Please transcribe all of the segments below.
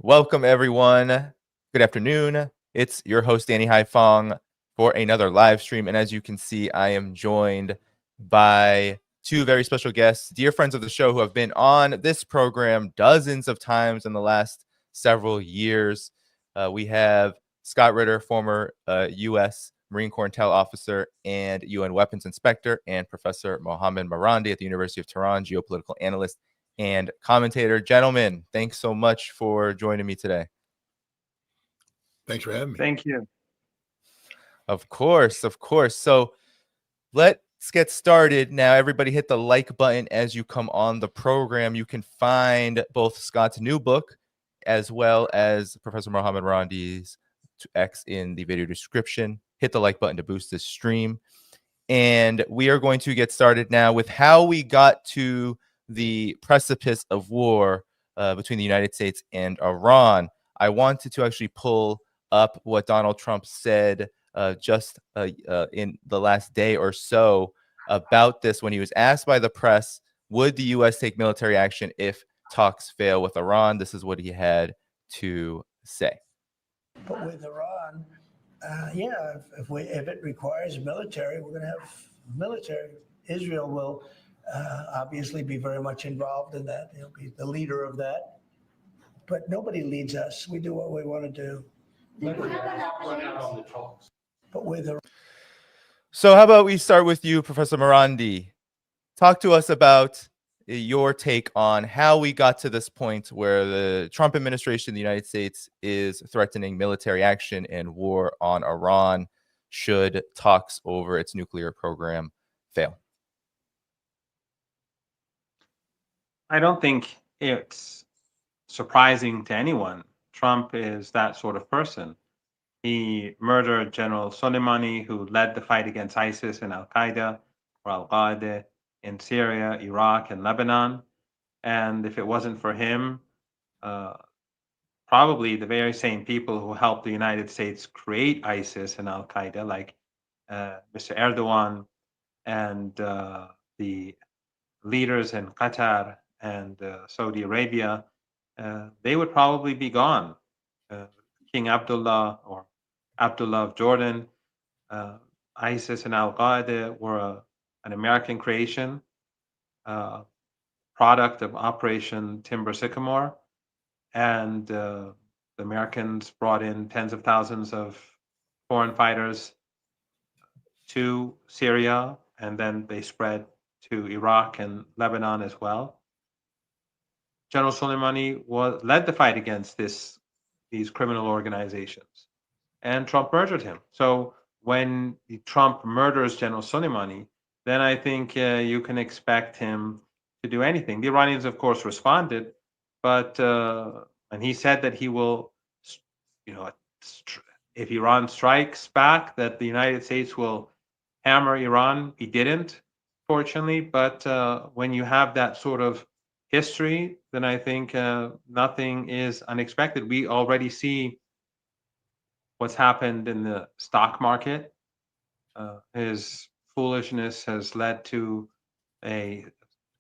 Welcome, everyone. Good afternoon. It's your host, Danny Dhaiphong, for another live stream. And as you can see, I am joined by two very special guests, dear friends of the show who have been on this program dozens of times in the last several years. We have Scott Ritter, former U.S. Marine Corps Intel Officer and UN Weapons Inspector, and Professor Mohammad Marandi at the University of Tehran, geopolitical analyst and commentator. Gentlemen, thanks so much for joining me today. Thanks for having me. Thank you. Of course. So let's get started now. Everybody hit the like button as you come on the program. You can find both Scott's new book as well as Professor Mohammad Marandi's X in the video description. Hit the like button to boost this stream. And we are going to get started now with how we got to the precipice of war between the United States and Iran. I wanted to actually pull up what Donald Trump said just in the last day or so about this when he was asked by the press, would the U.S. take military action if talks fail with Iran? This is what he had to say. But with Iran, if it requires military, we're going to have military. Israel will obviously be very much involved in that. He'll be the leader of that. But nobody leads us. We do what we want to do. But with Iran. So how about we start with you, Professor Marandi? Talk to us about your take on how we got to this point where the Trump administration, the United States, is threatening military action and war on Iran should talks over its nuclear program fail. I don't think it's surprising to anyone. Trump is that sort of person. He murdered General Soleimani, who led the fight against ISIS and Al-Qaeda or Al-Qaeda in Syria, Iraq, and Lebanon. And if it wasn't for him, probably the very same people who helped the United States create ISIS and Al-Qaeda, like Mr. Erdogan and the leaders in Qatar and Saudi Arabia, they would probably be gone. King Abdullah or Abdullah of Jordan, ISIS and Al-Qaeda were an American creation, product of Operation Timber Sycamore. And the Americans brought in tens of thousands of foreign fighters to Syria, and then they spread to Iraq and Lebanon as well. General Soleimani led the fight against these criminal organizations, and Trump murdered him. So when Trump murders General Soleimani, then I think you can expect him to do anything. The Iranians, of course, responded, but and he said that he will, if Iran strikes back, that the United States will hammer Iran. He didn't, fortunately, but when you have that sort of history, then I think nothing is unexpected. We already see what's happened in the stock market. His foolishness has led to a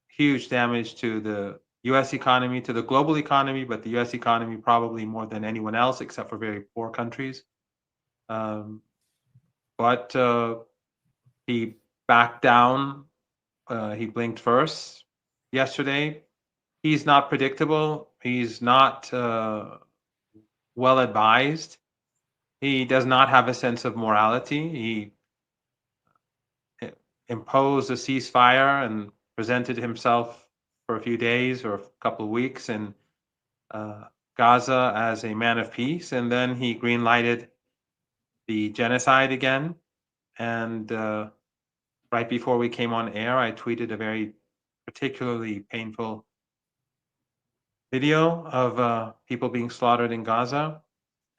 huge damage to the U.S. economy, to the global economy, but the U.S. economy probably more than anyone else, except for very poor countries. But he backed down. He blinked first yesterday. He's not predictable. He's not well advised. He does not have a sense of morality. He imposed a ceasefire and presented himself for a few days or a couple of weeks in Gaza as a man of peace, and then he green-lighted the genocide again. And right before we came on air, I tweeted a very particularly painful video of people being slaughtered in Gaza.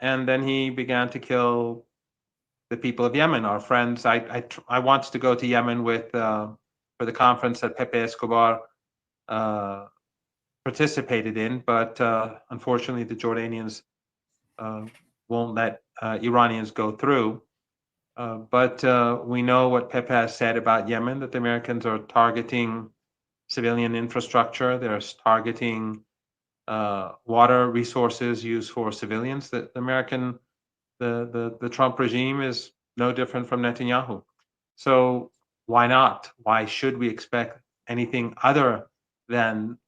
And then he began to kill the people of Yemen, our friends. I wanted to go to Yemen with for the conference that Pepe Escobar participated in, but unfortunately the Jordanians won't let Iranians go through. But we know what Pepe has said about Yemen, that the Americans are targeting civilian infrastructure. They're targeting water resources used for civilians. The Trump regime is no different from Netanyahu. So why not? Why should we expect anything other than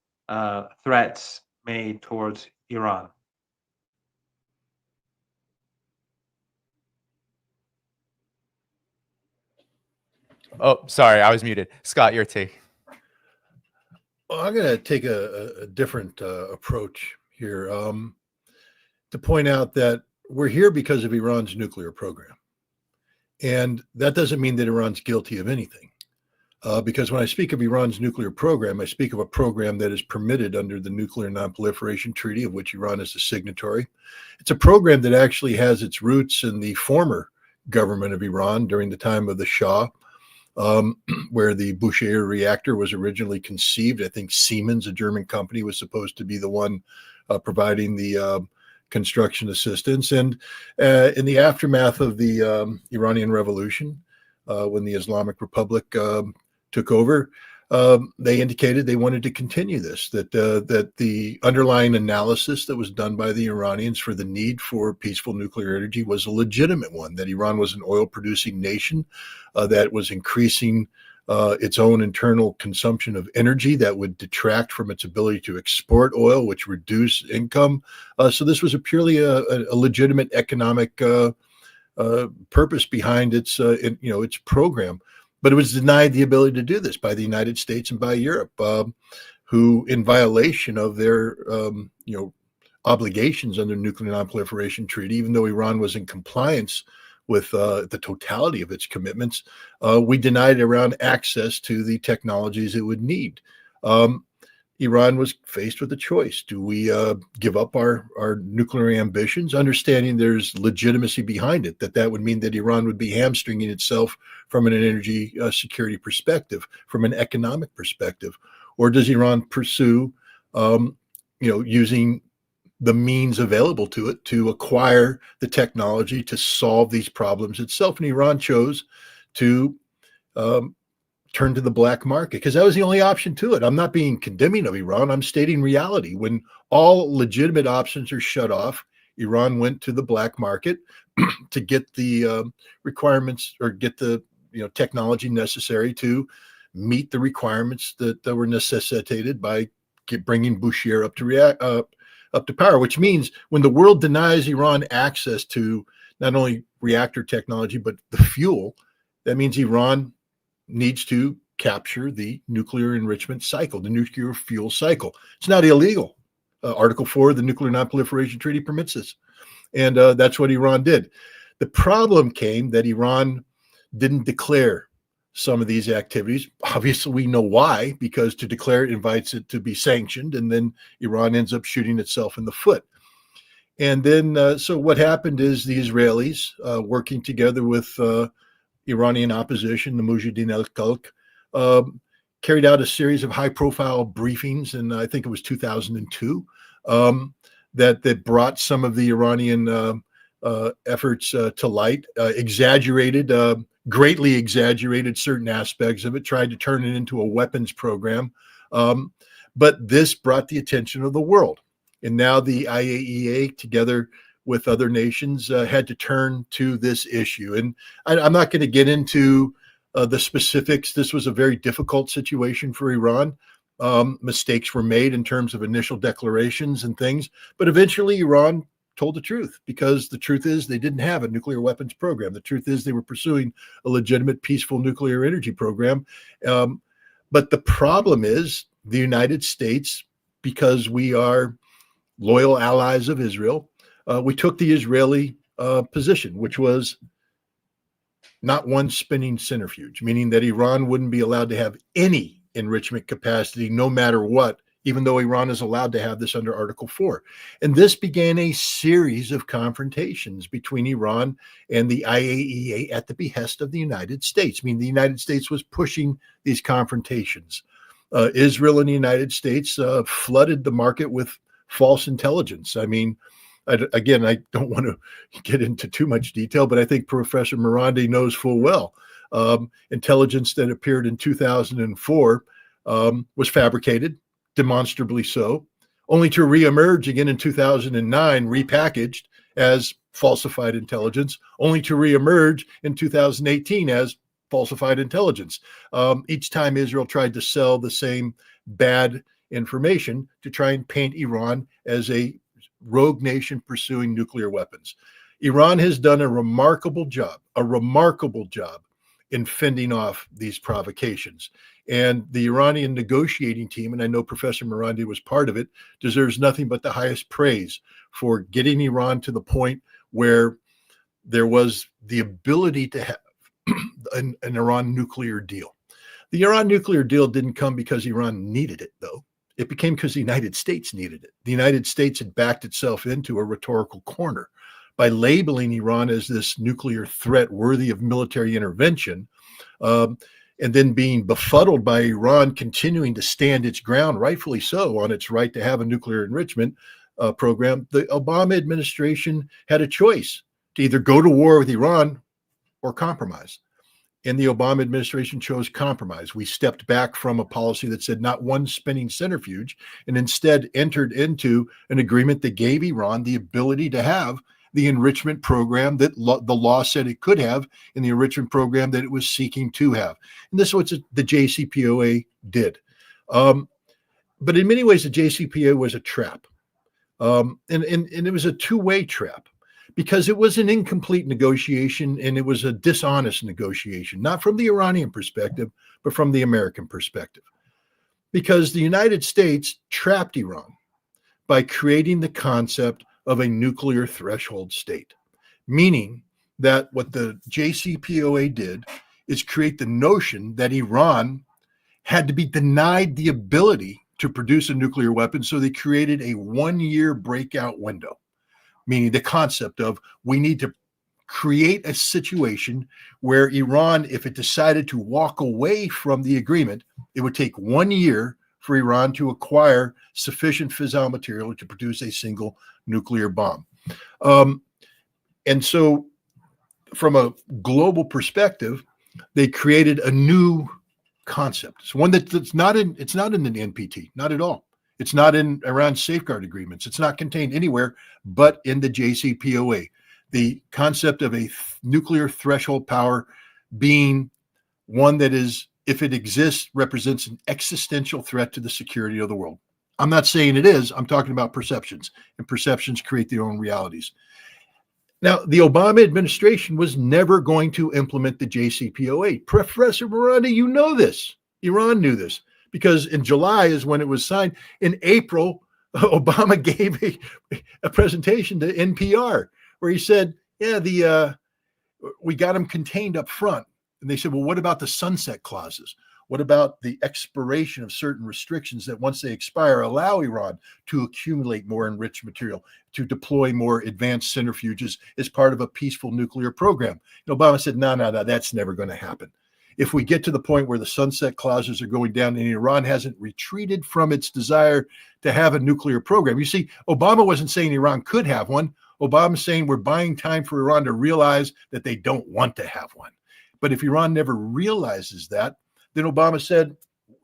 threats made towards Iran? Oh, sorry, I was muted. Scott, your take. Well, I'm going to take a different approach here to point out that we're here because of Iran's nuclear program. And that doesn't mean that Iran's guilty of anything. Because when I speak of Iran's nuclear program, I speak of a program that is permitted under the Nuclear Non-Proliferation Treaty, of which Iran is a signatory. It's a program that actually has its roots in the former government of Iran during the time of the Shah, where the Bushehr reactor was originally conceived. I think Siemens, a German company, was supposed to be the one providing the construction assistance. And in the aftermath of the Iranian Revolution, when the Islamic Republic took over, they indicated they wanted to continue this, that the underlying analysis that was done by the Iranians for the need for peaceful nuclear energy was a legitimate one, that Iran was an oil-producing nation that was increasing its own internal consumption of energy that would detract from its ability to export oil, which reduced income. So this was purely a legitimate economic purpose behind its its program. But it was denied the ability to do this by the United States and by Europe, who, in violation of their obligations under the Nuclear Non-Proliferation Treaty, even though Iran was in compliance with the totality of its commitments, we denied Iran access to the technologies it would need. Iran was faced with a choice. Do we give up our nuclear ambitions, understanding there's legitimacy behind it, that would mean that Iran would be hamstringing itself from an energy security perspective, from an economic perspective? Or does Iran pursue, using the means available to it to acquire the technology to solve these problems itself? And Iran chose to turn to the black market because that was the only option to it. I'm not being condemning of Iran. I'm stating reality. When all legitimate options are shut off, Iran went to the black market to get the requirements or get the technology necessary to meet the requirements that were necessitated by bringing Bushehr up to power. Which means when the world denies Iran access to not only reactor technology but the fuel, that means Iran needs to capture the nuclear enrichment cycle, the nuclear fuel cycle. It's not illegal. Article 4 of the Nuclear Non-Proliferation Treaty permits this. And that's what Iran did. The problem came that Iran didn't declare some of these activities. Obviously, we know why, because to declare it invites it to be sanctioned, and then Iran ends up shooting itself in the foot. And then, so what happened is the Israelis, working together with Iranian opposition, the Mujahideen al-Khalq, carried out a series of high-profile briefings, and I think it was 2002, that brought some of the Iranian efforts to light, greatly exaggerated certain aspects of it, tried to turn it into a weapons program. But this brought the attention of the world. And now the IAEA, together with other nations, had to turn to this issue. And I'm not going to get into the specifics. This was a very difficult situation for Iran. Mistakes were made in terms of initial declarations and things, but eventually Iran told the truth, because the truth is they didn't have a nuclear weapons program. The truth is they were pursuing a legitimate, peaceful nuclear energy program. But the problem is the United States, because we are loyal allies of Israel, we took the Israeli position, which was not one spinning centrifuge, meaning that Iran wouldn't be allowed to have any enrichment capacity, no matter what, even though Iran is allowed to have this under Article 4. And this began a series of confrontations between Iran and the IAEA at the behest of the United States. I mean, the United States was pushing these confrontations. Israel and the United States flooded the market with false intelligence. I mean, again, I don't want to get into too much detail, but I think Professor Marandi knows full well. Intelligence that appeared in 2004 was fabricated, demonstrably so. only to reemerge again in 2009, repackaged as falsified intelligence, only to reemerge in 2018 as falsified intelligence. Each time Israel tried to sell the same bad information to try and paint Iran as a rogue nation pursuing nuclear weapons. Iran has done a remarkable job in fending off these provocations. And the Iranian negotiating team, and I know Professor Marandi was part of it, deserves nothing but the highest praise for getting Iran to the point where there was the ability to have an Iran nuclear deal. The Iran nuclear deal didn't come because Iran needed it, though. It became because the United States needed it. The United States had backed itself into a rhetorical corner by labeling Iran as this nuclear threat worthy of military intervention, and then being befuddled by Iran continuing to stand its ground, rightfully so, on its right to have a nuclear enrichment program. The Obama administration had a choice to either go to war with Iran or compromise. And the Obama administration chose compromise. We stepped back from a policy that said not one spinning centrifuge, and instead entered into an agreement that gave Iran the ability to have the enrichment program that the law said it could have, in the enrichment program that it was seeking to have. And this is what the JCPOA did. But in many ways, the JCPOA was a trap. And it was a two-way trap, because it was an incomplete negotiation and it was a dishonest negotiation, not from the Iranian perspective, but from the American perspective. Because the United States trapped Iran by creating the concept of a nuclear threshold state, meaning that what the JCPOA did is create the notion that Iran had to be denied the ability to produce a nuclear weapon, so they created a one-year breakout window, meaning the concept of we need to create a situation where Iran, if it decided to walk away from the agreement, it would take 1 year for Iran to acquire sufficient fissile material to produce a single nuclear bomb. And so from a global perspective, they created a new concept. It's one it's not in the NPT, not at all. It's not in Iran safeguard agreements. It's not contained anywhere but in the JCPOA. The concept of a nuclear threshold power being one that is, if it exists, represents an existential threat to the security of the world. I'm not saying it is. I'm talking about perceptions, and perceptions create their own realities. Now, the Obama administration was never going to implement the JCPOA. Professor Marandi, you know this. Iran knew this, because in July is when it was signed. In April, Obama gave a presentation to NPR where he said, yeah, we got them contained up front. And they said, well, what about the sunset clauses? What about the expiration of certain restrictions that once they expire, allow Iran to accumulate more enriched material, to deploy more advanced centrifuges as part of a peaceful nuclear program? And Obama said, no, that's never going to happen. If we get to the point where the sunset clauses are going down and Iran hasn't retreated from its desire to have a nuclear program. You see, Obama wasn't saying Iran could have one. Obama's saying we're buying time for Iran to realize that they don't want to have one. But if Iran never realizes that, then Obama said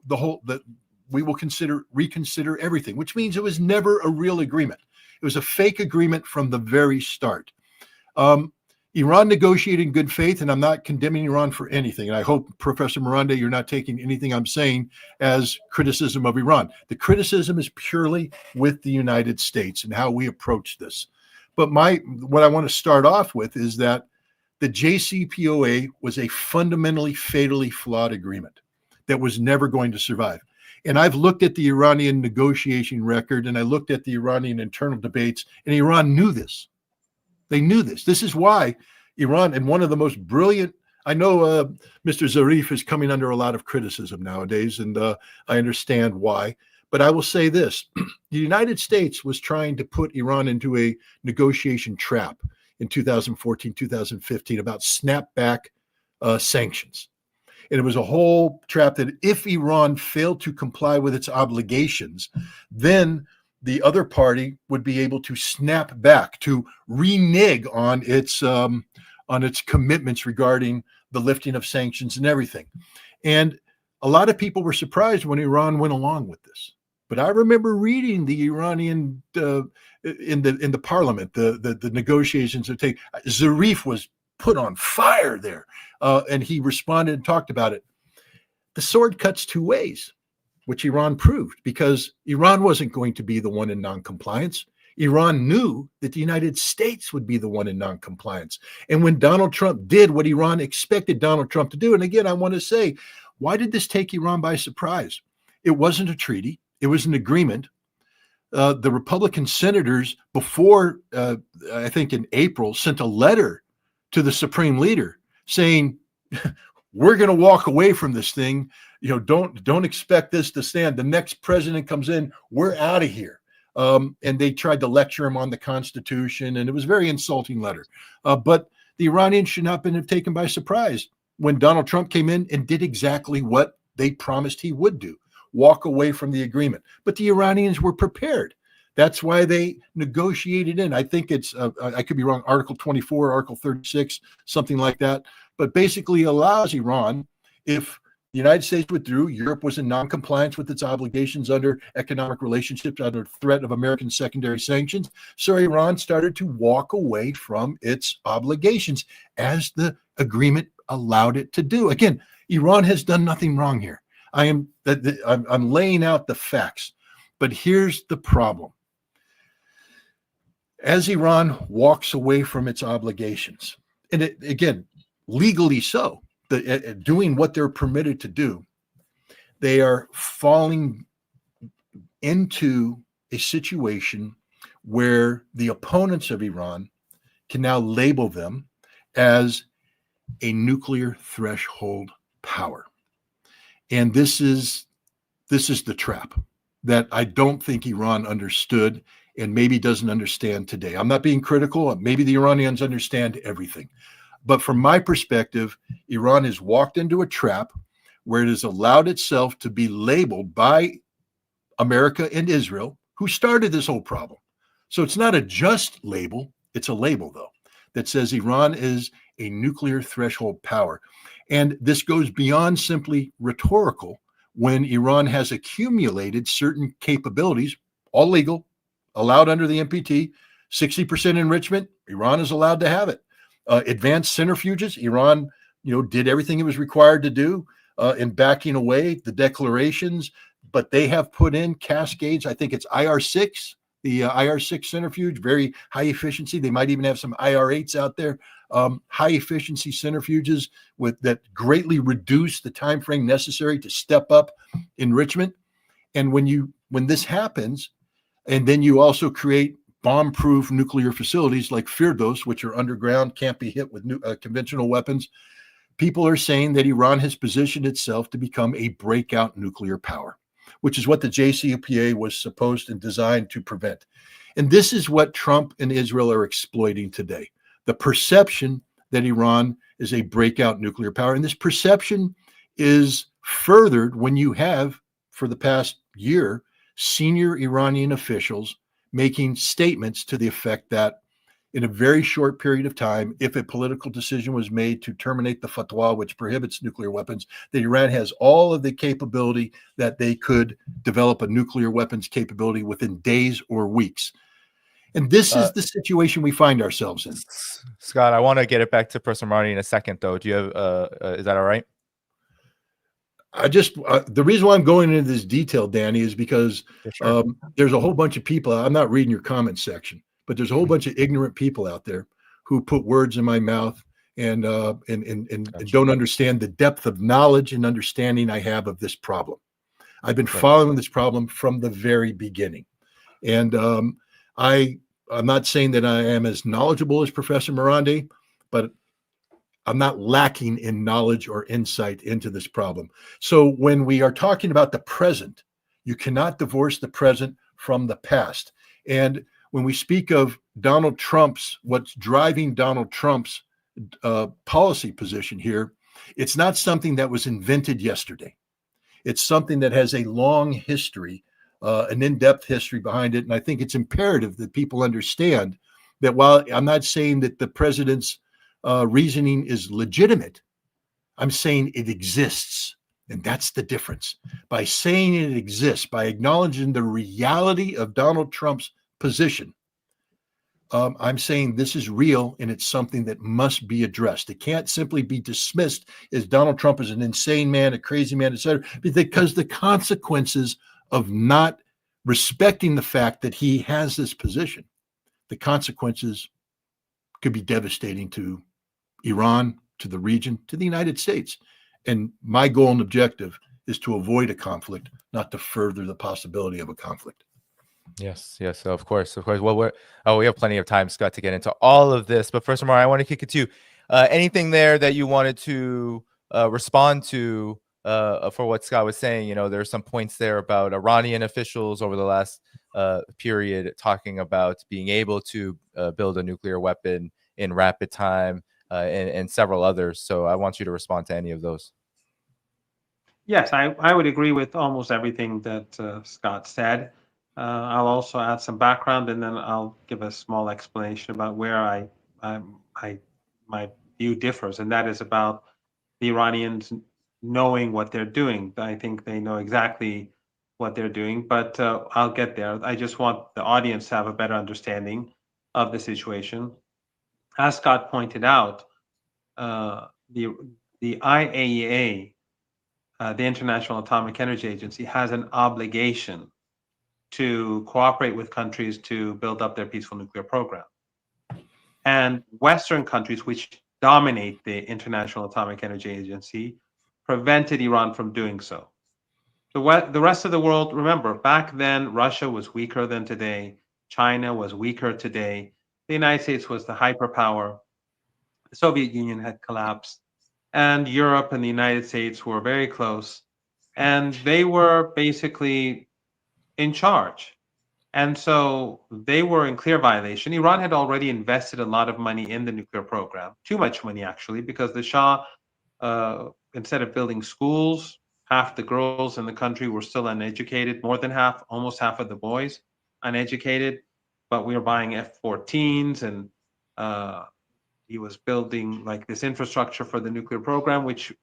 that we will reconsider everything, which means it was never a real agreement. It was a fake agreement from the very start. Iran negotiated in good faith, and I'm not condemning Iran for anything. And I hope, Professor Marandi, you're not taking anything I'm saying as criticism of Iran. The criticism is purely with the United States and how we approach this. But what I want to start off with is that the JCPOA was a fundamentally, fatally flawed agreement that was never going to survive. And I've looked at the Iranian negotiation record, and I looked at the Iranian internal debates, and Iran knew this. They knew this. This is why Iran, and one of the most brilliant, I know Mr. Zarif is coming under a lot of criticism nowadays, and I understand why. But I will say this. The United States was trying to put Iran into a negotiation trap in 2014, 2015 about snapback sanctions. And it was a whole trap that if Iran failed to comply with its obligations, then the other party would be able to snap back, to renege on its commitments regarding the lifting of sanctions and everything. And a lot of people were surprised when Iran went along with this. But I remember reading the Iranian in the parliament, the negotiations that take. Zarif was put on fire there, and he responded and talked about it. The sword cuts two ways, which Iran proved, because Iran wasn't going to be the one in noncompliance. Iran knew that the United States would be the one in noncompliance. And when Donald Trump did what Iran expected Donald Trump to do, and again, I want to say, why did this take Iran by surprise? It wasn't a treaty. It was an agreement. The Republican senators before, I think in April, sent a letter to the Supreme Leader saying, we're going to walk away from this thing. Don't expect this to stand. The next president comes in, we're out of here. And they tried to lecture him on the Constitution, and it was a very insulting letter. But the Iranians should not have been taken by surprise when Donald Trump came in and did exactly what they promised he would do, walk away from the agreement. But the Iranians were prepared. That's why they negotiated in. I think it's, I could be wrong, Article 24, Article 36, something like that. But basically allows Iran, if the United States withdrew, Europe was in noncompliance with its obligations under economic relationships, under threat of American secondary sanctions. So Iran started to walk away from its obligations as the agreement allowed it to do. Again, Iran has done nothing wrong here. I'm laying out the facts, but here's the problem. As Iran walks away from its obligations, and again, legally so, doing what they're permitted to do, they are falling into a situation where the opponents of Iran can now label them as a nuclear threshold power. And this is the trap that I don't think Iran understood and maybe doesn't understand today. I'm not being critical. Maybe the Iranians understand everything. But from my perspective, Iran has walked into a trap where it has allowed itself to be labeled by America and Israel, who started this whole problem. So it's not a just label. It's a label, though, that says Iran is a nuclear threshold power. And this goes beyond simply rhetorical when Iran has accumulated certain capabilities, all legal, allowed under the NPT, 60% enrichment, Iran is allowed to have it. Advanced centrifuges, Iran, did everything it was required to do in backing away the declarations, but they have put in cascades. I think it's IR6, the IR6 centrifuge, very high efficiency. They might even have some IR8s out there, high efficiency centrifuges that greatly reduce the time frame necessary to step up enrichment. And when this happens, and then you also create bomb-proof nuclear facilities like Firdos, which are underground, can't be hit with conventional weapons. People are saying that Iran has positioned itself to become a breakout nuclear power, which is what the JCPOA was supposed and designed to prevent. And this is what Trump and Israel are exploiting today, the perception that Iran is a breakout nuclear power. And this perception is furthered when you have, for the past year, senior Iranian officials making statements to the effect that in a very short period of time, if a political decision was made to terminate the fatwa, which prohibits nuclear weapons, that Iran has all of the capability that they could develop a nuclear weapons capability within days or weeks. And this is the situation we find ourselves in. Scott, I want to get it back to Professor Marandi in a second, though. Do you have, is that all right? The reason why I'm going into this detail, Danny, is because Sure. There's a whole bunch of people. I'm not reading your comment section, but there's a whole bunch of ignorant people out there who put words in my mouth and don't understand the depth of knowledge and understanding I have of this problem. I've been following this problem from the very beginning. And I'm not saying that I am as knowledgeable as Professor Marandi, but I'm not lacking in knowledge or insight into this problem. So when we are talking about the present, you cannot divorce the present from the past. And when we speak of Donald Trump's, what's driving Donald Trump's policy position here, it's not something that was invented yesterday. It's something that has a long history, an in-depth history behind it. And I think it's imperative that people understand that while I'm not saying that the president's reasoning is legitimate, I'm saying it exists. And that's the difference. By saying it exists, by acknowledging the reality of Donald Trump's position, I'm saying this is real and it's something that must be addressed. It can't simply be dismissed as Donald Trump is an insane man, a crazy man, etc., because the consequences of not respecting the fact that he has this position, the consequences could be devastating to Iran, to the region, to the United States. And my goal and objective is to avoid a conflict, not to further the possibility of a conflict. Yes, of course. Well, we have plenty of time, Scott, to get into all of this. But first of all, I want to kick it to you. Anything there that you wanted to respond to for what Scott was saying? You know, there's some points there about Iranian officials over the last period talking about being able to build a nuclear weapon in rapid time, and several others. So I want you to respond to any of those. Yes, I would agree with almost everything that Scott said. I'll also add some background, and then I'll give a small explanation about where my view differs, and that is about the Iranians knowing what they're doing. I think they know exactly what they're doing, but I'll get there. I just want the audience to have a better understanding of the situation. As Scott pointed out, the IAEA, the International Atomic Energy Agency, has an obligation to cooperate with countries to build up their peaceful nuclear program. And Western countries, which dominate the International Atomic Energy Agency, prevented Iran from doing so. The rest of the world, remember, back then, Russia was weaker than today. China was weaker today. The United States was the hyperpower. The Soviet Union had collapsed. And Europe and the United States were very close. And they were basically in charge. And so they were in clear violation. Iran had already invested a lot of money in the nuclear program, too much money, actually, because the Shah, instead of building schools, half the girls in the country were still uneducated, more than half, almost half of the boys uneducated. But we were buying F-14s, and he was building like this infrastructure for the nuclear program, which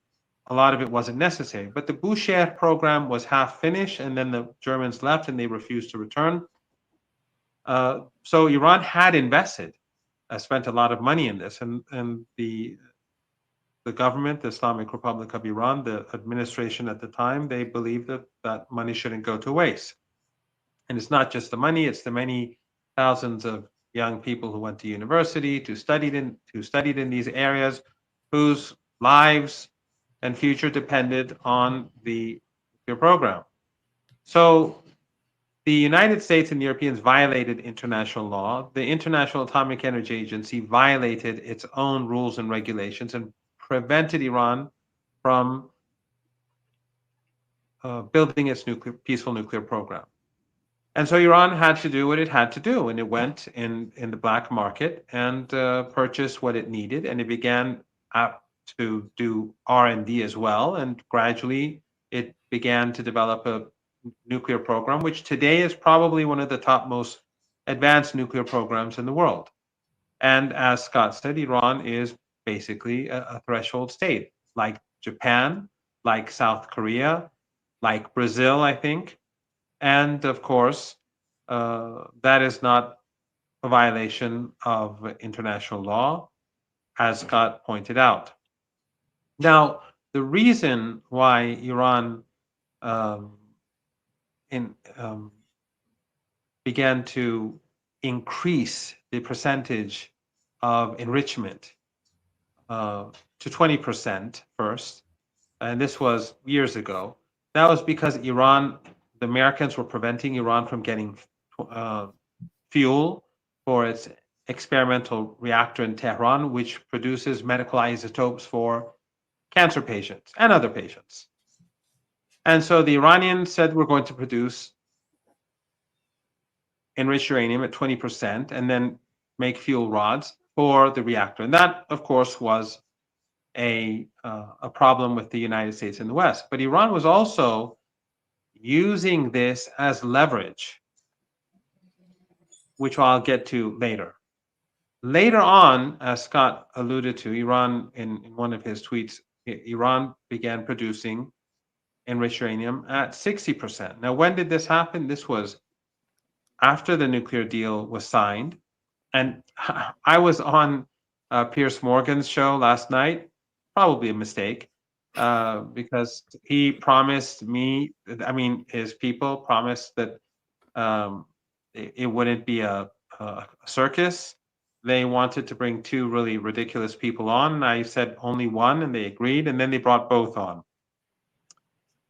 a lot of it wasn't necessary. But the Boucher program was half finished, and then the Germans left and they refused to return. So Iran had invested, spent a lot of money in this, and the government, the Islamic Republic of Iran, the administration at the time, they believed that that money shouldn't go to waste. And it's not just the money; it's the many thousands of young people who went to university, who studied in these areas, whose lives and future depended on the nuclear program. So the United States and the Europeans violated international law. The International Atomic Energy Agency violated its own rules and regulations and prevented Iran from building its peaceful nuclear program. And so Iran had to do what it had to do, and it went in the black market and purchased what it needed, and it began to do R&D as well, and gradually it began to develop a nuclear program, which today is probably one of the top most advanced nuclear programs in the world. And as Scott said, Iran is basically a threshold state, like Japan, like South Korea, like Brazil, I think. And of course, that is not a violation of international law, as Scott pointed out. Now, the reason why Iran began to increase the percentage of enrichment to 20% first, and this was years ago. That was because Iran, the Americans were preventing Iran from getting fuel for its experimental reactor in Tehran, which produces medical isotopes for cancer patients and other patients. And so the Iranians said, we're going to produce enriched uranium at 20% and then make fuel rods for the reactor. And that, of course, was a problem with the United States and the West. But Iran was also using this as leverage, which I'll get to later. Later on, as Scott alluded to, Iran, in one of his tweets, Iran began producing enriched uranium at 60%. Now, when did this happen? This was after the nuclear deal was signed. And I was on Piers Morgan's show last night, probably a mistake, because he promised me, I mean, his people promised that it wouldn't be a circus. They wanted to bring two really ridiculous people on. And I said only one, and they agreed. And then they brought both on.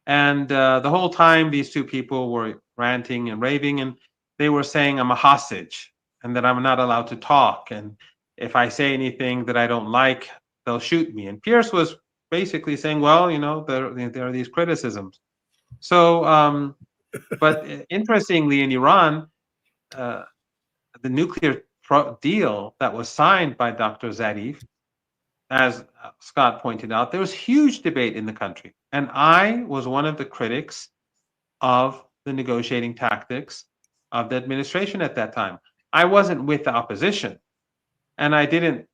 And the whole time, these two people were ranting and raving, and they were saying I'm a hostage and that I'm not allowed to talk. And if I say anything that I don't like, they'll shoot me. And Pierce was basically saying, well, you know, there are these criticisms. So, but interestingly, in Iran, the nuclear deal that was signed by Dr. Zarif, as Scott pointed out, there was huge debate in the country. And I was one of the critics of the negotiating tactics of the administration at that time. I wasn't with the opposition, and I didn't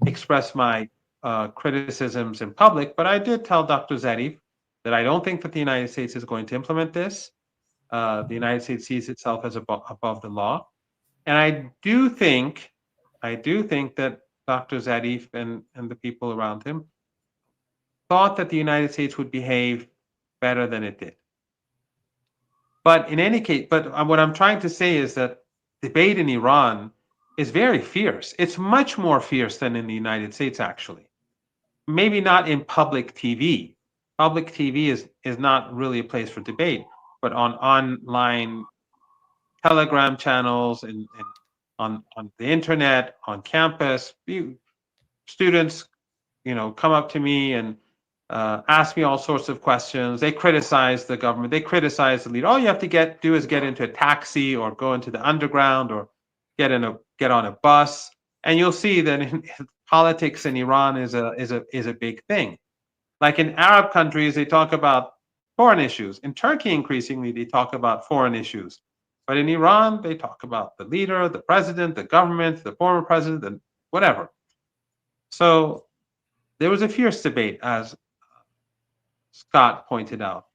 express my criticisms in public, but I did tell Dr. Zarif that I don't think that the United States is going to implement this. The United States sees itself as above the law. And I do think that Dr. Zarif and the people around him thought that the United States would behave better than it did. But in any case, what I'm trying to say is that debate in Iran is very fierce. It's much more fierce than in the United States, actually. Maybe not in public TV. Public TV is not really a place for debate, but on online Telegram channels and on the internet, on campus, students, you know, come up to me and ask me all sorts of questions. They criticize the government. They criticize the leader. All you have to do is get into a taxi or go into the underground or get on a bus, and you'll see that politics in Iran is a big thing. Like in Arab countries, they talk about foreign issues. In Turkey, increasingly, they talk about foreign issues. But in Iran, they talk about the leader, the president, the government, the former president, and whatever. So there was a fierce debate, as Scott pointed out,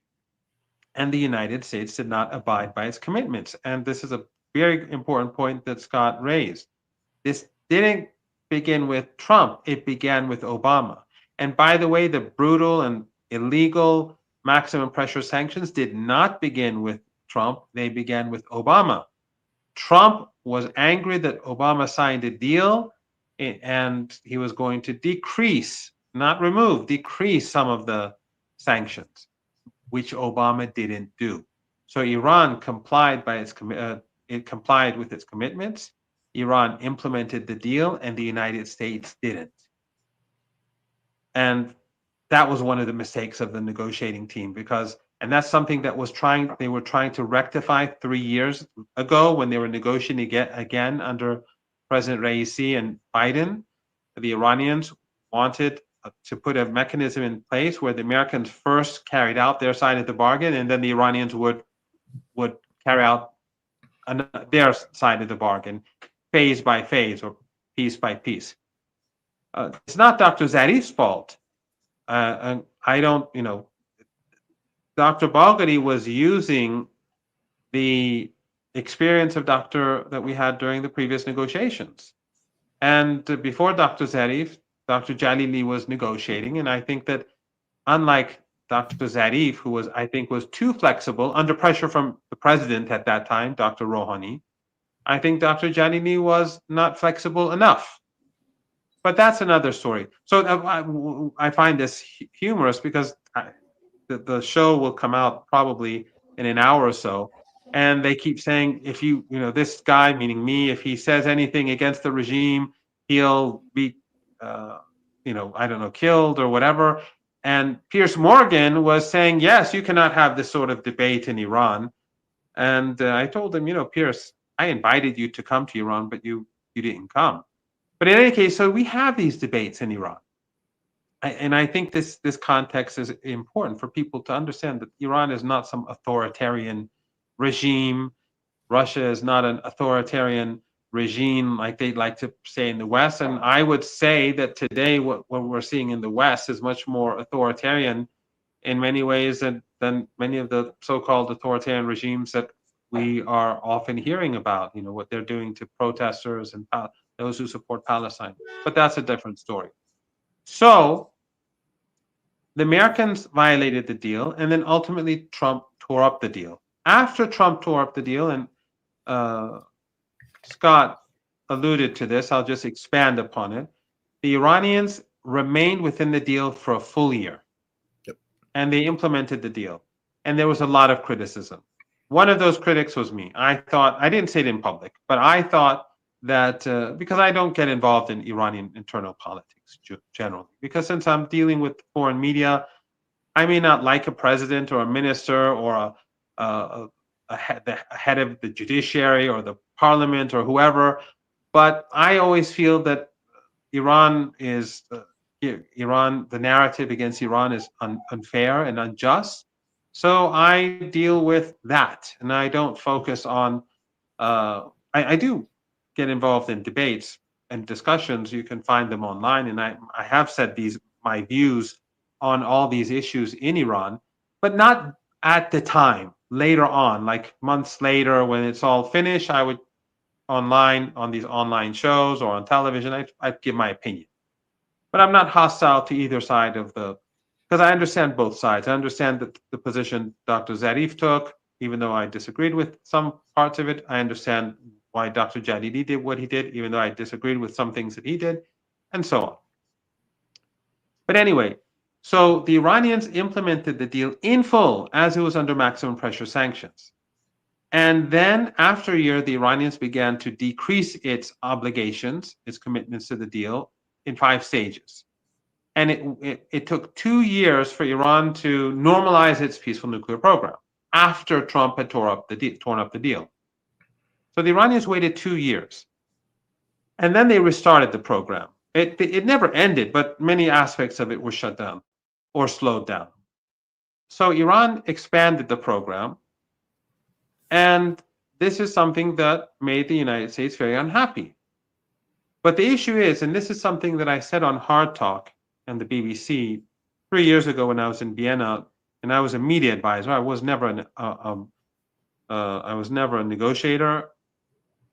and the United States did not abide by its commitments. And this is a very important point that Scott raised. This didn't begin with Trump, it began with Obama. And by the way, the brutal and illegal maximum pressure sanctions did not begin with Trump, they began with Obama. Trump was angry that Obama signed a deal and he was going to decrease, not remove, decrease some of the sanctions, which Obama didn't do. So Iran complied it complied with its commitments. Iran implemented the deal, and the United States didn't. And that was one of the mistakes of the negotiating team, and that's something that they were trying to rectify 3 years ago when they were negotiating again under President Raisi and Biden. The Iranians wanted to put a mechanism in place where the Americans first carried out their side of the bargain, and then the Iranians would carry out their side of the bargain, phase by phase or piece by piece. It's not Dr. Zarif's fault. And I don't, Dr. Balgadi was using the experience of that we had during the previous negotiations. And before Dr. Zarif, Dr. Jalili was negotiating. And I think that unlike Dr. Zarif, who was too flexible under pressure from the president at that time, Dr. Rouhani, I think Dr. Jalili was not flexible enough. But that's another story. So I find this humorous because the show will come out probably in an hour or so. And they keep saying, if this guy, meaning me, if he says anything against the regime, he'll be, killed or whatever. And Piers Morgan was saying, yes, you cannot have this sort of debate in Iran. And I told him, Piers, I invited you to come to Iran, but you didn't come. But in any case, so we have these debates in Iran. And I think this context is important for people to understand that Iran is not some authoritarian regime. Russia is not an authoritarian regime like they'd like to say in the West. And I would say that today what we're seeing in the West is much more authoritarian in many ways than many of the so-called authoritarian regimes that we are often hearing about, what they're doing to protesters and those who support Palestine. But that's a different story. So the Americans violated the deal, and then ultimately Trump tore up the deal. After Trump tore up the deal, and Scott alluded to this, I'll just expand upon it. The Iranians remained within the deal for a full year. Yep. And they implemented the deal. And there was a lot of criticism. One of those critics was me. I didn't say it in public, but I thought that because I don't get involved in Iranian internal politics generally, because since I'm dealing with foreign media, I may not like a president or a minister or a head of the judiciary or the parliament or whoever, but I always feel that Iran, the narrative against Iran is unfair and unjust. So I deal with that, and I don't focus on. I do get involved in debates and discussions. You can find them online, and I have said my views on all these issues in Iran, but not at the time. Later on, like months later, when it's all finished, I would online on these online shows or on television. I'd give my opinion, but I'm not hostile to either side of because I understand both sides. I understand that the position Dr. Zarif took, even though I disagreed with some parts of it. I understand why Dr. Jadidi did what he did, even though I disagreed with some things that he did, and so on. But anyway, so the Iranians implemented the deal in full as it was under maximum pressure sanctions. And then after a year, the Iranians began to decrease its obligations, its commitments to the deal in 5 stages. And it took 2 years for Iran to normalize its peaceful nuclear program after Trump had torn up the deal. So the Iranians waited 2 years. And then they restarted the program. It never ended, but many aspects of it were shut down or slowed down. So Iran expanded the program. And this is something that made the United States very unhappy. But the issue is, and this is something that I said on Hard Talk and the BBC 3 years ago when I was in Vienna, and I was a media advisor. I was never a negotiator.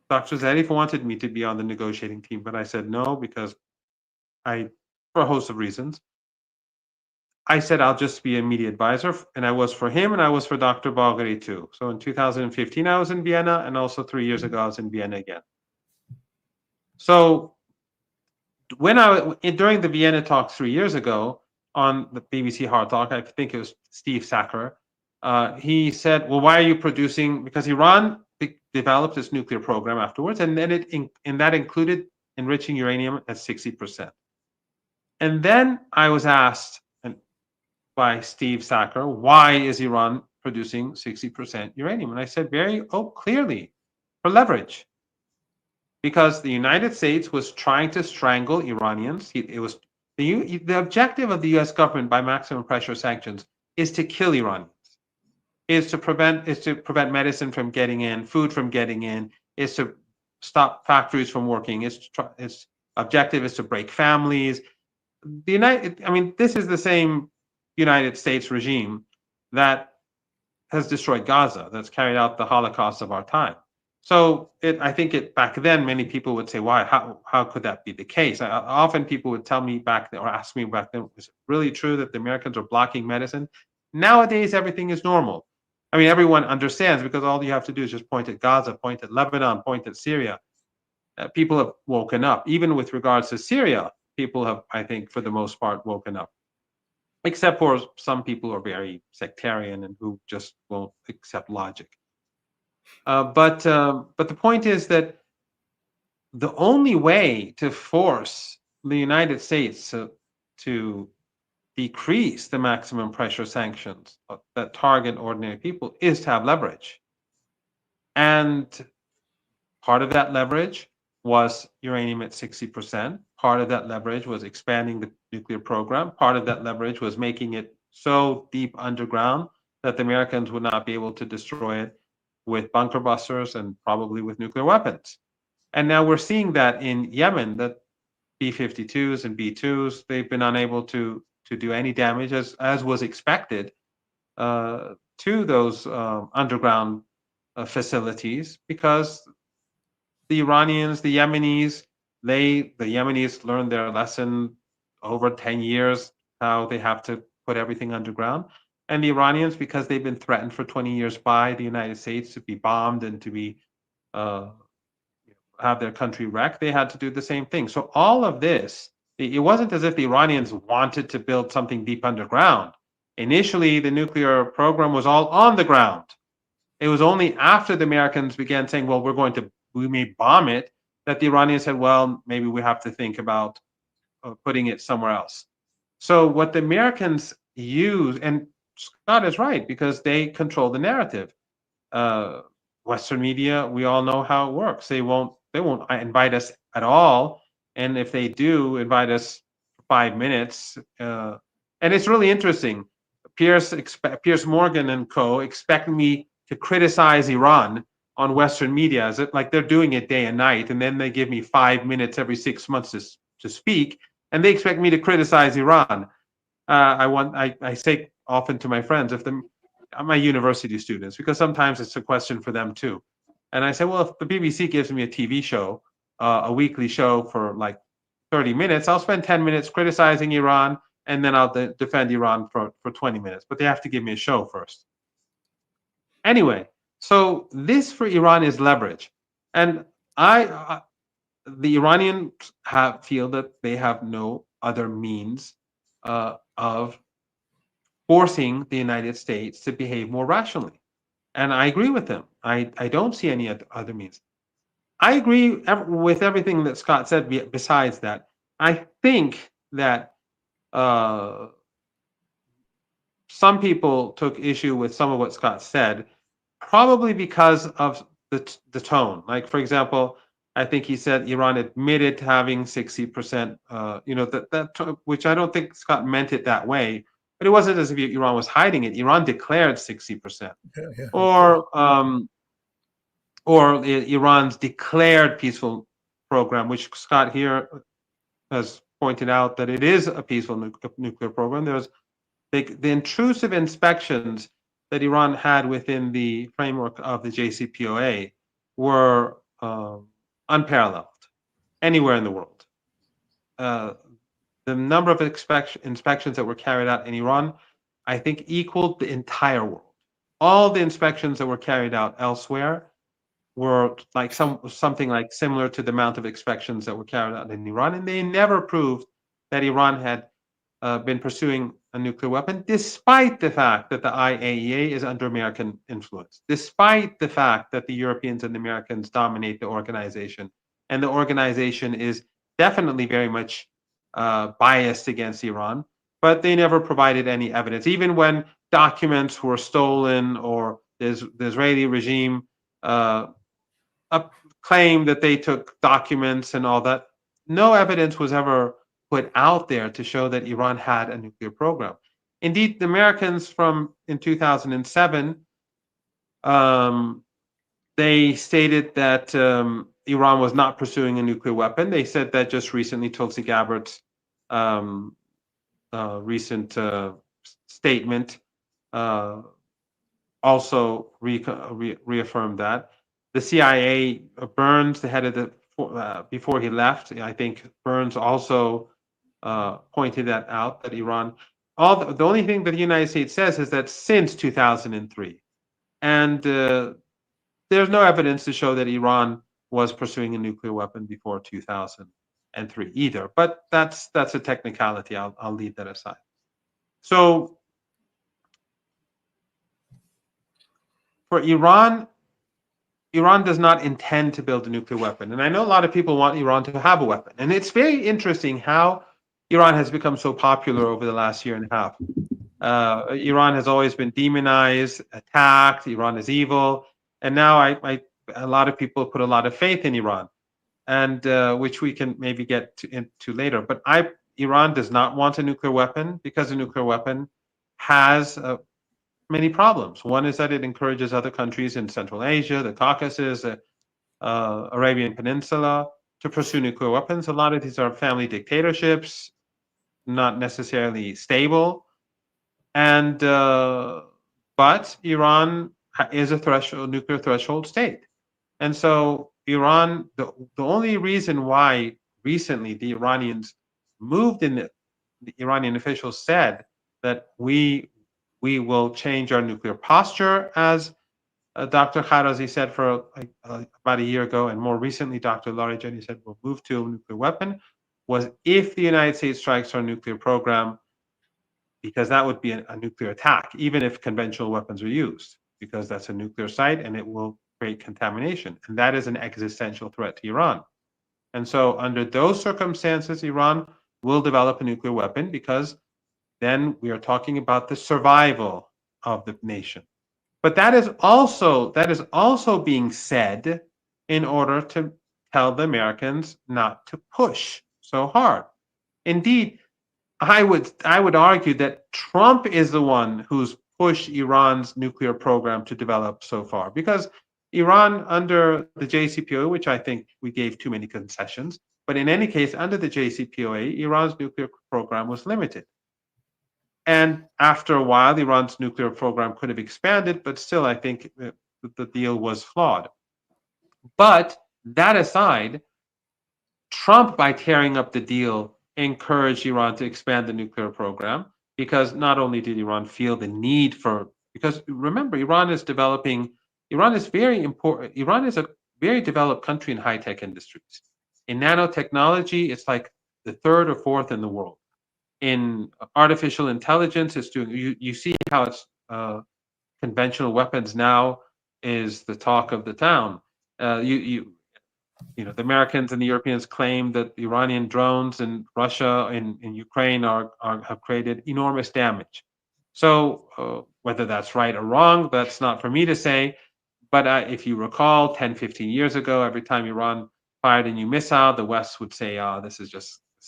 Dr. Zarif wanted me to be on the negotiating team, but I said no because for a host of reasons. I said I'll just be a media advisor, and I was for him, and I was for Dr. Bagheri too. So in 2015, I was in Vienna, and also 3 years ago, I was in Vienna again. So during the Vienna talks 3 years ago on the BBC Hard Talk, I think it was Steve Sacker, he said, well, why are you producing, because Iran developed its nuclear program afterwards, and then that included enriching uranium at 60%. And then I was asked by Steve Sacker, why is Iran producing 60% uranium? And I said clearly, for leverage. Because the United States was trying to strangle Iranians. It was the objective of the U.S. government by maximum pressure sanctions is to kill Iranians, is to prevent medicine from getting in, food from getting in, is to stop factories from working. Its objective is to break families. This is the same United States regime that has destroyed Gaza, that's carried out the Holocaust of our time. So I think back then, many people would say, why, how could that be the case? Often people would tell me back then, or ask me back then, was it really true that the Americans are blocking medicine? Nowadays, everything is normal. Everyone understands because all you have to do is just point at Gaza, point at Lebanon, point at Syria. People have woken up. Even with regards to Syria, people have, I think, for the most part, woken up. Except for some people who are very sectarian and who just won't accept logic. But the point is that the only way to force the United States to decrease the maximum pressure sanctions that target ordinary people is to have leverage. And part of that leverage was uranium at 60%. Part of that leverage was expanding the nuclear program. Part of that leverage was making it so deep underground that the Americans would not be able to destroy it with bunker busters and probably with nuclear weapons. And now we're seeing that in Yemen, that B-52s and B-2s, they've been unable to do any damage, as was expected, to those underground facilities, because the Iranians, the Yemenis, the Yemenis learned their lesson over 10 years, how they have to put everything underground. And the Iranians, because they've been threatened for 20 years by the United States to be bombed and to be have their country wrecked, they had to do the same thing. So all of this, it wasn't as if the Iranians wanted to build something deep underground. Initially, the nuclear program was all on the ground. It was only after the Americans began saying, well, we may bomb it, that the Iranians said, well, maybe we have to think about putting it somewhere else. So what the Americans use, and Scott is right, because they control the narrative. Western media, we all know how it works. They won't invite us at all. And if they do invite us for 5 minutes, and it's really interesting. Piers Morgan and co. expect me to criticize Iran on Western media, as it like they're doing it day and night, and then they give me 5 minutes every 6 months to speak, and they expect me to criticize Iran. I say often to my friends, my university students, because sometimes it's a question for them too, and I say, well, if the BBC gives me a TV show, a weekly show for like 30 minutes, I'll spend 10 minutes criticizing Iran, and then I'll defend Iran for 20 minutes. But they have to give me a show first. Anyway, so this for Iran is leverage. And the Iranians feel that they have no other means of forcing the United States to behave more rationally. And I agree with them. I don't see any other means. I agree with everything that Scott said besides that. I think that some people took issue with some of what Scott said, probably because of the tone. Like, for example, I think he said Iran admitted to having 60%, which I don't think Scott meant it that way, but it wasn't as if Iran was hiding it. Iran declared 60%. Or Iran's declared peaceful program, which Scott here has pointed out that it is a peaceful nuclear program. There's the intrusive inspections that Iran had within the framework of the JCPOA were unparalleled anywhere in the world. The number of inspections that were carried out in Iran, I think, equaled the entire world. All the inspections that were carried out elsewhere were like something like similar to the amount of inspections that were carried out in Iran, and they never proved that Iran had been pursuing a nuclear weapon, despite the fact that the IAEA is under American influence, despite the fact that the Europeans and the Americans dominate the organization, and the organization is definitely very much biased against Iran, but they never provided any evidence. Even when documents were stolen, or the Israeli regime claimed that they took documents and all that, no evidence was ever put out there to show that Iran had a nuclear program. Indeed, the Americans in 2007, they stated that Iran was not pursuing a nuclear weapon. They said that just recently. Tulsi Gabbard's recent statement also reaffirmed that. The CIA, Burns, the head of before he left, I think Burns also pointed that out, that Iran, the only thing that the United States says is that since 2003, and there's no evidence to show that Iran was pursuing a nuclear weapon before 2003 either. But that's a technicality. I'll leave that aside. So for Iran does not intend to build a nuclear weapon. And I know a lot of people want Iran to have a weapon. And it's very interesting how Iran has become so popular over the last year and a half. Iran has always been demonized, attacked. Iran is evil. And now a lot of people put a lot of faith in Iran, and which we can maybe get into later. But Iran does not want a nuclear weapon, because a nuclear weapon has many problems. One is that it encourages other countries in Central Asia, the Caucasus, Arabian Peninsula to pursue nuclear weapons. A lot of these are family dictatorships. not necessarily stable. And but Iran is a nuclear threshold state. And so Iran, the only reason why recently the Iranians moved in, the Iranian officials said that we will change our nuclear posture, as Dr. Kharazi said for about a year ago, and more recently Dr. Larijani said we'll move to a nuclear weapon, was if the United States strikes our nuclear program, because that would be a nuclear attack, even if conventional weapons are used, because that's a nuclear site and it will create contamination. And that is an existential threat to Iran. And so under those circumstances, Iran will develop a nuclear weapon, because then we are talking about the survival of the nation. But that is also being said in order to tell the Americans not to push so hard. Indeed, I would argue that Trump is the one who's pushed Iran's nuclear program to develop so far, because Iran, under the JCPOA, which I think we gave too many concessions, but in any case, under the JCPOA, Iran's nuclear program was limited. And after a while, Iran's nuclear program could have expanded, but still, I think the deal was flawed. But that aside, Trump, by tearing up the deal, encouraged Iran to expand the nuclear program, because not only did Iran feel the need for, because remember, Iran is very important. Iran is a very developed country in high-tech industries. In nanotechnology, it's like the third or fourth in the world. In artificial intelligence, it's doing, you see how it's conventional weapons now is the talk of the town. The Americans and the Europeans claim that the Iranian drones in Russia and in Ukraine have created enormous damage. So whether that's right or wrong, that's not for me to say. But if you recall, 10, 15 years ago, every time Iran fired a new missile, the West would say, oh, this is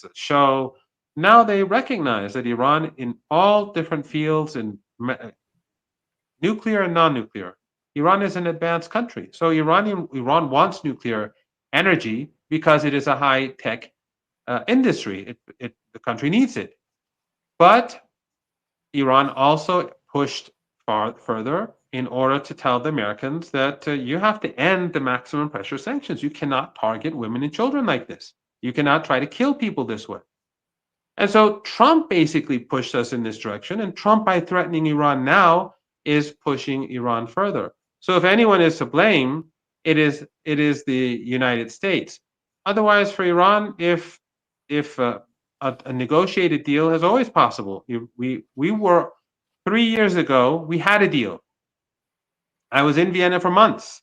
a show. Now they recognize that Iran, in all different fields, in nuclear and non-nuclear, Iran is an advanced country. So Iran wants nuclear energy because it is a high-tech industry. The country needs it. But Iran also pushed further in order to tell the Americans that you have to end the maximum pressure sanctions. You cannot target women and children like this. You cannot try to kill people this way. And so Trump basically pushed us in this direction, and Trump, by threatening Iran now, is pushing Iran further. So if anyone is to blame, it is the United States. Otherwise, for Iran, if a negotiated deal is always possible. We were 3 years ago, we had a deal. I was in Vienna for months.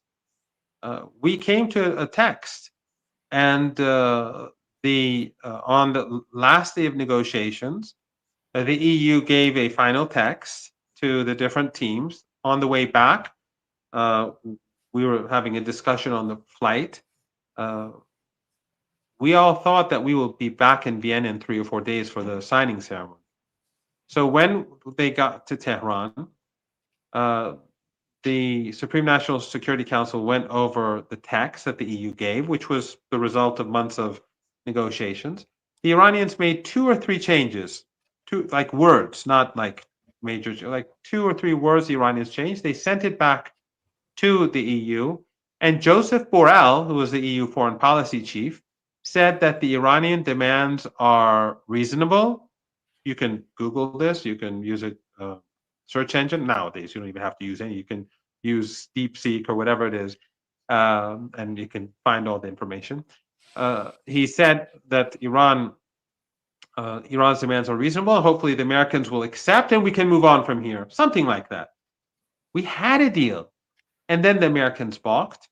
We came to a text, and on the last day of negotiations, the EU gave a final text to the different teams. On the way back, we were having a discussion on the flight. We all thought that we will be back in Vienna in 3 or 4 days for the signing ceremony. So when they got to Tehran, the Supreme National Security Council went over the text that the EU gave, which was the result of months of negotiations. The Iranians made 2 or 3 changes, like words, not like major, like 2 or 3 words the Iranians changed. They sent it back to the EU, and Joseph Borrell, who was the EU foreign policy chief, said that the Iranian demands are reasonable. You can Google this, you can use a search engine. Nowadays, you don't even have to use any. You can use DeepSeek or whatever it is, and you can find all the information. He said that Iran's demands are reasonable. Hopefully the Americans will accept and we can move on from here. Something like that. We had a deal. And then the Americans balked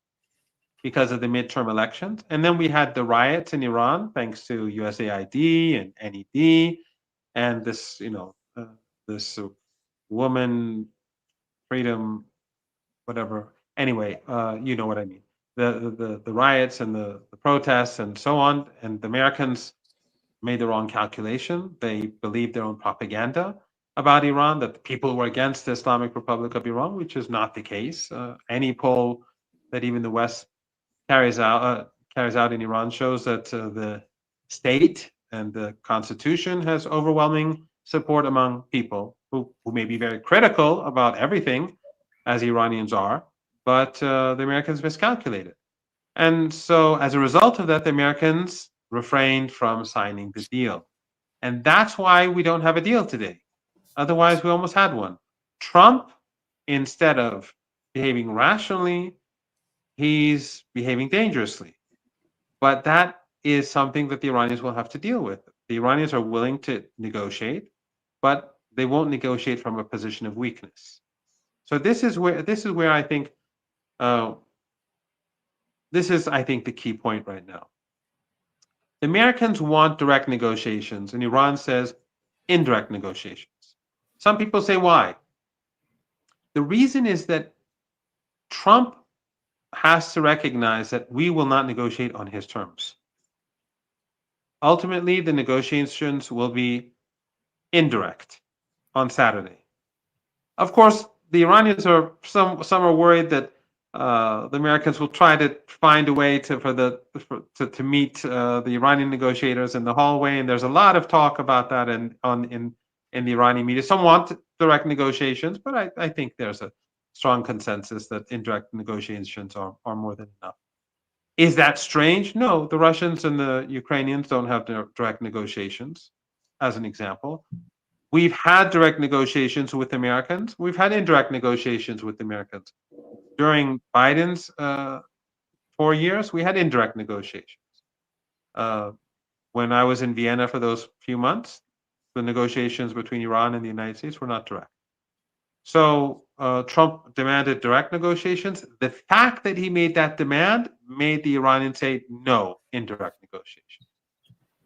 because of the midterm elections. And then we had the riots in Iran, thanks to USAID and NED, and this, this woman freedom, whatever. Anyway, you know what I mean. The riots and the protests and so on. And the Americans made the wrong calculation. They believed their own propaganda about Iran, that the people were against the Islamic Republic of Iran, which is not the case. Any poll that even the West carries out in Iran shows that the state and the Constitution has overwhelming support among people who may be very critical about everything, as Iranians are, but the Americans miscalculated. And so as a result of that, the Americans refrained from signing the deal. And that's why we don't have a deal today. Otherwise, we almost had one. Trump, instead of behaving rationally, he's behaving dangerously. But that is something that the Iranians will have to deal with. The Iranians are willing to negotiate, but they won't negotiate from a position of weakness. So this is where I think this is, I think, the key point right now. The Americans want direct negotiations, and Iran says indirect negotiations. Some people say why. The reason is that Trump has to recognize that we will not negotiate on his terms. Ultimately, the negotiations will be indirect on Saturday. Of course, the Iranians are some are worried that the Americans will try to find a way to meet the Iranian negotiators in the hallway, and there's a lot of talk about that in the Iranian media. Some want direct negotiations, but I think there's a strong consensus that indirect negotiations are more than enough. Is that strange? No, the Russians and the Ukrainians don't have direct negotiations, as an example. We've had direct negotiations with Americans. We've had indirect negotiations with Americans. During Biden's 4 years, we had indirect negotiations. When I was in Vienna for those few months, the negotiations between Iran and the United States were not direct. So Trump demanded direct negotiations. The fact that he made that demand made the Iranians say no, indirect negotiations.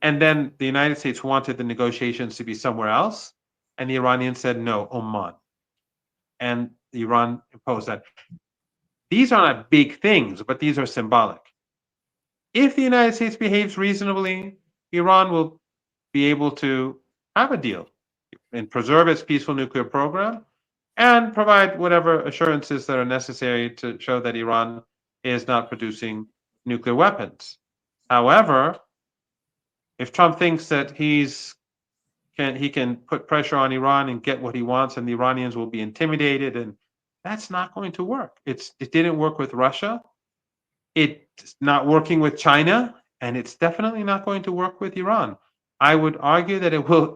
And then the United States wanted the negotiations to be somewhere else, and the Iranians said no, Oman. And Iran imposed that. These are not big things, but these are symbolic. If the United States behaves reasonably, Iran will be able to have a deal and preserve its peaceful nuclear program and provide whatever assurances that are necessary to show that Iran is not producing nuclear weapons. However, if Trump thinks that he can put pressure on Iran and get what he wants, and the Iranians will be intimidated, and that's not going to work. It didn't work with Russia. It's not working with China, and it's definitely not going to work with Iran. I would argue that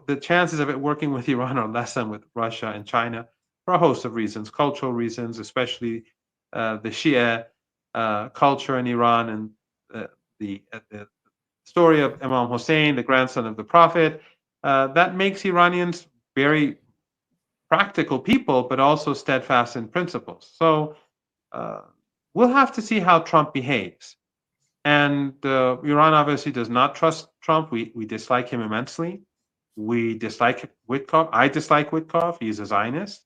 the chances of it working with Iran are less than with Russia and China for a host of reasons, cultural reasons, especially the Shia culture in Iran, and the story of Imam Hussein, the grandson of the Prophet. That makes Iranians very practical people, but also steadfast in principles. So we'll have to see how Trump behaves. And Iran obviously does not trust Trump. We dislike him immensely. We dislike Witkoff. I dislike Witkoff. He's a Zionist.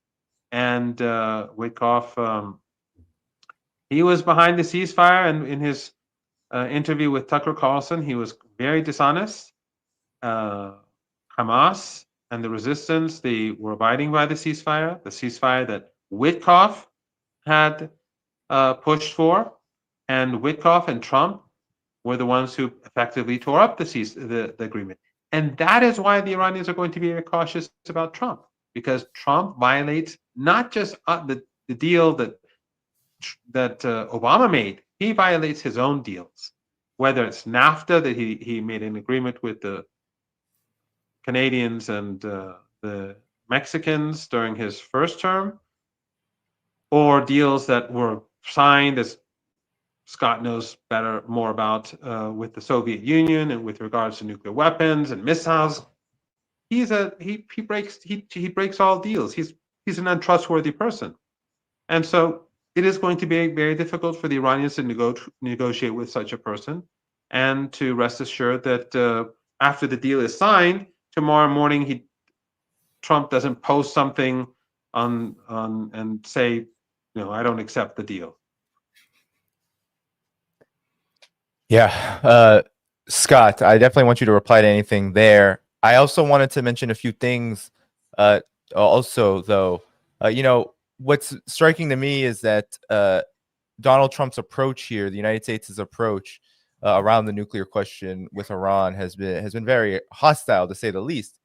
And Witkoff, he was behind the ceasefire, and in his interview with Tucker Carlson, he was very dishonest. Hamas and the resistance, they were abiding by the ceasefire that Witkoff had pushed for, and Witkoff and Trump were the ones who effectively tore up the agreement. And that is why the Iranians are going to be very cautious about Trump, because Trump violates not just the deal that Obama made, he violates his own deals, whether it's NAFTA, that he made an agreement with the Canadians and the Mexicans during his first term, or deals that were signed, as Scott knows more about, with the Soviet Union and with regards to nuclear weapons and missiles. He breaks all deals. He's an untrustworthy person, and so it is going to be very difficult for the Iranians to negotiate with such a person, and to rest assured that after the deal is signed, tomorrow morning Trump doesn't post something on and say, I don't accept the deal. Yeah, Scott, I definitely want you to reply to anything there. I also wanted to mention a few things. Also, though, what's striking to me is that Donald Trump's approach here, the United States' approach, around the nuclear question with Iran has been very hostile, to say the least.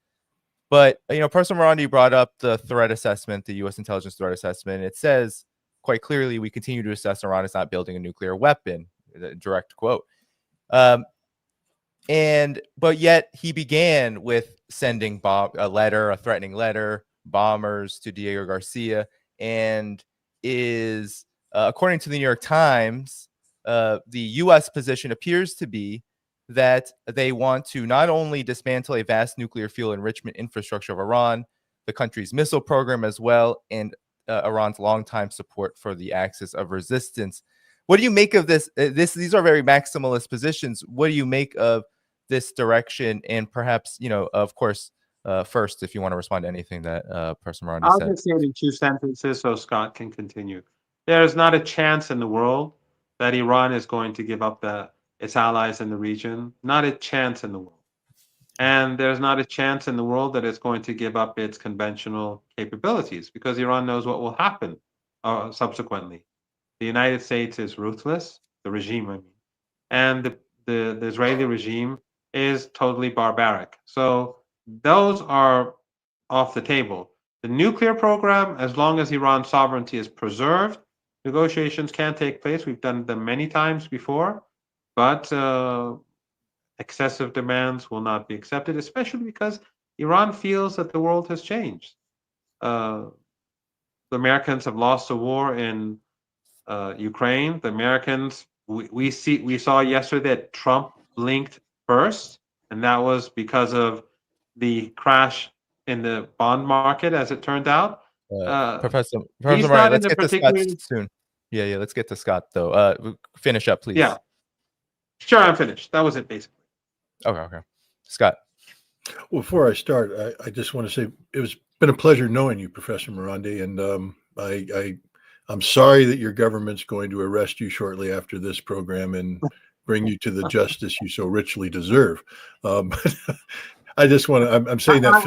But Professor Marandi brought up the threat assessment, the U.S. intelligence threat assessment. It says quite clearly, we continue to assess Iran is not building a nuclear weapon. Direct quote. But yet he began with sending a threatening letter, bombers to Diego Garcia, and is, according to the New York Times, the U.S. position appears to be that they want to not only dismantle a vast nuclear fuel enrichment infrastructure of Iran, the country's missile program as well, and Iran's longtime support for the axis of resistance. What do you make of this? These are very maximalist positions. What do you make of this direction? And perhaps, of course, first, if you want to respond to anything that Professor Marandi I'll said. just say it in 2 sentences so Scott can continue. There is not a chance in the world that Iran is going to give up its allies in the region. Not a chance in the world. And there's not a chance in the world that it's going to give up its conventional capabilities, because Iran knows what will happen subsequently. The United States is ruthless, the regime, I mean, and the Israeli regime is totally barbaric. So those are off the table. The nuclear program, as long as Iran's sovereignty is preserved, negotiations can take place. We've done them many times before, but excessive demands will not be accepted, especially because Iran feels that the world has changed. The Americans have lost a war in Ukraine. The Americans, we saw yesterday that Trump blinked first, and that was because of the crash in the bond market, as it turned out. Professor he's Marandi, not let's in get the to Scott particular. soon. Yeah, let's get to Scott though. Finish up, please. Yeah, sure, I'm finished. That was it, basically. Okay. Scott. Well, before I start, I just want to say it's been a pleasure knowing you, Professor Marandi, and I'm sorry that your government's going to arrest you shortly after this program and bring you to the justice you so richly deserve. I just want to. I'm saying that.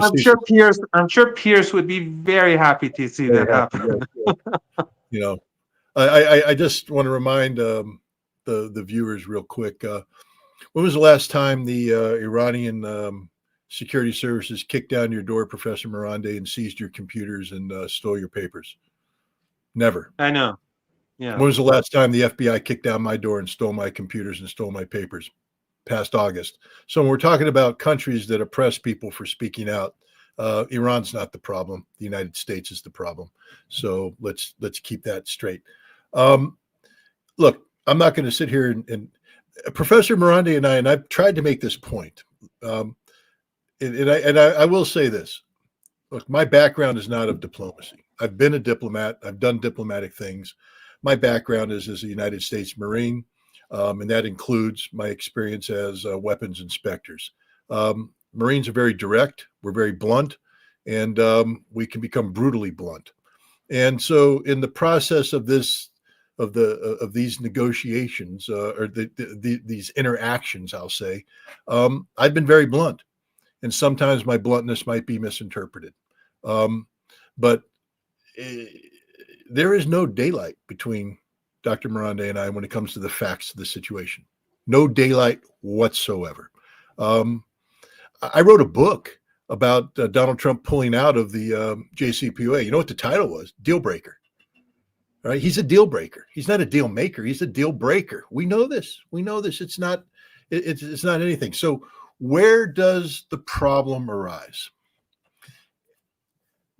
I'm sure Pierce would be very happy to see that happen. I just want to remind the viewers real quick. When was the last time the Iranian security services kicked down your door, Professor Marandi, and seized your computers and stole your papers? Never. I know. Yeah. When was the last time the FBI kicked down my door and stole my computers and stole my papers? Past August. So when we're talking about countries that oppress people for speaking out, Iran's not the problem. The United States is the problem. So let's keep that straight. Look, I'm not going to sit here and Professor Marandi and I've tried to make this point. I will say this. Look, my background is not of diplomacy. I've been a diplomat. I've done diplomatic things. My background is as a United States Marine, and that includes my experience as weapons inspectors. Marines are very direct. We're very blunt, and we can become brutally blunt. And so, in the process of this, of these negotiations or these interactions, I'll say, I've been very blunt, and sometimes my bluntness might be misinterpreted. But there is no daylight between Dr. Marandi and I when it comes to the facts of the situation. No daylight whatsoever. I wrote a book about Donald Trump pulling out of the JCPOA. You know what the title was? Deal breaker. Right? He's a deal breaker. He's not a deal maker. He's a deal breaker. We know this. It's not anything. So where does the problem arise?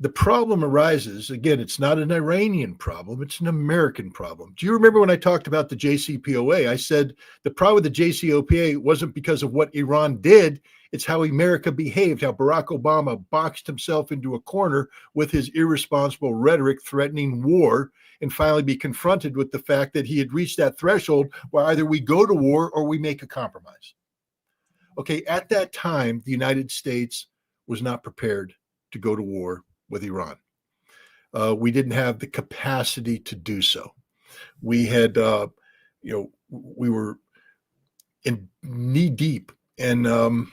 The problem arises, again, it's not an Iranian problem, it's an American problem. Do you remember when I talked about the JCPOA? I said the problem with the JCPOA wasn't because of what Iran did, it's how America behaved, how Barack Obama boxed himself into a corner with his irresponsible rhetoric threatening war, and finally be confronted with the fact that he had reached that threshold where either we go to war or we make a compromise. Okay, at that time, the United States was not prepared to go to war with Iran. We didn't have the capacity to do so. We had, we were in knee deep in,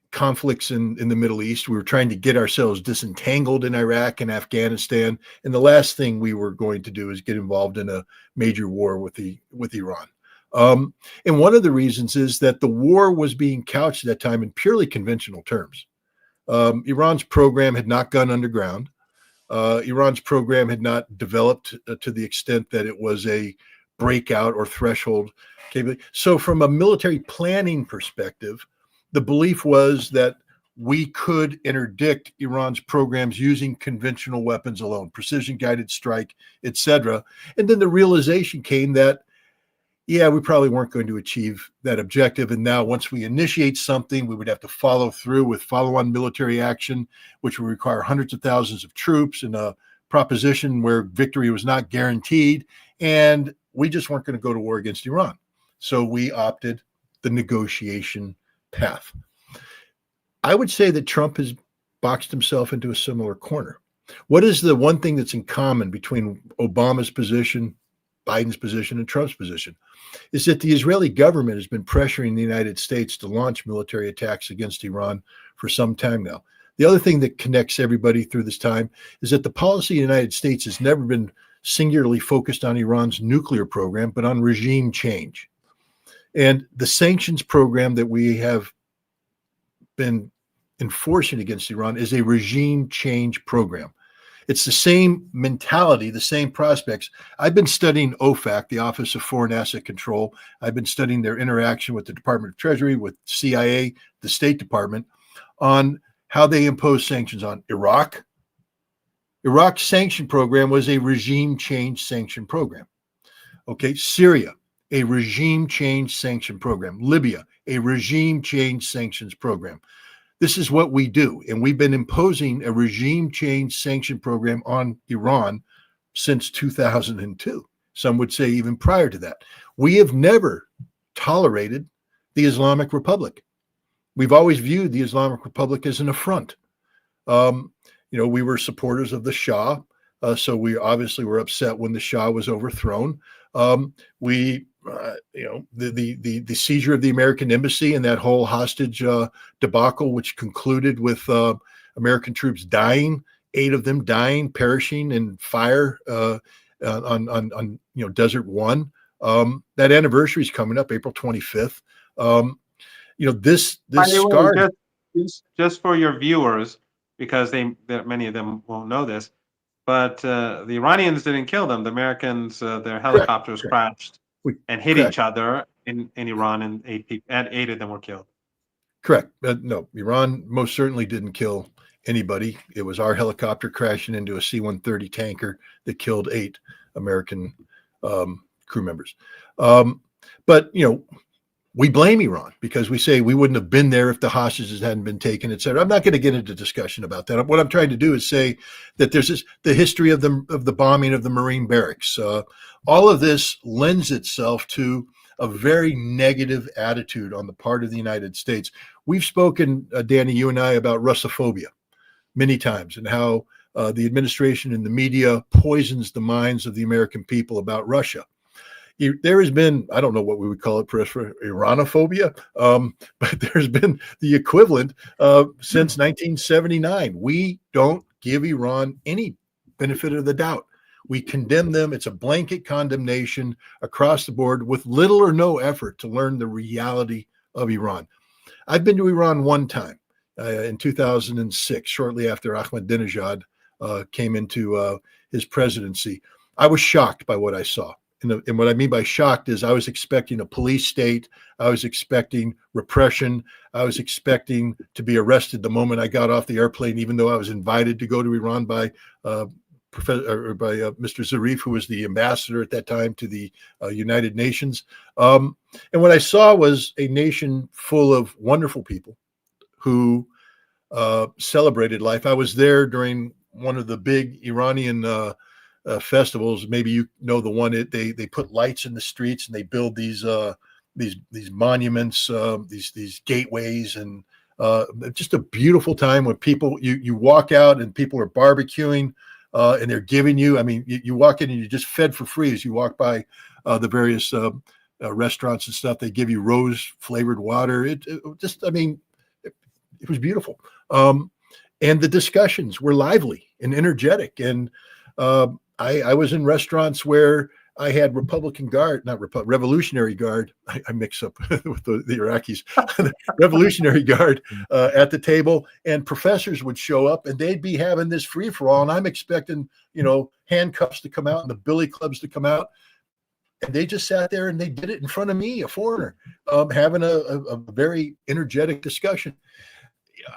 conflicts in the Middle East. We were trying to get ourselves disentangled in Iraq and Afghanistan. And the last thing we were going to do is get involved in a major war with Iran. And one of the reasons is that the war was being couched at that time in purely conventional terms. Iran's program had not gone underground. Iran's program had not developed to the extent that it was a breakout or threshold capability. So from a military planning perspective, the belief was that we could interdict Iran's programs using conventional weapons alone, precision guided strike, etc. And then the realization came that, yeah, we probably weren't going to achieve that objective. And now once we initiate something, we would have to follow through with follow-on military action, which would require hundreds of thousands of troops in a proposition where victory was not guaranteed. And we just weren't going to go to war against Iran. So we opted the negotiation path. I would say that Trump has boxed himself into a similar corner. What is the one thing that's in common between Obama's position, Biden's position, and Trump's position? Is that the Israeli government has been pressuring the United States to launch military attacks against Iran for some time now. The other thing that connects everybody through this time is that the policy of the United States has never been singularly focused on Iran's nuclear program, but on regime change. And the sanctions program that we have been enforcing against Iran is a regime change program. It's the same mentality, the same prospects. I've been studying OFAC, the Office of Foreign Asset Control. I've been studying their interaction with the Department of Treasury, with CIA, the State Department, on how they impose sanctions on Iraq. Iraq's sanction program was a regime change sanction program. Okay, Syria, a regime change sanction program. Libya, a regime change sanctions program. This is what we do. And we've been imposing a regime change sanction program on Iran since 2002. Some would say even prior to that. We have never tolerated the Islamic Republic. We've always viewed the Islamic Republic as an affront. We were supporters of the Shah. So we obviously were upset when the Shah was overthrown. The seizure of the American embassy and that whole hostage debacle, which concluded with American troops dying, 8 of them dying, perishing in fire on Desert One. That anniversary is coming up, April 25th. This scar. Just for your viewers, because many of them won't know this, but the Iranians didn't kill them. The Americans, their helicopters crashed and hit each other in Iran, and 8 of them were killed. Correct. No, Iran most certainly didn't kill anybody. It was our helicopter crashing into a C-130 tanker that killed 8 American crew members. But we blame Iran because we say we wouldn't have been there if the hostages hadn't been taken, et cetera. I'm not going to get into discussion about that. What I'm trying to do is say that there's the history of the bombing of the Marine barracks. All of this lends itself to a very negative attitude on the part of the United States. We've spoken, Danny, you and I, about Russophobia many times and how the administration and the media poisons the minds of the American people about Russia. There has been, I don't know what we would call it, for Iranophobia, but there's been the equivalent since 1979. We don't give Iran any benefit of the doubt. We condemn them. It's a blanket condemnation across the board with little or no effort to learn the reality of Iran. I've been to Iran one time in 2006, shortly after Ahmadinejad came into his presidency. I was shocked by what I saw. And what I mean by shocked is I was expecting a police state. I was expecting repression. I was expecting to be arrested the moment I got off the airplane, even though I was invited to go to Iran by Mr. Zarif, who was the ambassador at that time to the United Nations. And what I saw was a nation full of wonderful people who celebrated life. I was there during one of the big Iranian festivals. Maybe you know the one. They put lights in the streets and they build these monuments, these gateways, and just a beautiful time when people you walk out and people are barbecuing and they're giving you. I mean, you walk in and you're just fed for free as you walk by the various restaurants and stuff. They give you rose flavored water. It was beautiful. And the discussions were lively and energetic. And I was in restaurants where I had Republican Guard, not Revolutionary Guard. I mix up with the Iraqis, Revolutionary Guard at the table, and professors would show up and they'd be having this free for all. And I'm expecting, handcuffs to come out and the billy clubs to come out. And they just sat there and they did it in front of me, a foreigner, having a very energetic discussion.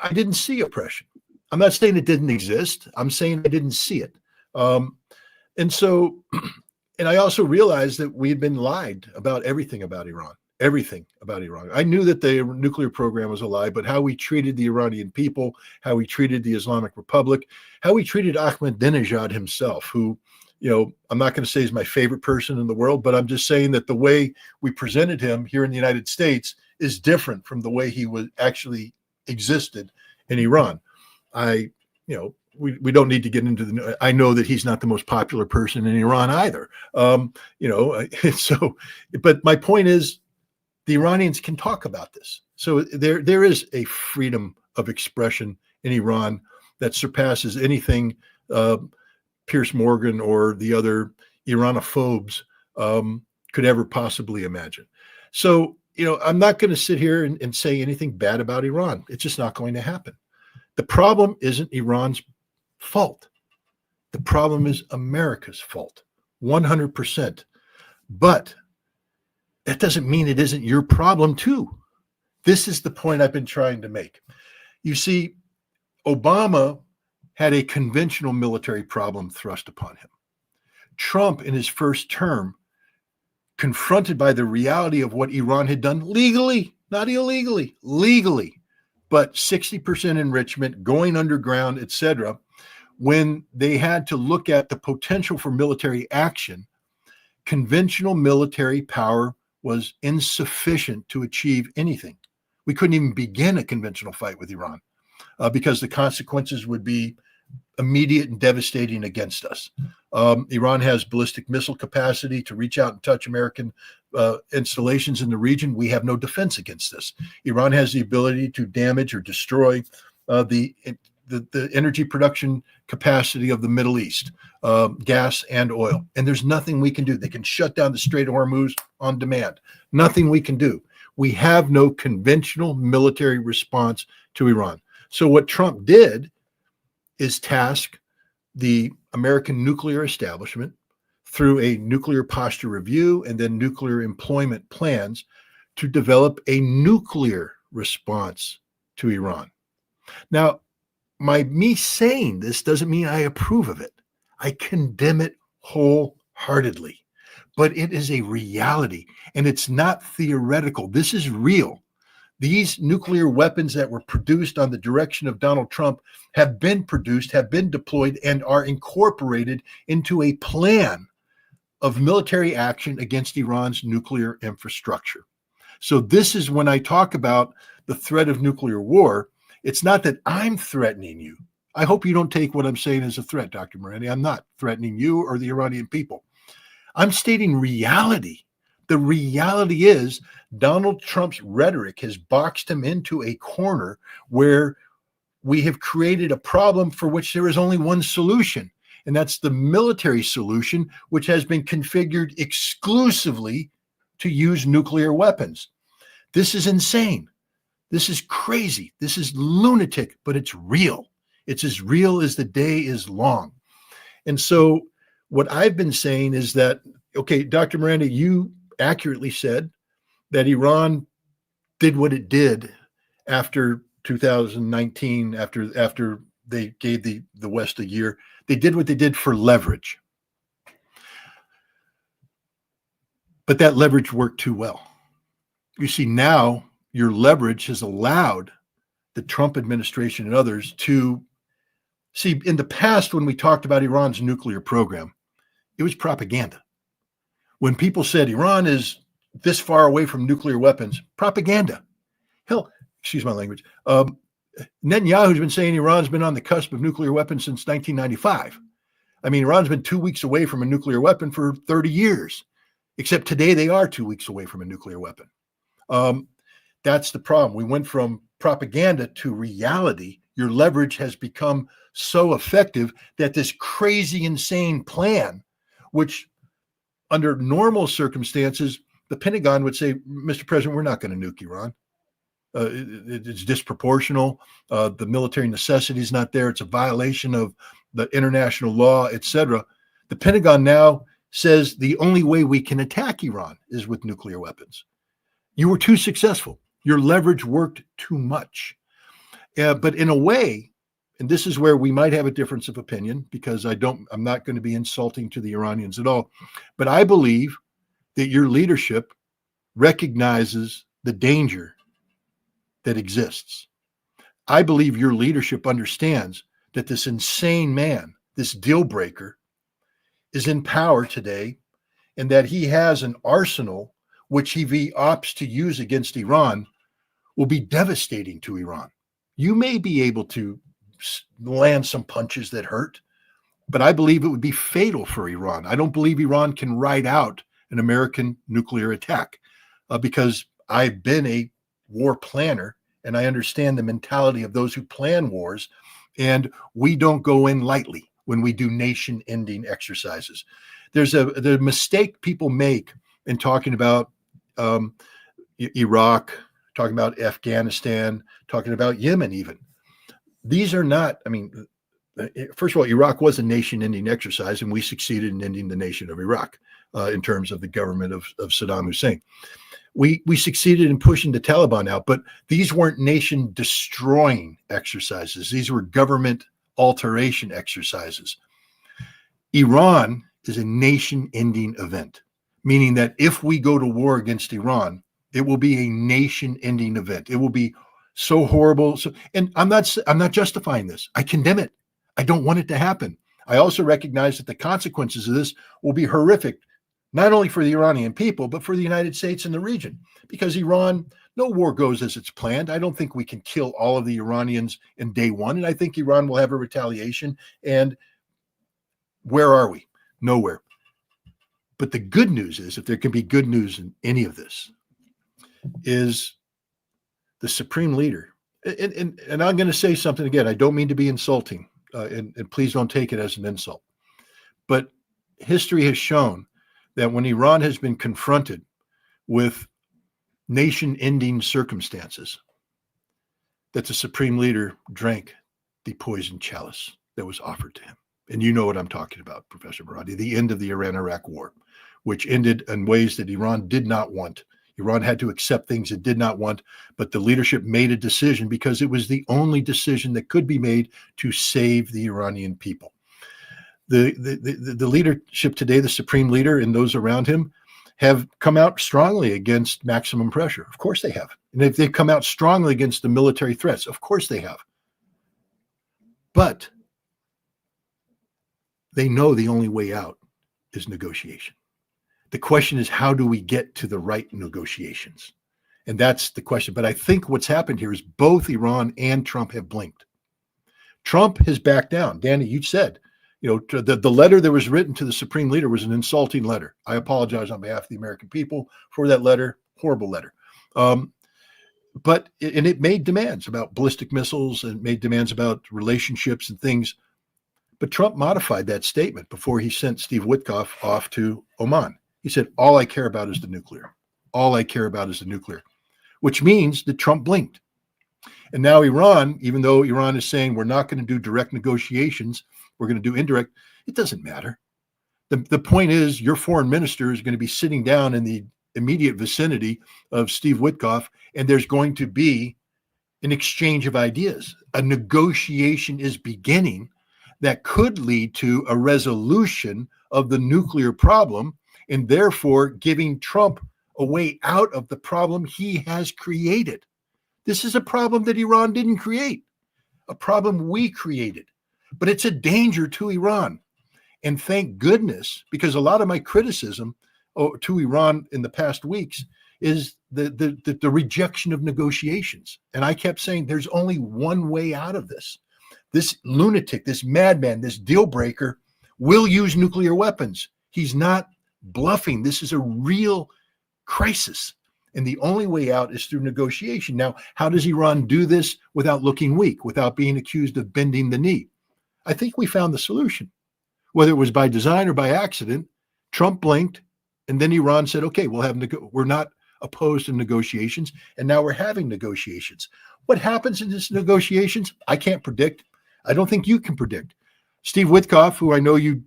I didn't see oppression. I'm not saying it didn't exist. I'm saying I didn't see it. And I also realized that we had been lied about everything about Iran. I knew that the nuclear program was a lie, but how we treated the Iranian people, how we treated the Islamic Republic, how we treated Ahmadinejad himself, who, I'm not going to say is my favorite person in the world, but I'm just saying that the way we presented him here in the United States is different from the way he was actually existed in Iran. We don't need to get into I know that he's not the most popular person in Iran either. But my point is the Iranians can talk about this. So there is a freedom of expression in Iran that surpasses anything Pierce Morgan or the other Iranophobes could ever possibly imagine. So, I'm not going to sit here and say anything bad about Iran. It's just not going to happen. The problem isn't Iran's fault. The problem is America's fault, 100%. But that doesn't mean it isn't your problem too. This is the point I've been trying to make. You see, Obama had a conventional military problem thrust upon him. Trump, in his first term, confronted by the reality of what Iran had done legally, not illegally, legally, but 60% enrichment, going underground, etc., when they had to look at the potential for military action, conventional military power was insufficient to achieve anything. We couldn't even begin a conventional fight with Iran because the consequences would be immediate and devastating against us. Iran has ballistic missile capacity to reach out and touch American installations in the region. We have no defense against this. Iran has the ability to damage or destroy the energy production capacity of the Middle East, gas and oil. And there's nothing we can do. They can shut down the Strait of Hormuz on demand. Nothing we can do. We have no conventional military response to Iran. So what Trump did is task the American nuclear establishment through a nuclear posture review and then nuclear employment plans to develop a nuclear response to Iran. Now, me saying this doesn't mean I approve of it. I condemn it wholeheartedly, but it is a reality and it's not theoretical. This is real. These nuclear weapons that were produced on the direction of Donald Trump have been produced, have been deployed, and are incorporated into a plan of military action against Iran's nuclear infrastructure. So this is when I talk about the threat of nuclear war. It's not that I'm threatening you. I hope you don't take what I'm saying as a threat, Dr. Marandi. I'm not threatening you or the Iranian people. I'm stating reality. The reality is Donald Trump's rhetoric has boxed him into a corner where we have created a problem for which there is only one solution, and that's the military solution, which has been configured exclusively to use nuclear weapons. This is insane. This is crazy. This is lunatic, but it's real. It's as real as the day is long. And so what I've been saying is that, okay, Dr. Marandi, you accurately said that Iran did what it did after 2019, after they gave the West a year. They did what they did for leverage. But that leverage worked too well. You see, now your leverage has allowed the Trump administration and others to see. In the past, when we talked about Iran's nuclear program, it was propaganda. When people said Iran is this far away from nuclear weapons, propaganda. Hell, excuse my language. Netanyahu's been saying Iran's been on the cusp of nuclear weapons since 1995. I mean, Iran's been 2 weeks away from a nuclear weapon for 30 years, except today they are 2 weeks away from a nuclear weapon. That's the problem. We went from propaganda to reality. Your leverage has become so effective that this crazy, insane plan, which under normal circumstances, the Pentagon would say, Mr. President, we're not going to nuke Iran. It's disproportional. The military necessity is not there. It's a violation of the international law, etc. The Pentagon now says the only way we can attack Iran is with nuclear weapons. You were too successful. Your leverage worked too much. But in a way, and this is where we might have a difference of opinion, because I'm not going to be insulting to the Iranians at all, but I believe that your leadership recognizes the danger that exists. I believe your leadership understands that this insane man, this deal breaker, is in power today, and that he has an arsenal which he opts to use against Iran will be devastating to Iran. You may be able to land some punches that hurt, but I believe it would be fatal for Iran. I don't believe Iran can ride out an American nuclear attack because I've been a war planner and I understand the mentality of those who plan wars, and we don't go in lightly when we do nation-ending exercises. There's the mistake people make in talking about Iraq, talking about Afghanistan, talking about Yemen even. These are not, first of all, Iraq was a nation-ending exercise, and we succeeded in ending the nation of Iraq in terms of the government of Saddam Hussein. We succeeded in pushing the Taliban out, but these weren't nation-destroying exercises. These were government alteration exercises. Iran is a nation-ending event, meaning that if we go to war against Iran, it will be a nation-ending event. It will be so horrible. And I'm not justifying this. I condemn it. I don't want it to happen. I also recognize that the consequences of this will be horrific, not only for the Iranian people, but for the United States and the region. Because Iran, no war goes as it's planned. I don't think we can kill all of the Iranians in day one. And I think Iran will have a retaliation. And where are we? Nowhere. But the good news is, if there can be good news in any of this, is the supreme leader. And I'm going to say something again. I don't mean to be insulting, and please don't take it as an insult. But history has shown that when Iran has been confronted with nation-ending circumstances, that the supreme leader drank the poisoned chalice that was offered to him. And you know what I'm talking about, Professor Marandi, the end of the Iran-Iraq war, which ended in ways that Iran did not want. Iran had to accept things it did not want, but the leadership made a decision because it was the only decision that could be made to save the Iranian people. The leadership today, the supreme leader and those around him, have come out strongly against maximum pressure. Of course they have. And if they've come out strongly against the military threats, of course they have. But they know the only way out is negotiation. The question is, how do we get to the right negotiations? And that's the question. But I think what's happened here is both Iran and Trump have blinked. Trump has backed down. Danny, you said, the letter that was written to the supreme leader was an insulting letter. I apologize on behalf of the American people for that letter. Horrible letter. But it made demands about ballistic missiles and made demands about relationships and things. But Trump modified that statement before he sent Steve Witkoff off to Oman. He said, all I care about is the nuclear. All I care about is the nuclear, which means that Trump blinked. And now Iran, even though Iran is saying we're not going to do direct negotiations, we're going to do indirect, it doesn't matter. The point is, your foreign minister is going to be sitting down in the immediate vicinity of Steve Witkoff, and there's going to be an exchange of ideas. A negotiation is beginning that could lead to a resolution of the nuclear problem, and therefore giving Trump a way out of the problem he has created. This is a problem that Iran didn't create, a problem we created, but it's a danger to Iran. And thank goodness, because a lot of my criticism to Iran in the past weeks is the rejection of negotiations. And I kept saying there's only one way out of this. This lunatic, this madman, this deal breaker will use nuclear weapons. He's not bluffing. This is a real crisis. And the only way out is through negotiation. Now, how does Iran do this without looking weak, without being accused of bending the knee? I think we found the solution. Whether it was by design or by accident, Trump blinked, And then Iran said, okay, we're not opposed to negotiations. And now we're having negotiations. What happens in these negotiations? I can't predict. I don't think you can predict. Steve Witkoff, who I know you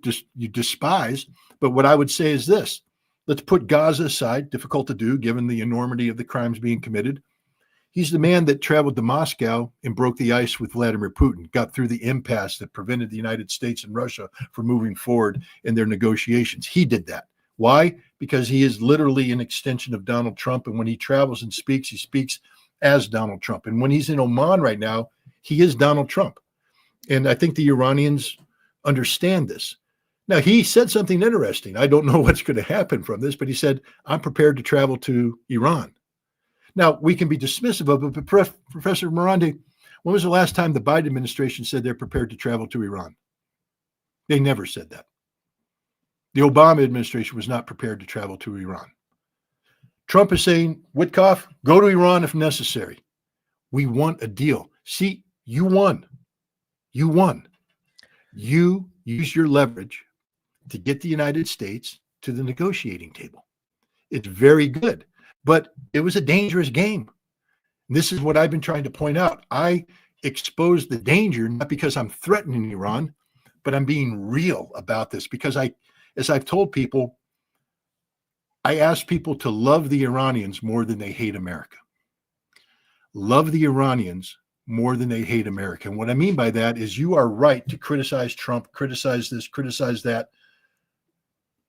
despise, but what I would say is this. Let's put Gaza aside, difficult to do given the enormity of the crimes being committed. He's the man that traveled to Moscow and broke the ice with Vladimir Putin, got through the impasse that prevented the United States and Russia from moving forward in their negotiations. He did that. Why? Because he is literally an extension of Donald Trump. And when he travels and speaks, he speaks as Donald Trump. And when he's in Oman right now, he is Donald Trump. And I think the Iranians understand this. Now, he said something interesting. I don't know what's going to happen from this, but he said, I'm prepared to travel to Iran. Now, we can be dismissive of it, but Professor Marandi, when was the last time the Biden administration said they're prepared to travel to Iran? They never said that. The Obama administration was not prepared to travel to Iran. Trump is saying, Witkoff, go to Iran if necessary. We want a deal. See, you won. You won. You use your leverage to get the United States to the negotiating table. It's very good, but it was a dangerous game. This is what I've been trying to point out. I exposed the danger, not because I'm threatening Iran, but I'm being real about this because as I've told people, I ask people to love the Iranians more than they hate America. Love the Iranians more than they hate America. And what I mean by that is you are right to criticize Trump, criticize this, criticize that,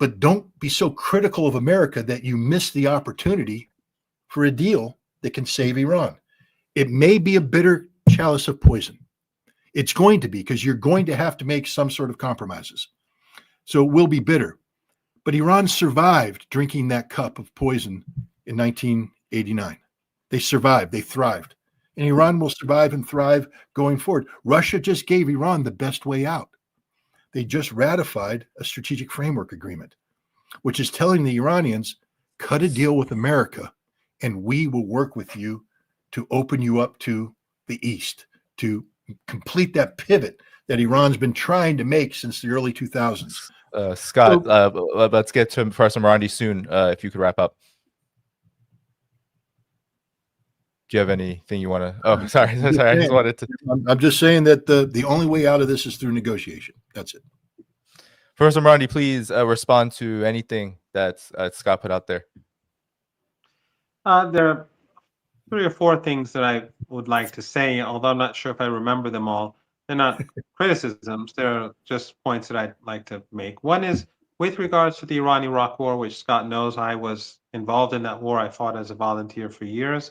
but don't be so critical of America that you miss the opportunity for a deal that can save Iran. It may be a bitter chalice of poison. It's going to be because you're going to have to make some sort of compromises. So it will be bitter. But Iran survived drinking that cup of poison in 1989. They survived. They thrived. And Iran will survive and thrive going forward. Russia just gave Iran the best way out. They just ratified a strategic framework agreement, which is telling the Iranians, cut a deal with America, and we will work with you to open you up to the East, to complete that pivot that Iran's been trying to make since the early 2000s. Scott, let's get to Professor Marandi soon, if you could wrap up. Do you have anything you want to? Oh, sorry. I just wanted to. I'm just saying that the only way out of this is through negotiation. That's it. Professor Marandi, please respond to anything that Scott put out there. There are 3 or 4 things that I would like to say, although I'm not sure if I remember them all. They're not criticisms. They're just points that I'd like to make. One is with regards to the Iran-Iraq war, which Scott knows I was involved in that war. I fought as a volunteer for years.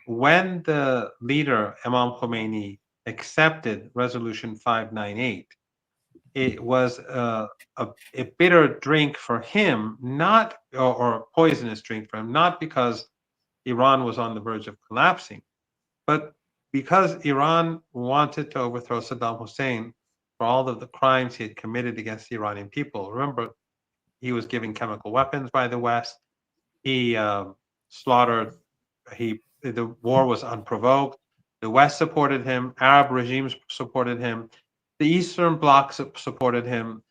When the leader, Imam Khomeini, accepted Resolution 598, it was a bitter drink for him, not or a poisonous drink for him, not because Iran was on the verge of collapsing, but because Iran wanted to overthrow Saddam Hussein for all of the crimes he had committed against the Iranian people. Remember, he was given chemical weapons by the West. He slaughtered. The war was unprovoked. The West supported him. Arab regimes supported him. The Eastern Bloc supported him.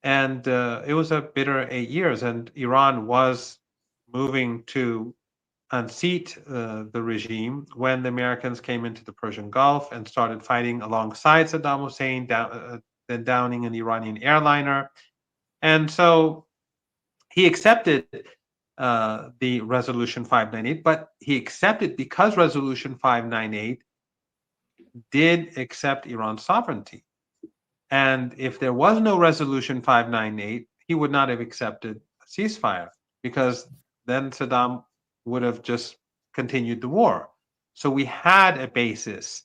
And it was a bitter 8 years. And Iran was moving to unseat the regime when the Americans came into the Persian Gulf and started fighting alongside Saddam Hussein, then downing an Iranian airliner. And so he accepted the Resolution 598, but he accepted because Resolution 598 did accept Iran's sovereignty. And if there was no Resolution 598, he would not have accepted a ceasefire because then Saddam would have just continued the war. So we had a basis.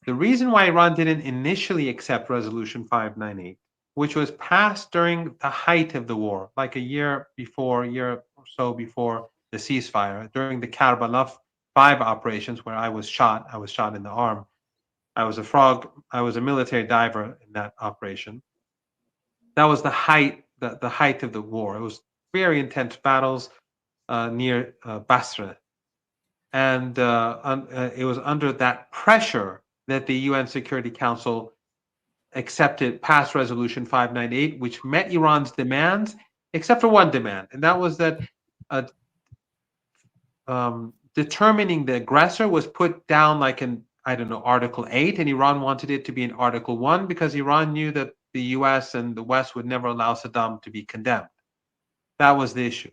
The reason why Iran didn't initially accept Resolution 598, which was passed during the height of the war, like a year or so before the ceasefire, during the Karbala 5 operations where I was shot in the arm. I was a military diver in that operation. That was the height of the war. It was very intense battles near Basra. And it was under that pressure that the UN Security Council passed Resolution 598, which met Iran's demands except for one demand, and that was that determining the aggressor was put down like in, I don't know, Article 8, and Iran wanted it to be in Article 1 because Iran knew that the US and the West would never allow Saddam to be condemned. That was the issue.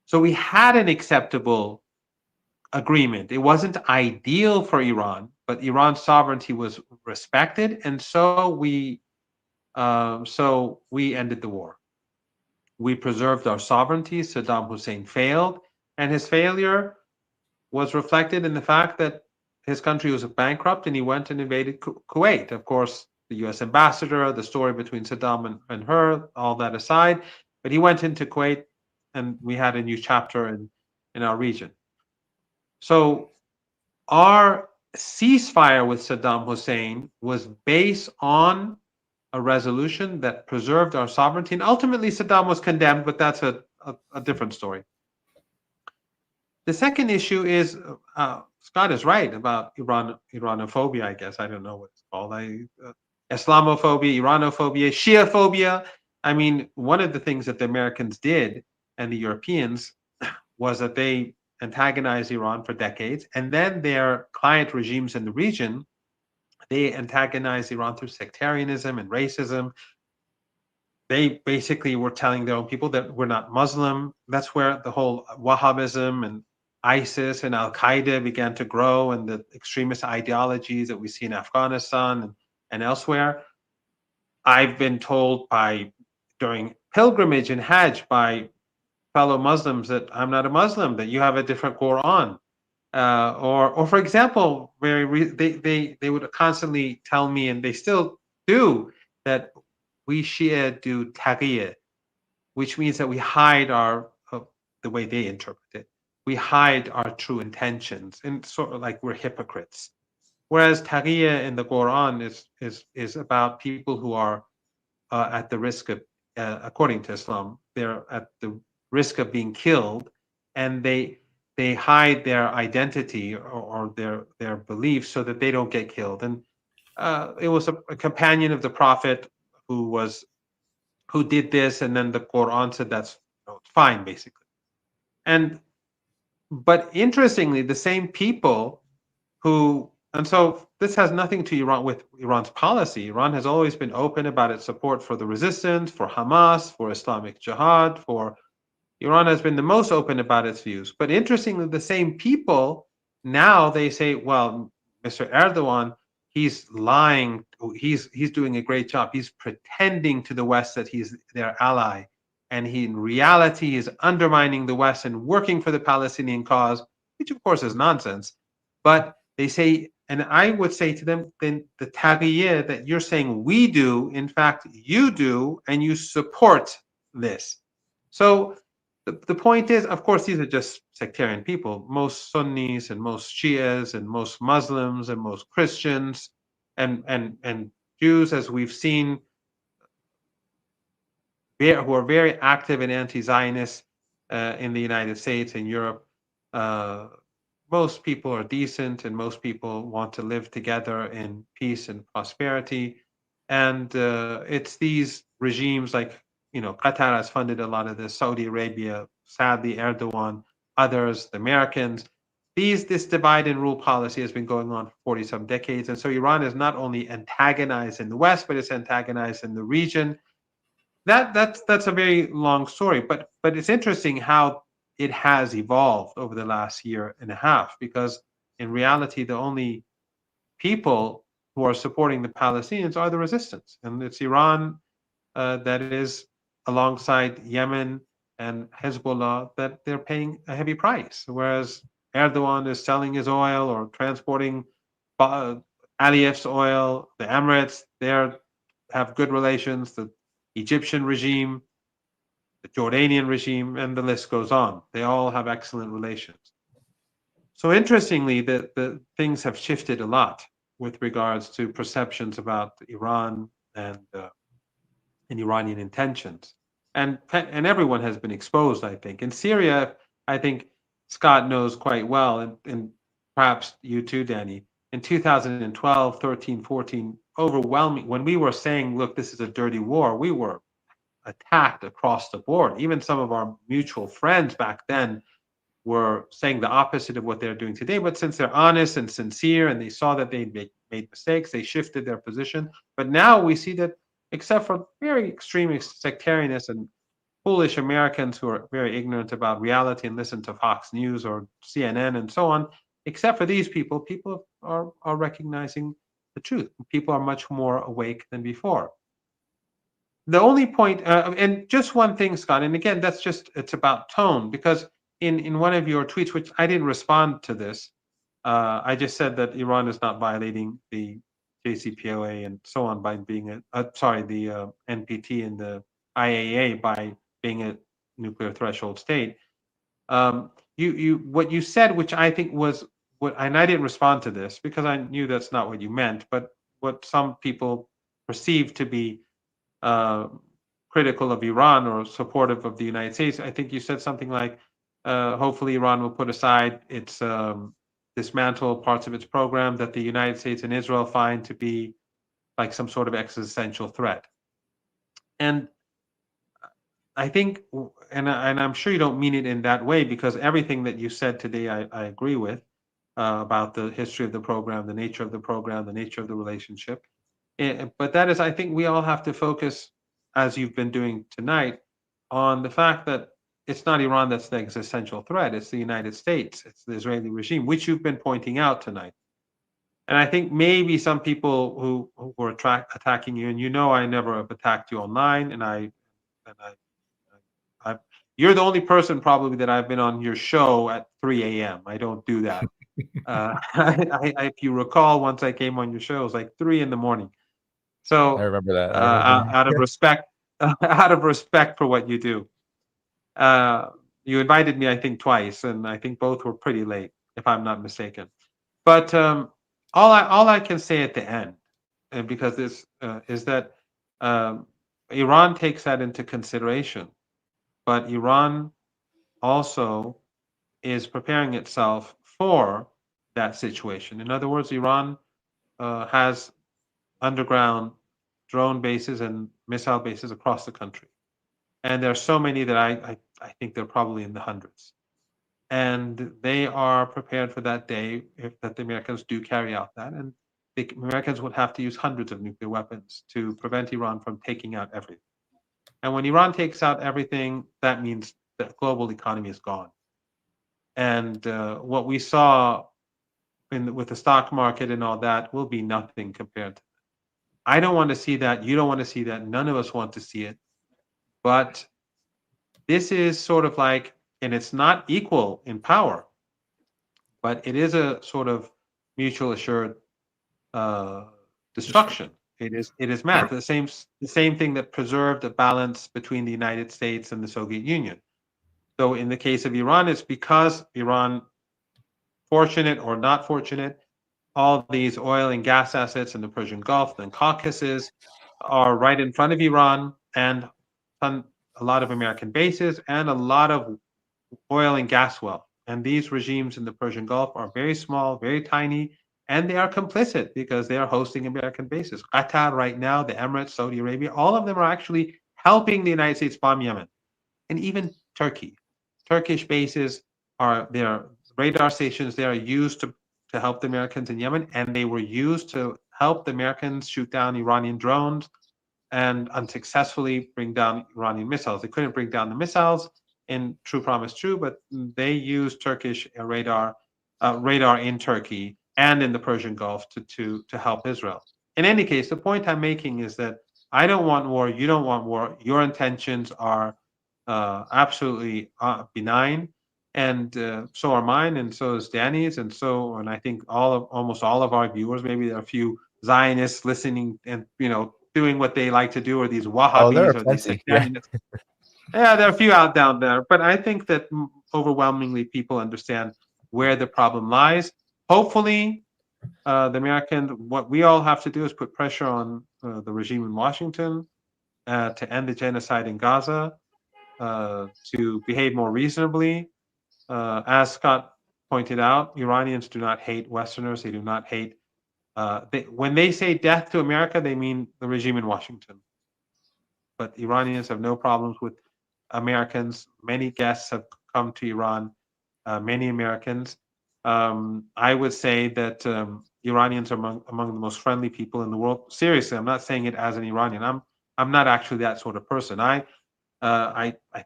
So we had an acceptable agreement. It wasn't ideal for Iran, but Iran's sovereignty was respected, and so we ended the war. We preserved our sovereignty. Saddam Hussein failed, and his failure was reflected in the fact that his country was bankrupt and he went and invaded Kuwait. Of course, the US ambassador, the story between Saddam and her, all that aside, but he went into Kuwait and we had a new chapter in our region. So our ceasefire with Saddam Hussein was based on a resolution that preserved our sovereignty. And ultimately, Saddam was condemned, but that's a different story. The second issue is Scott is right about Iranophobia, I guess. I don't know what it's called. Islamophobia, Iranophobia, Shiaphobia. I mean, one of the things that the Americans did and the Europeans was that they antagonized Iran for decades, and then their client regimes in the region, they antagonized Iran through sectarianism and racism. They basically were telling their own people that we're not Muslim. That's where the whole Wahhabism and ISIS and Al-Qaeda began to grow, and the extremist ideologies that we see in Afghanistan and elsewhere. I've been told during pilgrimage and Hajj by fellow Muslims that I'm not a Muslim, that you have a different Quran. Or for example, they would constantly tell me, and they still do, that we Shia do taqiyya, which means that we hide the way they interpret it. We hide our true intentions, and sort of like we're hypocrites. Whereas taqiyya in the Quran is about people who are at the risk of, according to Islam, they're at the risk of being killed, and they hide their identity or their beliefs so that they don't get killed. And it was a companion of the Prophet who did this, and then the Quran said that's fine, basically. But interestingly, the same people and so this has nothing to Iran with Iran's policy. Iran has always been open about its support for the resistance, for Hamas, for Islamic Jihad, Iran has been the most open about its views. But interestingly, the same people now they say, well, Mr. Erdogan, he's lying. He's doing a great job. He's pretending to the West that he's their ally, and in reality is undermining the West and working for the Palestinian cause, which of course is nonsense. But they say, and I would say to them, then the taqiyya that you're saying we do, in fact, you do, and you support this. So the point is, of course, these are just sectarian people. Most Sunnis and most Shias and most Muslims and most Christians and Jews, as we've seen, who are very active and anti-Zionist in the United States and Europe. Most people are decent, and most people want to live together in peace and prosperity. And it's these regimes like, Qatar has funded a lot of this, Saudi Arabia, sadly, Erdogan, others, the Americans. This divide and rule policy has been going on for 40-some decades. And so Iran is not only antagonized in the West, but it's antagonized in the region. That's a very long story, but it's interesting how it has evolved over the last year and a half, because in reality, the only people who are supporting the Palestinians are the resistance, and it's Iran that is alongside Yemen and Hezbollah that they're paying a heavy price, whereas Erdogan is selling his oil or transporting Aliyev's oil. The Emirates, they have good relations. The Egyptian regime, the Jordanian regime, and the list goes on. They all have excellent relations. So interestingly, the things have shifted a lot with regards to perceptions about Iran and Iranian intentions. And everyone has been exposed, I think. In Syria, I think Scott knows quite well, and perhaps you too, Danny. In 2012, 13, 14, overwhelming, when we were saying, look, this is a dirty war, we were attacked across the board. Even some of our mutual friends back then were saying the opposite of what they're doing today. But since they're honest and sincere and they saw that they made mistakes, they shifted their position. But now we see that, except for very extreme sectarianism and foolish Americans who are very ignorant about reality and listen to Fox News or CNN and so on, except for these people, people are recognizing the truth. People are much more awake than before. The only point, and just one thing, Scott, and again, it's about tone, because in one of your tweets, which I didn't respond to this, I just said that Iran is not violating the JCPOA and so on by being the NPT and the IAEA by being a nuclear threshold state. What you said, which I think was and I didn't respond to this because I knew that's not what you meant, but what some people perceive to be critical of Iran or supportive of the United States. I think you said something like, hopefully Iran will put aside its dismantle parts of its program that the United States and Israel find to be like some sort of existential threat. And I think, and I'm sure you don't mean it in that way, because everything that you said today, I agree with about the history of the program, the nature of the program, the nature of the relationship. But that is, I think we all have to focus, as you've been doing tonight, on the fact that it's not Iran that's the existential threat. It's the United States. It's the Israeli regime, which you've been pointing out tonight. And I think maybe some people who were attacking you, and I never have attacked you online, you're the only person probably that I've been on your show at 3 a.m. I don't do that. If you recall, once I came on your show, it was like 3 a.m. So I remember that. out of respect, out of respect for what you do, you invited me, I think, twice, and I think both were pretty late, if I'm not mistaken. But all I can say at the end, and because this is that Iran takes that into consideration, but Iran also is preparing itself for that situation. In other words, Iran has underground drone bases and missile bases across the country. And there are so many that I think they're probably in the hundreds. And they are prepared for that day that the Americans do carry out that. And the Americans would have to use hundreds of nuclear weapons to prevent Iran from taking out everything. And when Iran takes out everything, that means the global economy is gone. And what we saw with the stock market and all that will be nothing compared to that. I don't want to see that. You don't want to see that. None of us want to see it. But this is sort of like, and it's not equal in power, but it is a sort of mutual assured destruction. It is math. The same thing that preserved a balance between the United States and the Soviet Union. So in the case of Iran, it's because Iran, fortunate or not fortunate, all these oil and gas assets in the Persian Gulf and Caucasus are right in front of Iran, and a lot of American bases and a lot of oil and gas wealth. And these regimes in the Persian Gulf are very small, very tiny, and they are complicit because they are hosting American bases. Qatar right now, the Emirates, Saudi Arabia, all of them are actually helping the United States bomb Yemen. And even Turkey. Turkish bases are their radar stations. They are used to help the Americans in Yemen, and they were used to help the Americans shoot down Iranian drones and unsuccessfully bring down Iranian missiles. They couldn't bring down the missiles in True Promise True, but they used Turkish radar in Turkey and in the Persian Gulf to help Israel. In any case, the point I'm making is that I don't want war. You don't want war. Your intentions are absolutely benign, and so are mine, and so is Danny's, and I think almost all of our viewers. Maybe there are a few Zionists listening and doing what they like to do, or these Wahhabis or these sectarians. Yeah, there are a few out down there, but I think that overwhelmingly people understand where the problem lies. Hopefully, what we all have to do is put pressure on the regime in Washington to end the genocide in Gaza, to behave more reasonably. As Scott pointed out, Iranians do not hate Westerners. They do not hate. When they say death to America, they mean the regime in Washington. but Iranians have no problems with Americans. Many guests have come to Iran, many Americans. I would say that Iranians are among the most friendly people in the world. Seriously, I'm not saying it as an Iranian. I'm not actually that sort of person. I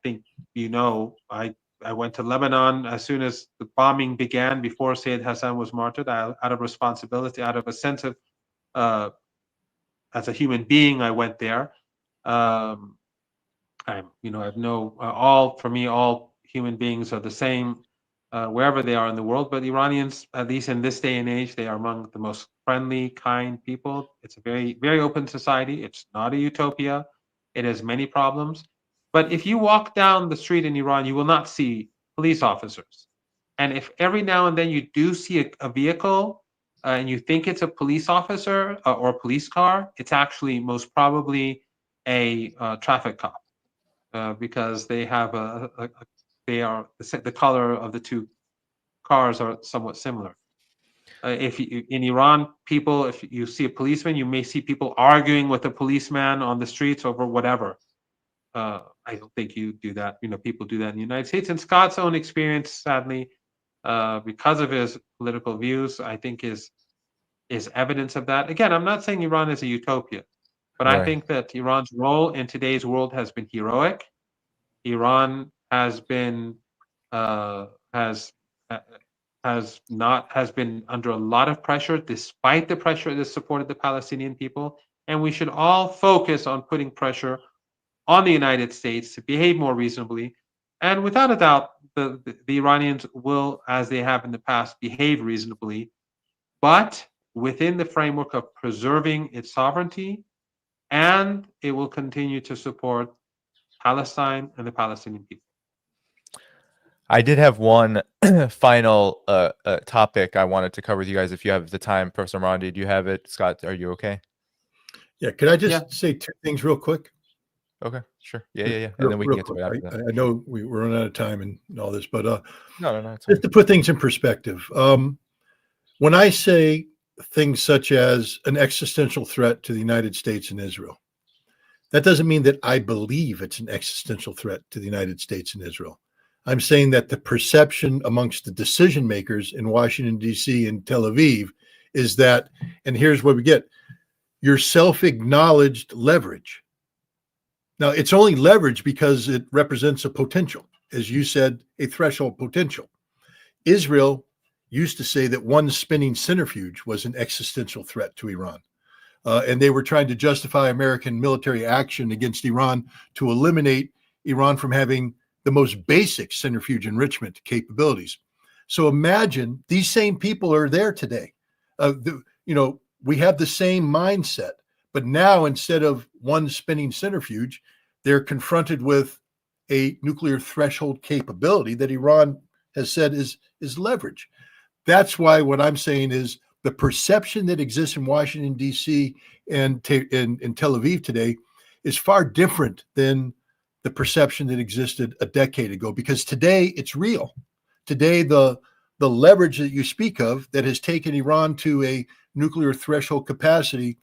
think I went to Lebanon as soon as the bombing began, before Sayyid Hassan was martyred. Out of responsibility, out of a sense of as a human being, I went there. I have no for me, all human beings are the same wherever they are in the world. But Iranians, at least in this day and age, they are among the most friendly, kind people. It's a very, very open society. It's not a utopia. It has many problems. But if you walk down the street in Iran, you will not see police officers. And if every now and then you do see a vehicle and you think it's a police officer or a police car, it's actually most probably a traffic cop, because they have the color of the two cars are somewhat similar. In Iran, if you see a policeman, you may see people arguing with a policeman on the streets over whatever. I don't think you do that. People do that in the United States. And Scott's own experience, sadly, because of his political views, I think is evidence of that. Again, I'm not saying Iran is a utopia, but I think that Iran's role in today's world has been heroic. Iran has been has been under a lot of pressure, despite the pressure that supported the Palestinian people. And we should all focus on putting pressure on the United States to behave more reasonably. And without a doubt, the Iranians will, as they have in the past, behave reasonably, but within the framework of preserving its sovereignty, and it will continue to support Palestine and the Palestinian people. I did have one final topic I wanted to cover with you guys. If you have the time, Professor Marandi, do you have it? Scott, are you okay? Yeah. Could I just say two things real quick? Okay, sure. Yeah. And then we can get to it after that. I know we're running out of time and all this, but no. Just to put things in perspective, when I say things such as an existential threat to the United States and Israel, that doesn't mean that I believe it's an existential threat to the United States and Israel. I'm saying that the perception amongst the decision makers in Washington, D.C. and Tel Aviv is that, and here's what we get, your self-acknowledged leverage. Now, it's only leverage because it represents a potential, as you said, a threshold potential. Israel used to say that one spinning centrifuge was an existential threat to Iran. And they were trying to justify American military action against Iran to eliminate Iran from having the most basic centrifuge enrichment capabilities. So imagine these same people are there today. We have the same mindset, but now instead of one spinning centrifuge, they're confronted with a nuclear threshold capability that Iran has said is leverage. That's why what I'm saying is the perception that exists in Washington, D.C. and in Tel Aviv today is far different than the perception that existed a decade ago, because today it's real. Today, the leverage that you speak of that has taken Iran to a nuclear threshold capacity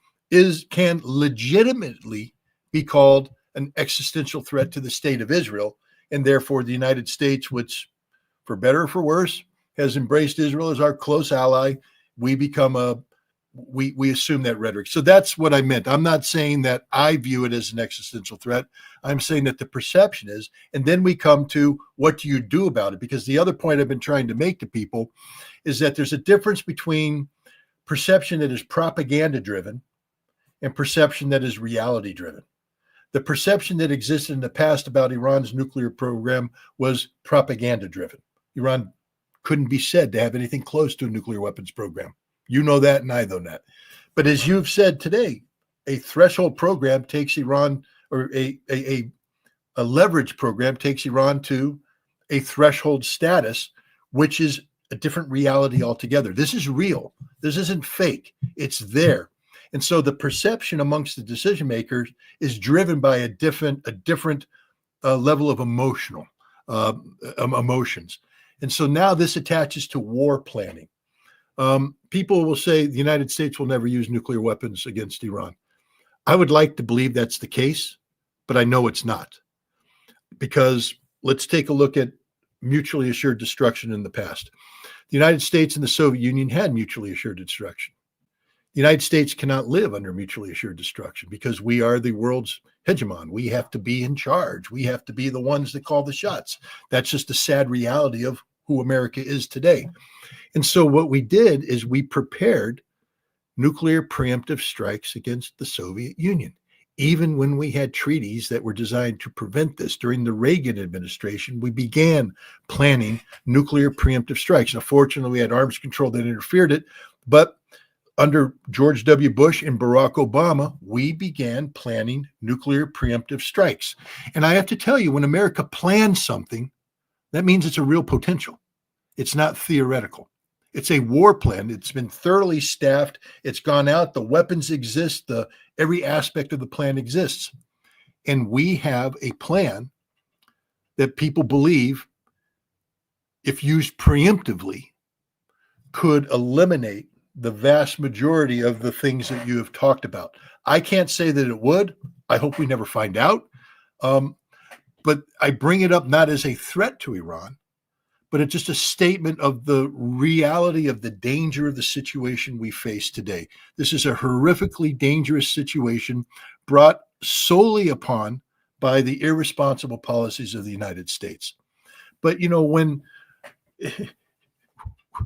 can legitimately be called an existential threat to the state of Israel, and therefore the United States, which, for better or for worse, has embraced Israel as our close ally, we assume that rhetoric. So that's what I meant. I'm not saying that I view it as an existential threat. I'm saying that the perception is, and then we come to what do you do about it? Because the other point I've been trying to make to people is that there's a difference between perception that is propaganda driven and perception that is reality driven. The perception that existed in the past about Iran's nuclear program was propaganda driven. Iran couldn't be said to have anything close to a nuclear weapons program. You know that, and I know that. But as you've said today, a threshold program takes Iran, or a leverage program takes Iran to a threshold status, which is a different reality altogether. This is real. This isn't fake. It's there. And so the perception amongst the decision makers is driven by a different level of emotions. And so now this attaches to war planning. People will say the United States will never use nuclear weapons against Iran. I would like to believe that's the case, but I know it's not. Because let's take a look at mutually assured destruction in the past. The United States and the Soviet Union had mutually assured destruction. The United States cannot live under mutually assured destruction because we are the world's hegemon. We have to be in charge. We have to be the ones that call the shots. That's just a sad reality of who America is today. And so what we did is we prepared nuclear preemptive strikes against the Soviet Union. Even when we had treaties that were designed to prevent this, during the Reagan administration, we began planning nuclear preemptive strikes. Now, fortunately, we had arms control that interfered it, but under George W. Bush and Barack Obama, we began planning nuclear preemptive strikes. And I have to tell you, when America plans something, that means it's a real potential. It's not theoretical. It's a war plan. It's been thoroughly staffed. It's gone out. The weapons exist. Every aspect of the plan exists. And we have a plan that people believe, if used preemptively, could eliminate the vast majority of the things that you have talked about. I can't say that it would. I hope we never find out. But I bring it up not as a threat to Iran, but it's just a statement of the reality of the danger of the situation we face today. This is a horrifically dangerous situation brought solely upon by the irresponsible policies of the United States. But, you know, when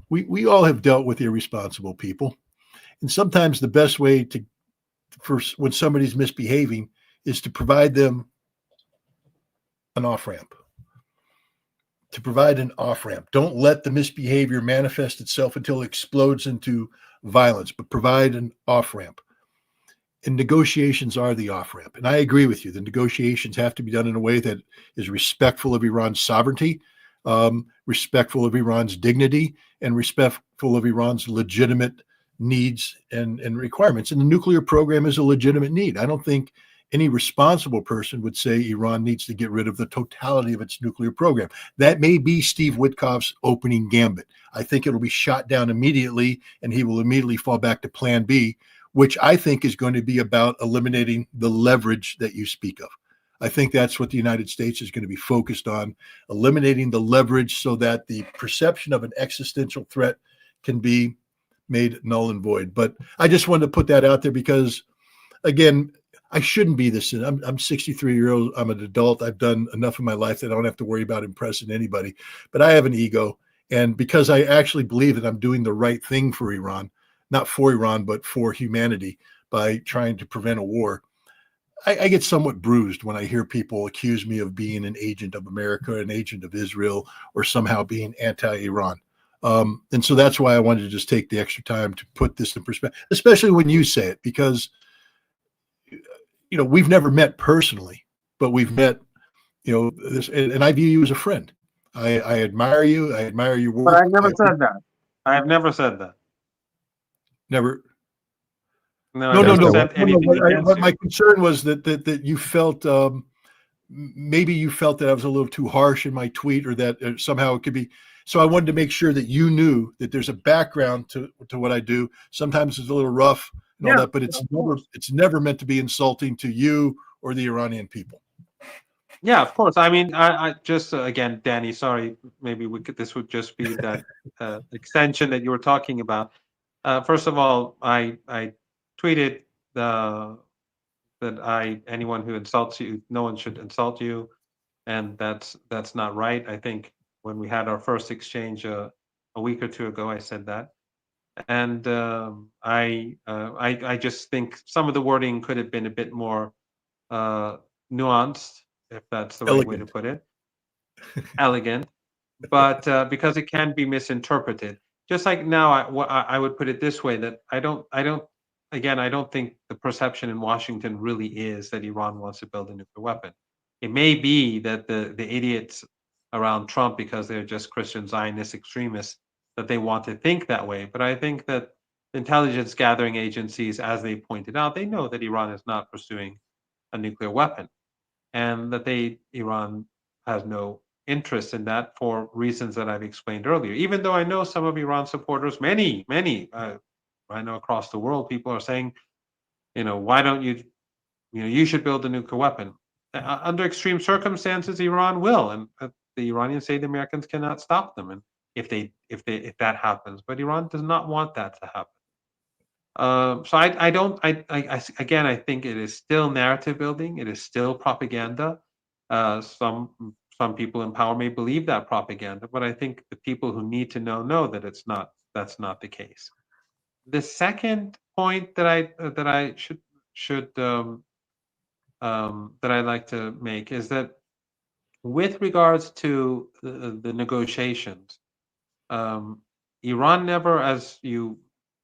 we all have dealt with irresponsible people, and sometimes the best way for when somebody's misbehaving is to provide them an off-ramp. To provide an off-ramp. Don't let the misbehavior manifest itself until it explodes into violence, but provide an off-ramp. And negotiations are the off-ramp. And I agree with you. The negotiations have to be done in a way that is respectful of Iran's sovereignty, respectful of Iran's dignity, and respectful of Iran's legitimate needs and requirements. And the nuclear program is a legitimate need. I don't think any responsible person would say Iran needs to get rid of the totality of its nuclear program. That may be Steve Witkoff's opening gambit. I think it'll be shot down immediately, and he will immediately fall back to plan B, which I think is going to be about eliminating the leverage that you speak of. I think that's what the United States is going to be focused on, eliminating the leverage so that the perception of an existential threat can be made null and void. But I just wanted to put that out there because, again, I shouldn't be this. I'm 63 years old. I'm an adult. I've done enough of my life that I don't have to worry about impressing anybody. But I have an ego. And because I actually believe that I'm doing the right thing for Iran, not for Iran, but for humanity by trying to prevent a war, I get somewhat bruised when I hear people accuse me of being an agent of America, an agent of Israel, or somehow being anti-Iran. And so that's why I wanted to just take the extra time to put this in perspective, especially when you say it, because you know, we've never met personally, but we've met, you know, this, and I view you as a friend. I admire you. I admire your work. But I never said that. I have never said that. Never. No, I never said anything against What you. my concern was that you felt maybe you felt that I was a little too harsh in my tweet, or that somehow it could be. So I wanted to make sure that you knew that there's a background to what I do. Sometimes it's a little rough and all that, but it's never meant to be insulting to you or the Iranian people. Yeah, of course. I mean, I just again, Danny, sorry, maybe this would just be that extension that you were talking about. First of all, I tweeted that anyone who insults you, no one should insult you, and that's not right. I think when we had our first exchange a week or two ago, I said that, and I just think some of the wording could have been a bit more nuanced, if that's the right way to put it, elegant, but because it can be misinterpreted. Just like now, I would put it this way: that I don't think the perception in Washington really is that Iran wants to build a nuclear weapon. It may be that the idiots around Trump, because they're just Christian Zionist extremists, that they want to think that way. But I think that intelligence gathering agencies, as they pointed out, they know that Iran is not pursuing a nuclear weapon, and that Iran has no interest in that for reasons that I've explained earlier. Even though I know some of Iran supporters, many, I know across the world, people are saying, why don't you, you should build a nuclear weapon. under extreme circumstances, Iran will, and the Iranians say the Americans cannot stop them, and if that happens, but Iran does not want that to happen. So I don't again, I think it is still narrative building. It is still propaganda. Some people in power may believe that propaganda, but I think the people who need to know that that's not the case. The second point that I should that I'd like to make is that with regards to the negotiations, Iran never, as you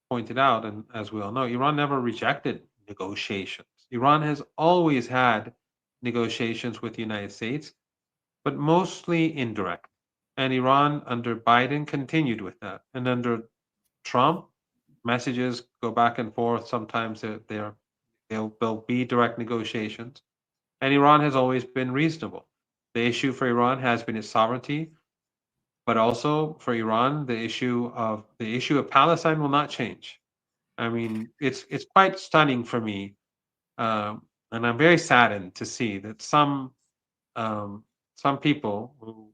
pointed out, and as we all know, Iran never rejected negotiations. Iran has always had negotiations with the United States, but mostly indirect. And Iran under Biden continued with that. And under Trump, messages go back and forth. Sometimes there'll be direct negotiations. And Iran has always been reasonable. The issue for Iran has been its sovereignty, but also for Iran, the issue of Palestine will not change. I mean, it's quite stunning for me, and I'm very saddened to see that some people who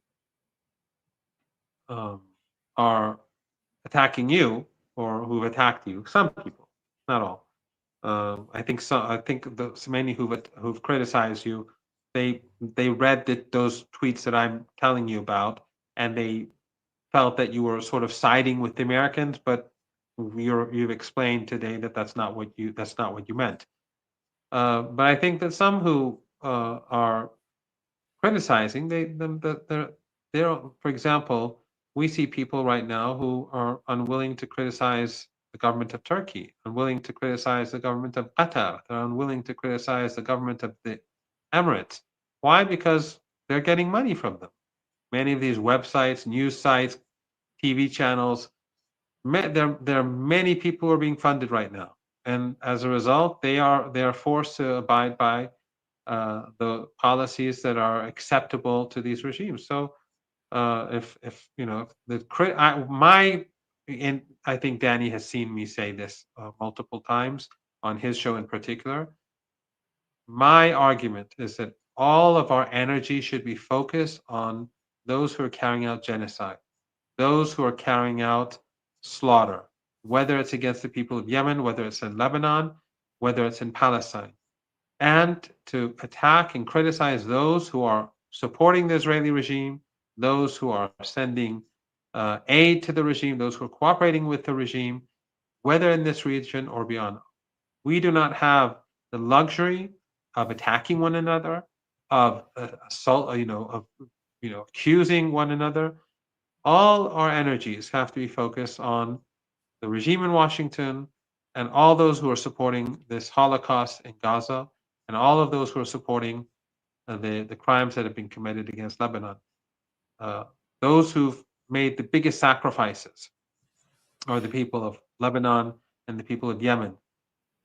are attacking you or who've attacked you, some people, not all. I think so. I think so many who've criticized you, they read those tweets that I'm telling you about, and they felt that you were sort of siding with the Americans, but you've explained today that that's not what you meant. But I think that some who are criticizing, they're, for example, we see people right now who are unwilling to criticize the government of Turkey, unwilling to criticize the government of Qatar, they're unwilling to criticize the government of the Emirates. Why? Because they're getting money from them. Many of these websites, news sites, TV channels, there are many people who are being funded right now, and as a result, they are forced to abide by the policies that are acceptable to these regimes. So, if you know I think Danny has seen me say this multiple times on his show in particular. My argument is that all of our energy should be focused on those who are carrying out genocide, those who are carrying out slaughter, whether it's against the people of Yemen, whether it's in Lebanon, whether it's in Palestine, and to attack and criticize those who are supporting the Israeli regime, those who are sending aid to the regime, those who are cooperating with the regime, whether in this region or beyond. We do not have the luxury of attacking one another, of accusing one another. All our energies have to be focused on the regime in Washington and all those who are supporting this Holocaust in Gaza and all of those who are supporting the crimes that have been committed against Lebanon. Those who've made the biggest sacrifices are the people of Lebanon and the people of Yemen.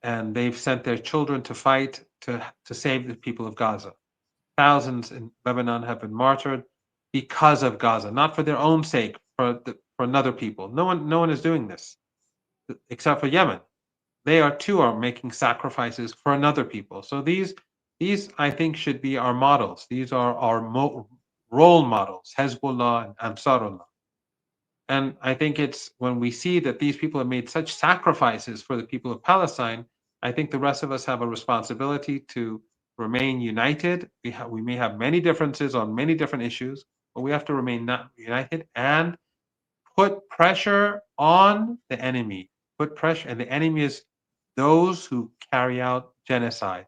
And they've sent their children to fight to save the people of Gaza. Thousands in Lebanon have been martyred because of Gaza, not for their own sake, for another people. No one is doing this, except for Yemen. They are making sacrifices for another people. So these I think should be our models. These are our role models, Hezbollah and Ansarullah. And I think it's when we see that these people have made such sacrifices for the people of Palestine, I think the rest of us have a responsibility to remain united. We may have many differences on many different issues, but we have to remain united and put pressure on the enemy. Put pressure, and the enemy is those who carry out genocide,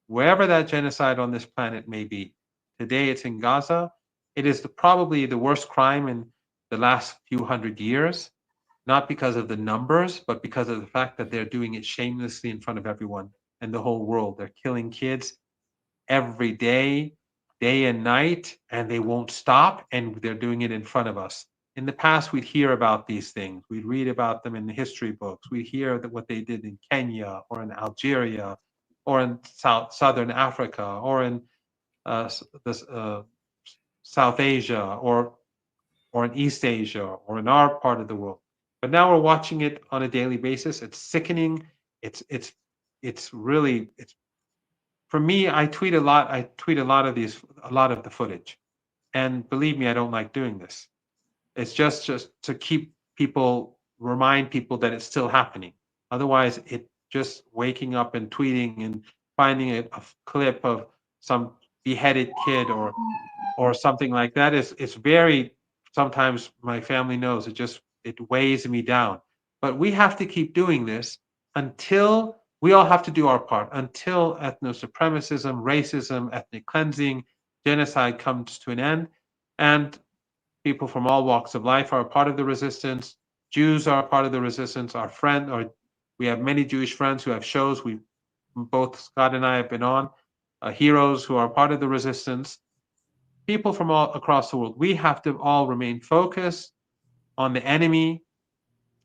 wherever that genocide on this planet may be. Today it's in Gaza. It is probably the worst crime in the last few hundred years, not because of the numbers, but because of the fact that they're doing it shamelessly in front of everyone and the whole world. They're killing kids every day, day and night, and they won't stop, and they're doing it in front of us. In the past, we'd hear about these things. We'd read about them in the history books. We'd hear that what they did in Kenya or in Algeria or in Southern Africa or in South Asia or in East Asia or in our part of the world. But now we're watching it on a daily basis. It's sickening. It's for me, I tweet a lot. I tweet a lot of the footage, and believe me, I don't like doing this. It's just to keep people, remind people that it's still happening. Otherwise, it just waking up and tweeting and finding a clip of some beheaded kid or something like that it's very, sometimes my family knows it weighs me down. But we have to keep doing this until we all have to do our part, until ethno-supremacism, racism, ethnic cleansing, genocide comes to an end. And people from all walks of life are a part of the resistance. Jews are a part of the resistance. We have many Jewish friends who have shows. Both Scott and I have been on, heroes who are part of the resistance. People from all across the world. We have to all remain focused on the enemy,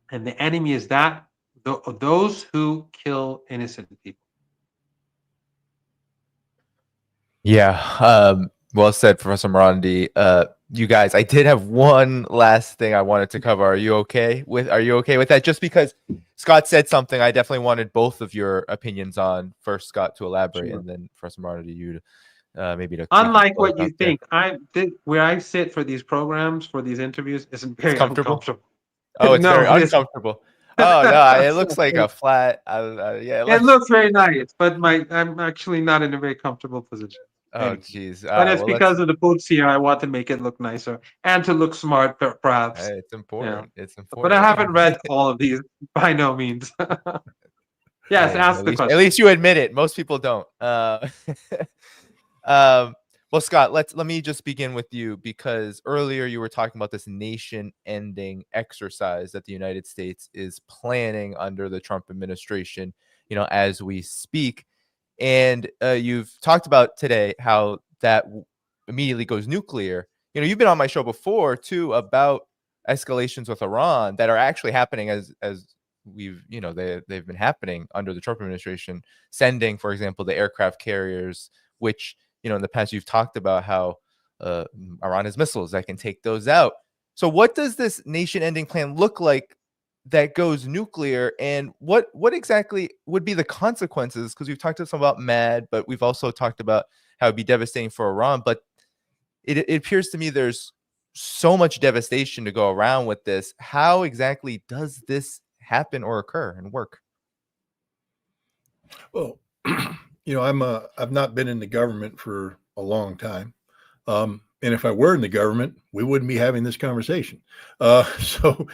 and the enemy is those who kill innocent people. Yeah. Well said, Professor Marandi. You guys, I did have one last thing I wanted to cover. Are you okay with that? Just because Scott said something I definitely wanted both of your opinions on. First, Scott, to elaborate, Sure. and then Professor Marandi, you maybe to Unlike what you think, where I sit for these programs, for these interviews, isn't very comfortable. uncomfortable. Oh, it's No, very it isn't. uncomfortable. Oh no, it looks like a flat. Yeah, It looks very nice, but I'm actually not in a very comfortable position. Oh, Anyway. geez. But it's Well, because of the boots here. I want to make it look nicer and to look smart, perhaps. Hey, it's important. It's But important. I haven't read all of these by no means. Yes, Hey, ask the at question. least you admit it. Most people don't. Well, Scott, let me just begin with you, because earlier you were talking about this nation-ending exercise that the United States is planning under the Trump administration, as we speak. And you've talked about today how that immediately goes nuclear. You've been on my show before too about escalations with Iran that are actually happening as we've they've been happening under the Trump administration, sending, for example, the aircraft carriers, which in the past you've talked about how Iran has missiles that can take those out. So what does this nation-ending plan look like that goes nuclear, and what exactly would be the consequences? Because we've talked to some about MAD, but we've also talked about how it'd be devastating for Iran. But it appears to me there's so much devastation to go around with this. How exactly does this happen or occur and work? Well, I've not been in the government for a long time. And if I were in the government, we wouldn't be having this conversation. So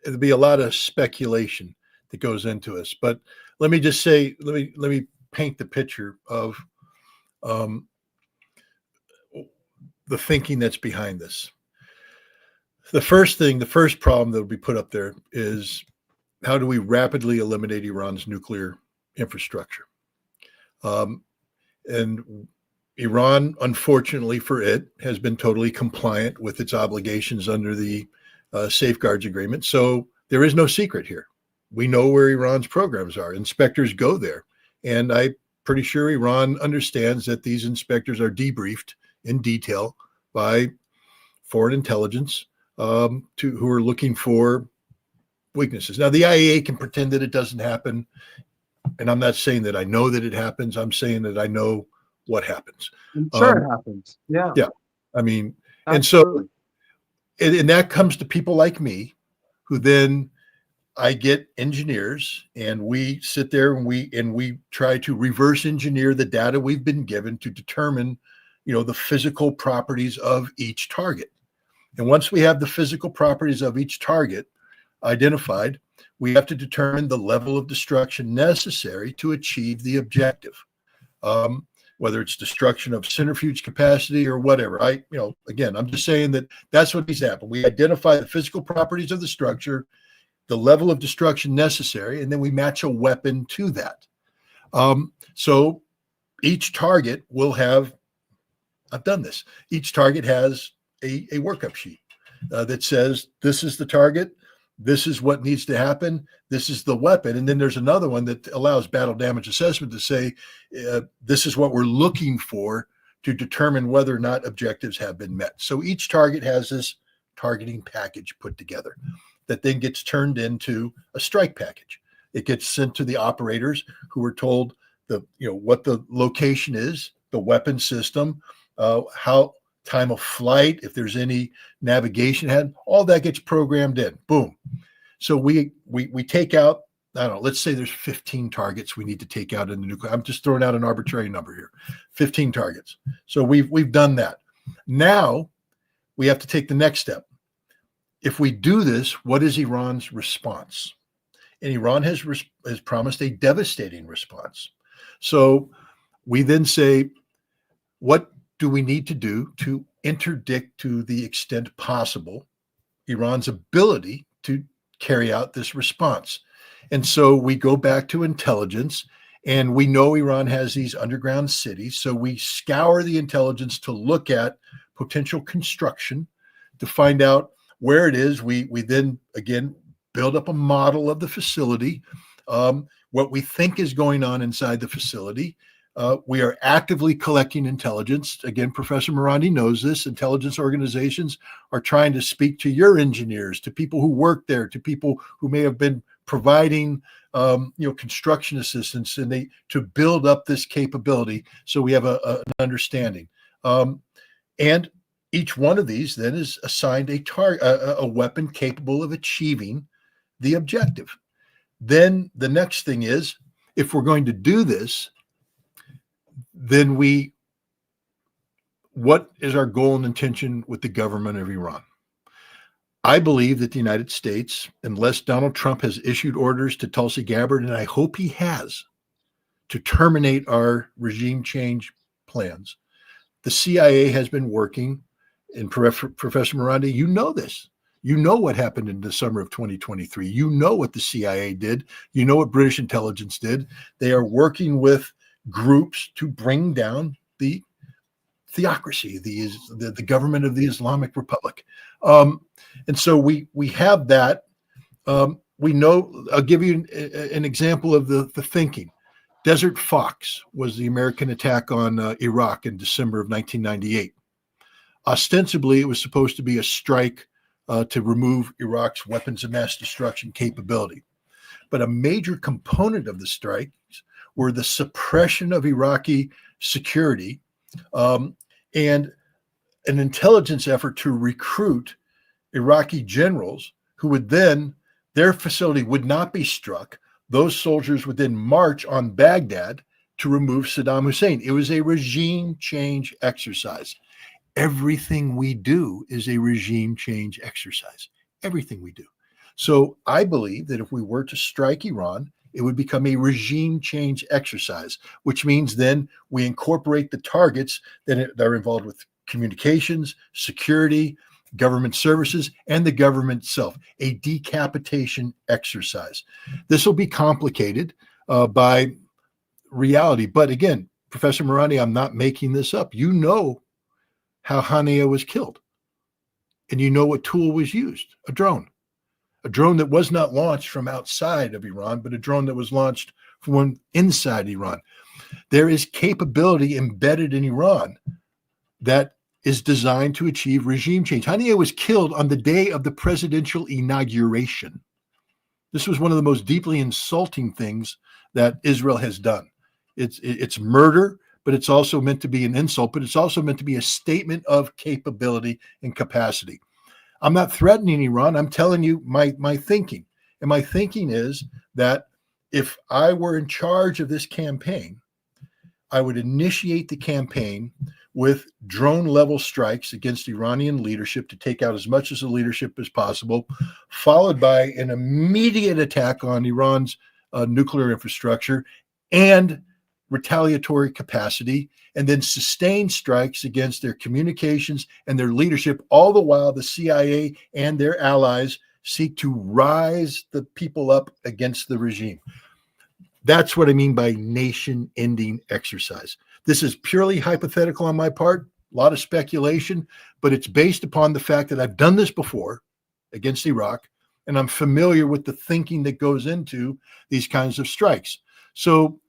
it'd be a lot of speculation that goes into us. But let me just say, let me paint the picture of the thinking that's behind this. The first problem that will be put up there is, how do we rapidly eliminate Iran's nuclear infrastructure? And Iran, unfortunately for it, has been totally compliant with its obligations under the Safeguards Agreement. So there is no secret here. We know where Iran's programs are. Inspectors go there. And I'm pretty sure Iran understands that these inspectors are debriefed in detail by foreign intelligence who are looking for weaknesses. Now, the IAEA can pretend that it doesn't happen. And I'm not saying that I know that it happens. I'm saying that I know what happens. I'm sure it happens. Yeah. Yeah. I mean, absolutely. and that comes to people like me, who then I get engineers, and we sit there and we try to reverse engineer the data we've been given to determine, the physical properties of each target. And once we have the physical properties of each target identified, we have to determine the level of destruction necessary to achieve the objective. Whether it's destruction of centrifuge capacity or whatever. Again, I'm just saying that that's what needs to happen. We identify the physical properties of the structure, the level of destruction necessary, and then we match a weapon to that. So each target will have, I've done this, each target has a workup sheet that says, this is the target, this is what needs to happen, this is the weapon. And then there's another one that allows battle damage assessment to say, this is what we're looking for to determine whether or not objectives have been met. So each target has this targeting package put together that then gets turned into a strike package. It gets sent to the operators, who are told what the location is, the weapon system, how time of flight, if there's any navigation ahead, all that gets programmed in. Boom. So we take out, I don't know, let's say there's 15 targets we need to take out in the nuclear. I'm just throwing out an arbitrary number here. 15 targets. So we've done that. Now we have to take the next step. If we do this, what is Iran's response? And Iran has promised a devastating response. So we then say, what do we need to do to interdict to the extent possible Iran's ability to carry out this response? And so we go back to intelligence, and we know Iran has these underground cities. So we scour the intelligence to look at potential construction to find out where it is. We then, again, build up a model of the facility, what we think is going on inside the facility. We are actively collecting intelligence. Again, Professor Marandi knows this. Intelligence organizations are trying to speak to your engineers, to people who work there, to people who may have been providing construction assistance, and to build up this capability so we have an understanding. And each one of these then is assigned a weapon capable of achieving the objective. Then the next thing is, if we're going to do this, then what is our goal and intention with the government of Iran? I believe that the United States, unless Donald Trump has issued orders to Tulsi Gabbard, and I hope he has, to terminate our regime change plans, the CIA has been working, and Professor Marandi, you know this. You know what happened in the summer of 2023. You know what the CIA did. You know what British intelligence did. They are working with groups to bring down the theocracy, the government of the Islamic Republic. And so we have that. We know, I'll give you an example of the thinking. Desert Fox was the American attack on Iraq in December of 1998. Ostensibly, it was supposed to be a strike to remove Iraq's weapons of mass destruction capability. But a major component of the strikes were the suppression of Iraqi security and an intelligence effort to recruit Iraqi generals who would then, their facility would not be struck. Those soldiers would then march on Baghdad to remove Saddam Hussein. It was a regime change exercise. Everything we do is a regime change exercise. Everything we do. So I believe that if we were to strike Iran, it would become a regime change exercise, which means then we incorporate the targets that are involved with communications, security, government services, and the government itself, a decapitation exercise. This will be complicated by reality. But again, Professor Marandi, I'm not making this up. You know how Haniyeh was killed. And you know what tool was used, a drone that was not launched from outside of Iran, but a drone that was launched from inside Iran. There is capability embedded in Iran that is designed to achieve regime change. Haniyeh was killed on the day of the presidential inauguration. This was one of the most deeply insulting things that Israel has done. It's murder, but it's also meant to be an insult, but it's also meant to be a statement of capability and capacity. I'm not threatening Iran. I'm telling you my thinking. And my thinking is that if I were in charge of this campaign, I would initiate the campaign with drone-level strikes against Iranian leadership to take out as much of the leadership as possible, followed by an immediate attack on Iran's nuclear infrastructure and retaliatory capacity, and then sustained strikes against their communications and their leadership, all the while the CIA and their allies seek to rise the people up against the regime. That's what I mean by nation-ending exercise. This is purely hypothetical on my part, a lot of speculation, but it's based upon the fact that I've done this before against Iraq, and I'm familiar with the thinking that goes into these kinds of strikes. So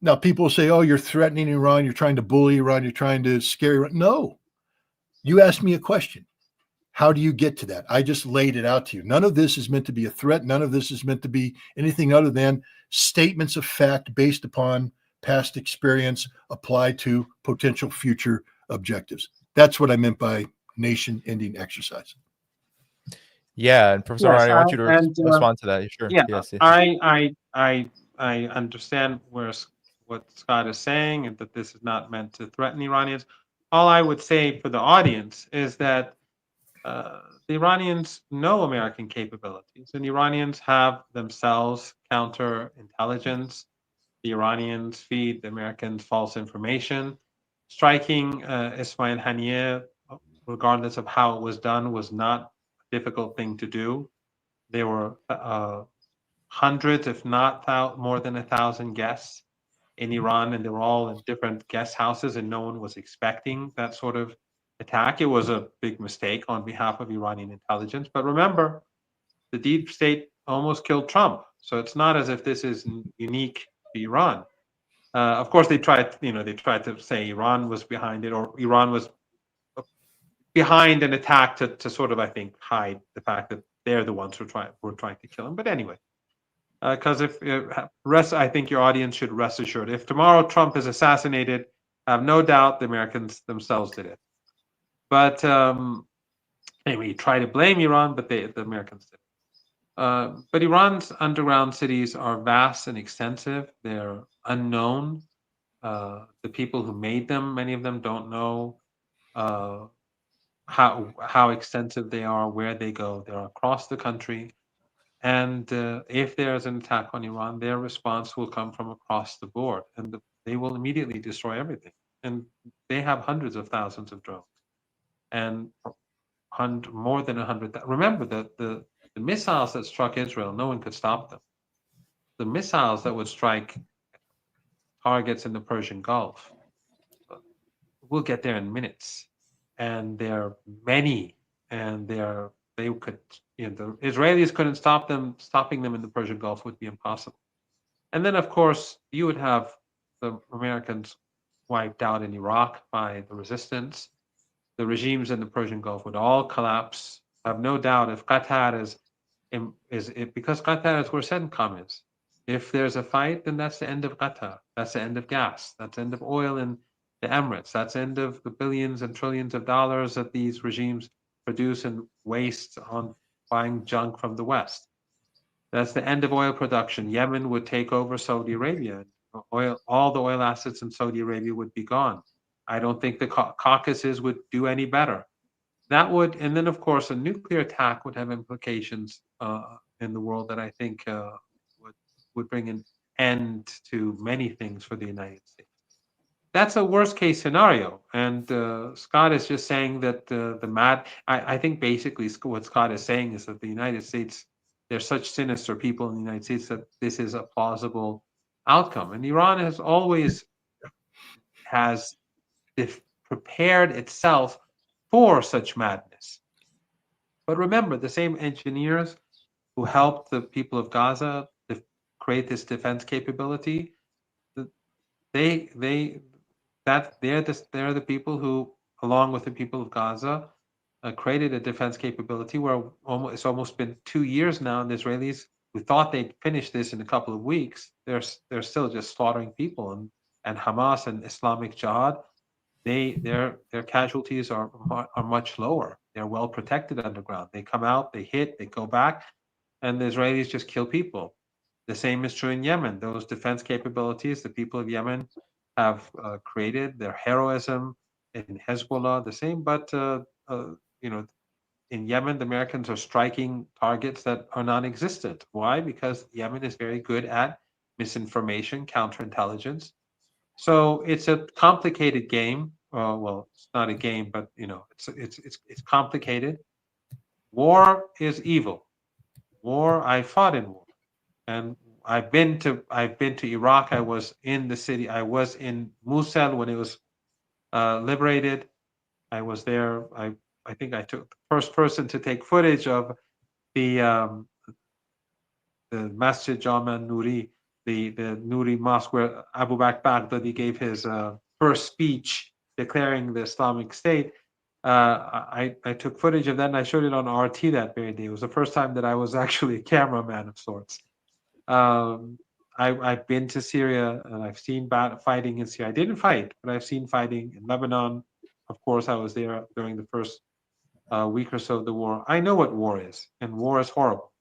now people say, oh, you're threatening Iran, you're trying to bully Iran, you're trying to scare Iran. No, you asked me a question. How do you get to that? I just laid it out to you. None of this is meant to be a threat. None of this is meant to be anything other than statements of fact based upon past experience apply to potential future objectives. That's what I meant by nation-ending exercise. Yeah, and Professor Yes, Marandi, I want you to and respond to that. Sure. yeah, Yes. Yes. I understand what Scott is saying, and that this is not meant to threaten Iranians. All I would say for the audience is that the Iranians know American capabilities, and Iranians have themselves counterintelligence. The Iranians feed the Americans false information. Striking Ismail Haniyeh, regardless of how it was done, was not a difficult thing to do. There were hundreds, if not more than 1,000 guests in Iran, and they were all in different guest houses, and no one was expecting that sort of attack. It was a big mistake on behalf of Iranian intelligence. But remember, the deep state almost killed Trump. So it's not as if this is unique to Iran. Of course, they tried to say Iran was behind it, or Iran was behind an attack to sort of, I think, hide the fact that they're the ones who were trying to kill him. But anyway, because I think your audience should rest assured. If tomorrow Trump is assassinated, I have no doubt the Americans themselves did it. But anyway, you try to blame Iran, but the Americans did. But Iran's underground cities are vast and extensive. They're unknown. The people who made them, many of them don't know how extensive they are, where they go. They're across the country. And if there's an attack on Iran, their response will come from across the board, and they will immediately destroy everything. And they have hundreds of thousands of drones, and more than 100. Remember that the missiles that struck Israel, no one could stop them. The missiles that would strike targets in the Persian Gulf, we'll get there in minutes. And there are many, and they could, the Israelis couldn't stop them. Stopping them in the Persian Gulf would be impossible. And then, of course, you would have the Americans wiped out in Iraq by the resistance. The regimes in the Persian Gulf would all collapse. I have no doubt if Qatar because Qatar is where CENTCOM is. If there's a fight, then that's the end of Qatar. That's the end of gas. That's the end of oil in the Emirates. That's the end of the billions and trillions of dollars that these regimes produce and waste on buying junk from the West. That's the end of oil production. Yemen would take over Saudi Arabia. All the oil assets in Saudi Arabia would be gone. I don't think the Caucasus would do any better. That would, and then of course, a nuclear attack would have implications in the world that I think would bring an end to many things for the United States. That's a worst case scenario, and Scott is just saying that I think basically what Scott is saying is that the United States, there's such sinister people in the United States that this is a plausible outcome, and Iran has always prepared itself for such madness. But remember, the same engineers who helped the people of Gaza create this defense capability, they're the people who, along with the people of Gaza, created a defense capability where it's almost been 2 years now, and the Israelis, who thought they'd finish this in a couple of weeks, they're still just slaughtering people, and Hamas and Islamic Jihad, their casualties are much lower. They're well protected underground. They come out, they hit, they go back, and the Israelis just kill people. The same is true in Yemen. Those defense capabilities the people of Yemen have created, their heroism in Hezbollah, the same. But in Yemen, the Americans are striking targets that are non-existent. Why? Because Yemen is very good at misinformation, counterintelligence. So it's a complicated game. Well, it's not a game, but it's complicated. War is evil. I fought in war, and I've been to Iraq. I was in the city. I was in Mosul when it was liberated. I was there. I think I took the first person to take footage of the Masjid Jama Nuri, the Nuri Mosque, where Abu Bakr Baghdadi gave his first speech declaring the Islamic State. I took footage of that, and I showed it on RT that very day. It was the first time that I was actually a cameraman of sorts. I've been to Syria and I've seen fighting in Syria. I didn't fight, but I've seen fighting in Lebanon. Of course, I was there during the first week or so of the war. I know what war is, and war is horrible.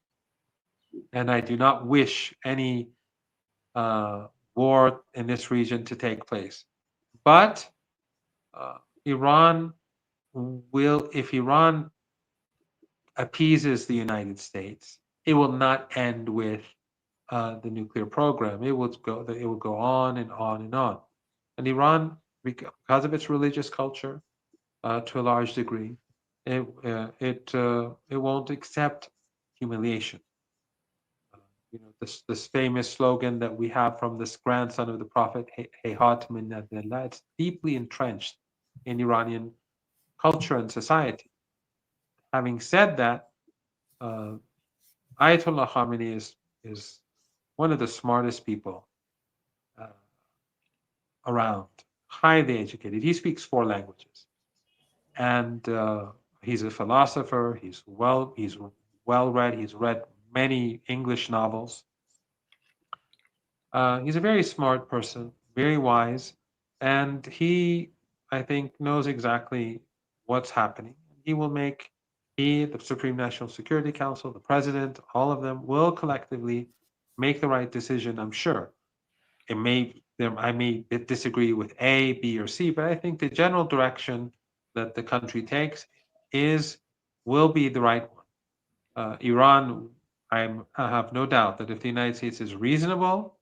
And I do not wish any war in this region to take place. But Iran will, if Iran appeases the United States, it will not end with the nuclear program. It will go on and on and on. And Iran, because of its religious culture, to a large degree, it won't accept humiliation. You know, this famous slogan that we have from this grandson of the Prophet, Hayhat min adillah, it's deeply entrenched in Iranian culture and society. Having said that, Ayatollah Khamenei is one of the smartest people around, highly educated. He speaks 4 languages, and he's a philosopher. He's well read. He's read many English novels. He's a very smart person, very wise, and he, I think, knows exactly what's happening. He will make, the Supreme National Security Council, the president, all of them will collectively make the right decision, I'm sure. I may disagree with A, B, or C, but I think the general direction that the country takes will be the right one. Iran, I have no doubt that if the United States is reasonable,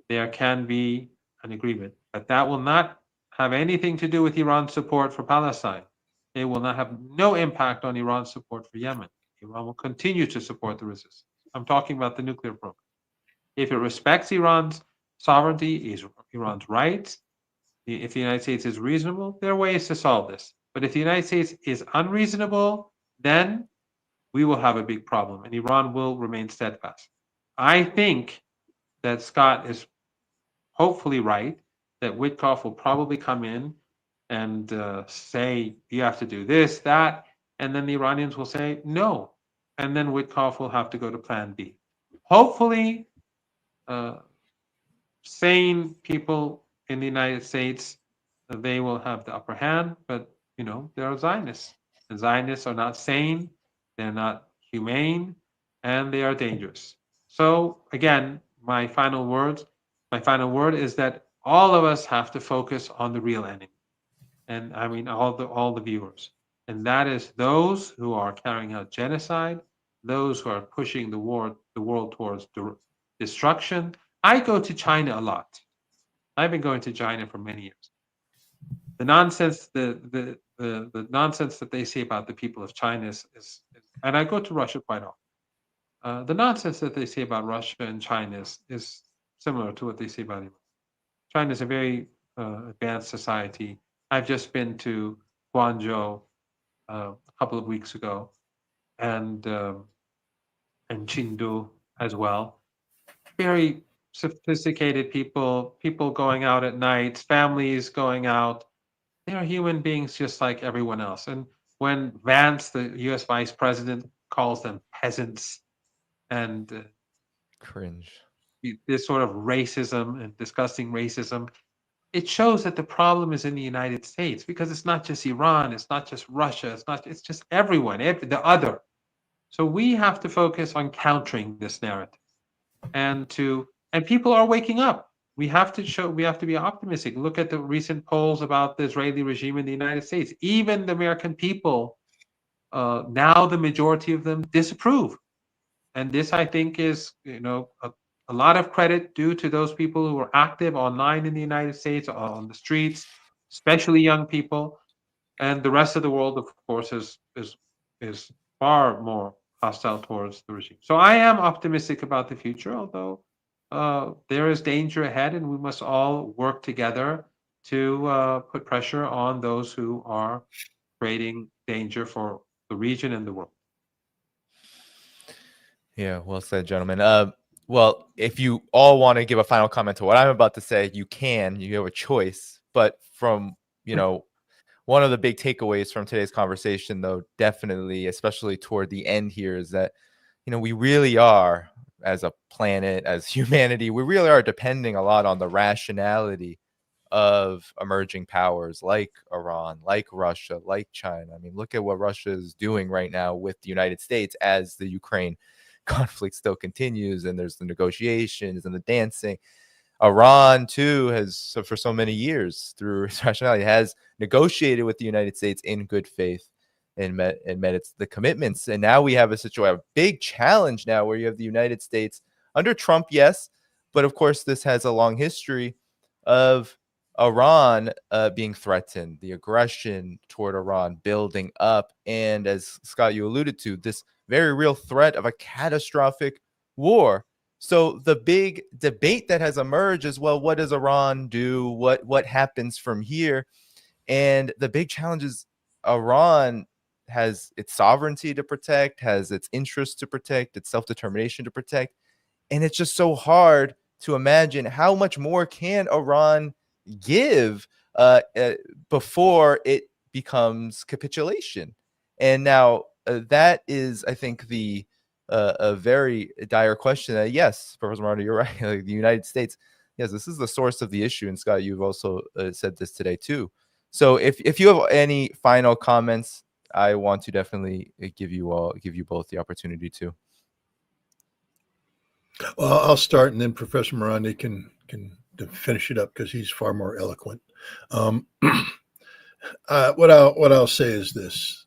there can be an agreement. But that will not have anything to do with Iran's support for Palestine. It will not have no impact on Iran's support for Yemen. Iran will continue to support the resistance. I'm talking about the nuclear program. If it respects Iran's sovereignty, Iran's rights, if the United States is reasonable, there are ways to solve this. But if the United States is unreasonable, then we will have a big problem and Iran will remain steadfast. I think that Scott is hopefully right, that Witkoff will probably come in and say, you have to do this, that, and then the Iranians will say no. And then Witkoff will have to go to plan B. Hopefully, sane people in the United States, they will have the upper hand, but you know, there are Zionists. And Zionists are not sane, they're not humane, and they are dangerous. So again, my final word is that all of us have to focus on the real enemy. And I mean all the viewers. And that is those who are carrying out genocide, those who are pushing the world towards destruction. I go to China a lot. I've been going to China for many years. The nonsense, the nonsense that they say about the people of China is, and I go to Russia quite often. The nonsense that they say about Russia and China is similar to what they say about Iran. China is a very advanced society. I've just been to Guangzhou a couple of weeks ago, and Chengdu as well. Very sophisticated people going out at night, families going out. They are human beings just like everyone else. And when Vance, the U.S. Vice President, calls them peasants and Cringe. this sort of racism and disgusting racism, it shows that the problem is in the United States, because it's not just Iran, it's not just Russia, it's just everyone, the other. So we have to focus on countering this narrative, and people are waking up. We have to be optimistic. Look at the recent polls about the Israeli regime in the United States. Even the American people, now the majority of them disapprove. And this, I think, is a lot of credit due to those people who are active online in the United States, on the streets, especially young people. And the rest of the world, of course, is far more hostile towards the regime. So I am optimistic about the future, although there is danger ahead, and we must all work together to put pressure on those who are creating danger for the region and the world. Yeah, well said, gentlemen. Well, if you all want to give a final comment to what I'm about to say, you can. You have a choice. But from, one of the big takeaways from today's conversation, though, definitely, especially toward the end here, is that, we really are as a planet, as humanity, we really are depending a lot on the rationality of emerging powers like Iran, like Russia, like China. I mean, look at what Russia is doing right now with the United States as the Ukraine conflict still continues, and there's the negotiations and the dancing. Iran too has, so for so many years, through its rationality, has negotiated with the United States in good faith and met the commitments. And now we have a situation, a big challenge now, where you have the United States under Trump, yes, but of course this has a long history of Iran being threatened, the aggression toward Iran building up, and as Scott, you alluded to, this very real threat of a catastrophic war. So the big debate that has emerged is, well, what does Iran do? What happens from here? And the big challenge is Iran has its sovereignty to protect, has its interests to protect, its self-determination to protect. And it's just so hard to imagine how much more can Iran give before it becomes capitulation. And now that is, I think, a very dire question. Yes, Professor Marandi, you're right. Like the United States, yes, this is the source of the issue. And Scott, you've also said this today too. So if you have any final comments, I want to definitely give you both the opportunity to. Well, I'll start, and then Professor Marandi can finish it up because he's far more eloquent. What I'll say is this: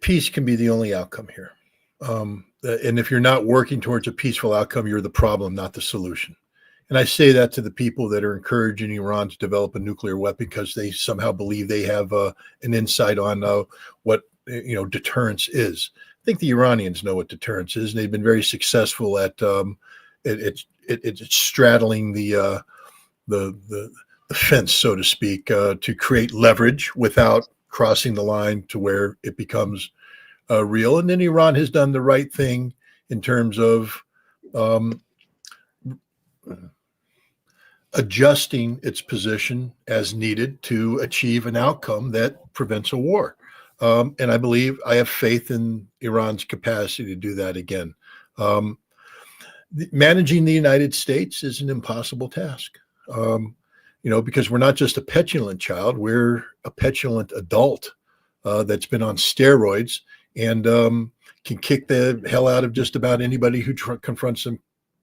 peace can be the only outcome here, and if you're not working towards a peaceful outcome, you're the problem, not the solution. And I say that to the people that are encouraging Iran to develop a nuclear weapon because they somehow believe they have an insight on what deterrence is. I think the Iranians know what deterrence is, and they've been very successful at it's straddling the fence, so to speak, to create leverage without crossing the line to where it becomes real. And then Iran has done the right thing in terms of adjusting its position as needed to achieve an outcome that prevents a war. And I have faith in Iran's capacity to do that again. Managing the United States is an impossible task, because we're not just a petulant child, we're a petulant adult that's been on steroids and can kick the hell out of just about anybody who confronts them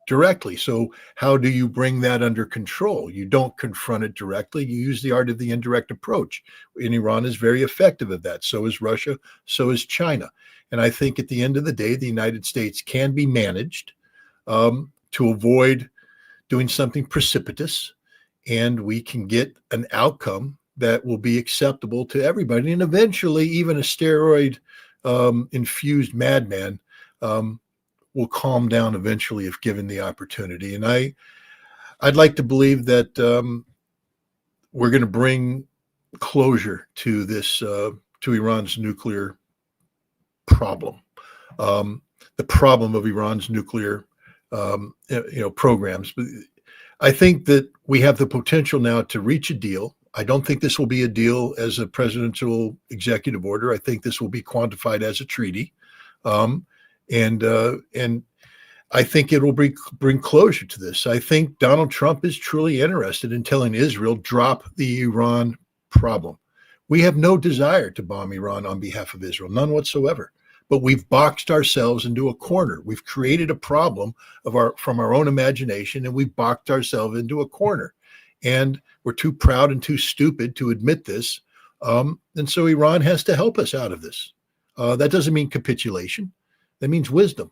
directly. So how do you bring that under control? You don't confront it directly. You use the art of the indirect approach. And Iran is very effective at that. So is Russia. So is China. And I think at the end of the day, the United States can be managed to avoid doing something precipitous, and we can get an outcome that will be acceptable to everybody. And eventually, even a steroid infused madman will calm down eventually if given the opportunity. And I'd like to believe that we're going to bring closure to this, to Iran's nuclear problem, the problem of Iran's nuclear, programs. But I think that we have the potential now to reach a deal. I don't think this will be a deal as a presidential executive order. I think this will be quantified as a treaty. And I think it will bring closure to this. I think Donald Trump is truly interested in telling Israel, drop the Iran problem. We have no desire to bomb Iran on behalf of Israel, none whatsoever. But we've boxed ourselves into a corner. We've created a problem from our own imagination, and we've boxed ourselves into a corner. And we're too proud and too stupid to admit this. And so Iran has to help us out of this. That doesn't mean capitulation. That means wisdom.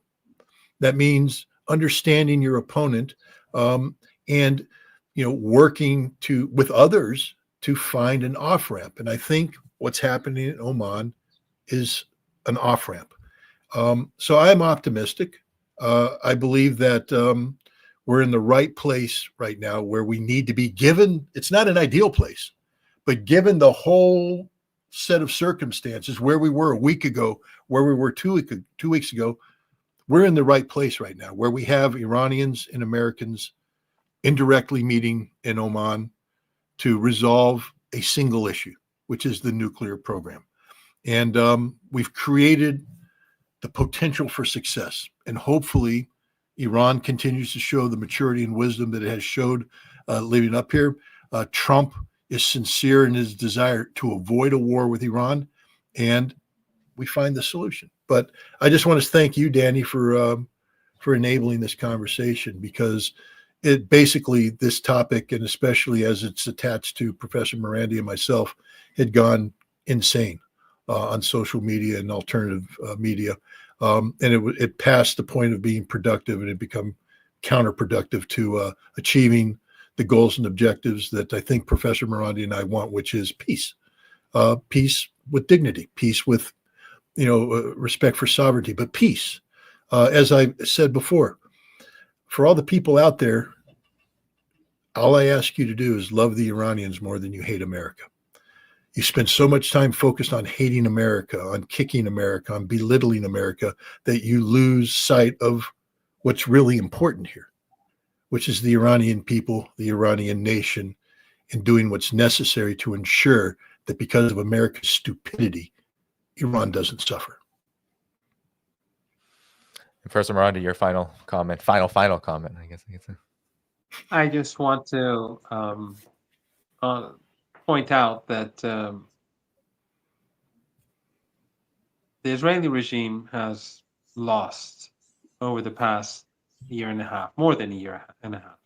That means understanding your opponent and working with others to find an off-ramp. And I think what's happening in Oman is an off-ramp. So I'm optimistic. I believe that we're in the right place right now where we need to be given. It's not an ideal place, but given the whole set of circumstances, where we were a week ago, where we were 2 weeks ago, we're in the right place right now, where we have Iranians and Americans indirectly meeting in Oman to resolve a single issue, which is the nuclear program. And we've created the potential for success. And hopefully Iran continues to show the maturity and wisdom that it has showed leading up here. Trump is sincere in his desire to avoid a war with Iran, and we find the solution. But I just want to thank you, Danny, for enabling this conversation, because it basically, this topic, and especially as it's attached to Professor Marandi and myself, had gone insane on social media and alternative media. And it passed the point of being productive, and it become counterproductive to achieving the goals and objectives that I think Professor Marandi and I want, which is peace. Peace with dignity, peace with respect for sovereignty, but peace. As I said before, for all the people out there, all I ask you to do is love the Iranians more than you hate America. You spend so much time focused on hating America, on kicking America, on belittling America, that you lose sight of what's really important here, which is the Iranian people, the Iranian nation, and doing what's necessary to ensure that because of America's stupidity, Iran doesn't suffer. Professor Marandi, your final comment, final comment, I guess. I just want to point out that the Israeli regime has lost over the past year and a half, more than a year and a half.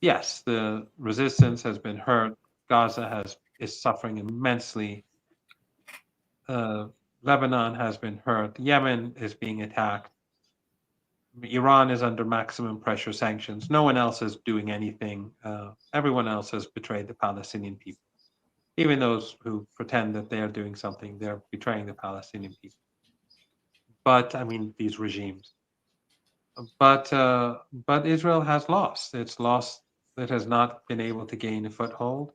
Yes, the resistance has been hurt. Gaza is suffering immensely. Lebanon has been hurt. Yemen is being attacked. Iran is under maximum pressure sanctions. No one else is doing anything. Everyone else has betrayed the Palestinian people. Even those who pretend that they are doing something, they're betraying the Palestinian people. But I mean, these regimes. But Israel has lost. It's lost. It has not been able to gain a foothold.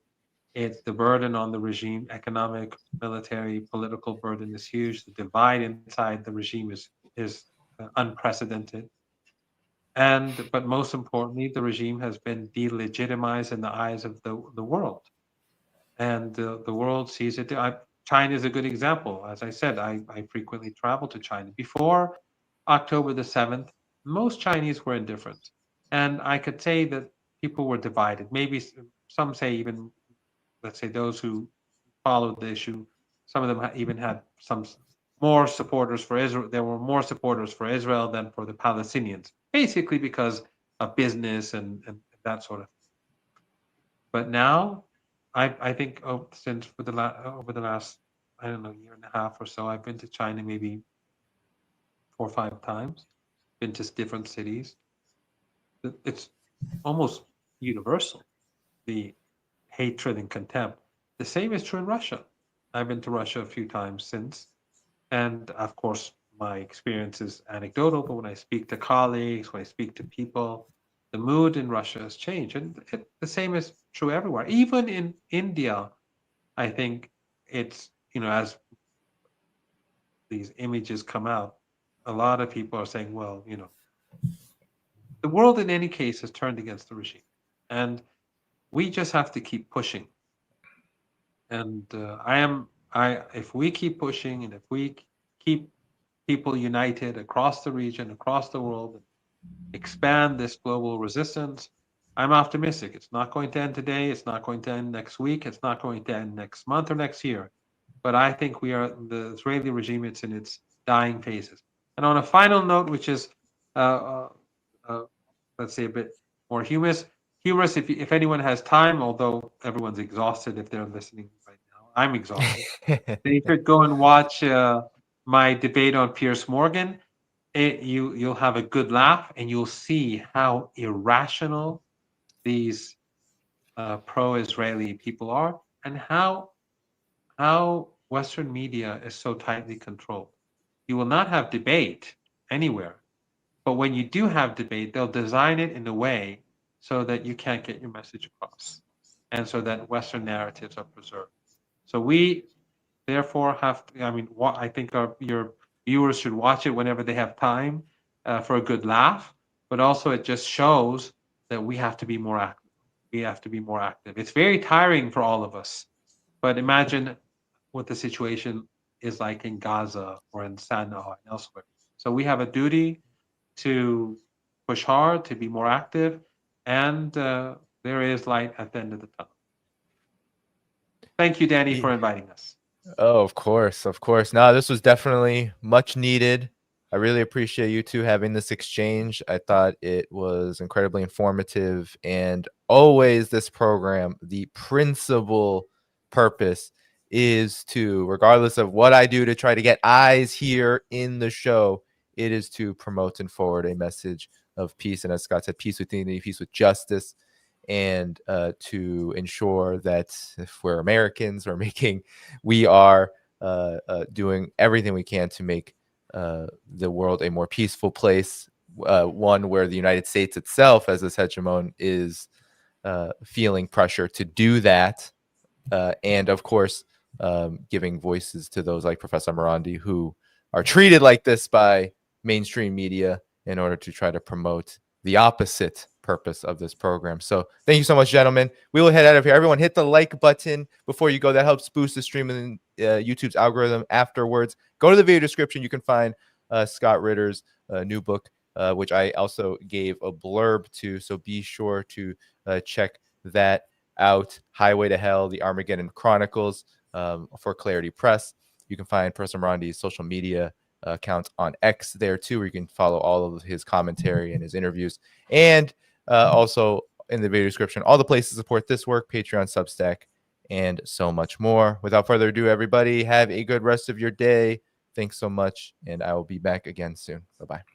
The burden on the regime, economic, military, political burden is huge. The divide inside the regime is unprecedented. But most importantly, the regime has been delegitimized in the eyes of the world. And the world sees it. China is a good example. As I said, I frequently travel to China. Before October the 7th, most Chinese were indifferent. And I could say that people were divided. Maybe some say even, let's say those who followed the issue, some of them even had some more supporters for Israel. There were more supporters for Israel than for the Palestinians, basically because of business and that sort of thing. But now, I think since over the last, I don't know, year and a half or so, I've been to China maybe 4 or 5 times, been to different cities. It's almost universal, the hatred and contempt. The same is true in Russia. I've been to Russia a few times since. And of course, my experience is anecdotal, but when I speak to colleagues, when I speak to people, the mood in Russia has changed. And the same is true everywhere. Even in India, I think it's, as these images come out, a lot of people are saying, well, the world in any case has turned against the regime. And we just have to keep pushing. And if we keep pushing, and if we keep people united across the region, across the world, expand this global resistance, I'm optimistic. It's not going to end today. It's not going to end next week. It's not going to end next month or next year. But I think the Israeli regime, it's in its dying phases. And on a final note, which is, let's say, a bit more humorous, if anyone has time, although everyone's exhausted if they're listening right now. I'm exhausted. They should go and watch my debate on Piers Morgan. You'll have a good laugh, and you'll see how irrational these pro-Israeli people are, and how Western media is so tightly controlled. You will not have debate anywhere, but when you do have debate, they'll design it in a way so that you can't get your message across, and so that Western narratives are preserved. So we therefore have to, I think your viewers should watch it whenever they have time for a good laugh, but also it just shows that we have to be more active. We have to be more active. It's very tiring for all of us, but imagine what the situation is like in Gaza or in Sana'a and elsewhere. So we have a duty to push hard, to be more active, and there is light at the end of the tunnel. Thank you, Danny, for inviting us. Oh, of course, of course. No, this was definitely much needed. I really appreciate you two having this exchange. I thought it was incredibly informative, and always this program, the principal purpose is to, regardless of what I do to try to get eyes here in the show, it is to promote and forward a message of peace. And as Scott said, peace with dignity, peace with justice, and to ensure that if we're Americans, we are doing everything we can to make the world a more peaceful place, one where the United States itself, as this hegemon, is feeling pressure to do that, and of course, giving voices to those like Professor Marandi who are treated like this by mainstream media in order to try to promote the opposite purpose of this program. So thank you so much, gentlemen. We will head out of here. Everyone hit the like button before you go. That helps boost the stream and YouTube's algorithm afterwards. Go to the video description. You can find Scott Ritter's new book, which I also gave a blurb to. So be sure to check that out. Highway to Hell, the Armageddon Chronicles, for Clarity Press. You can find Professor Marandi's social media account on X there too, where you can follow all of his commentary and his interviews. And also in the video description, all the places to support this work, Patreon, Substack, and so much more. Without further ado, everybody, have a good rest of your day. Thanks so much, and I will be back again soon. Bye-bye.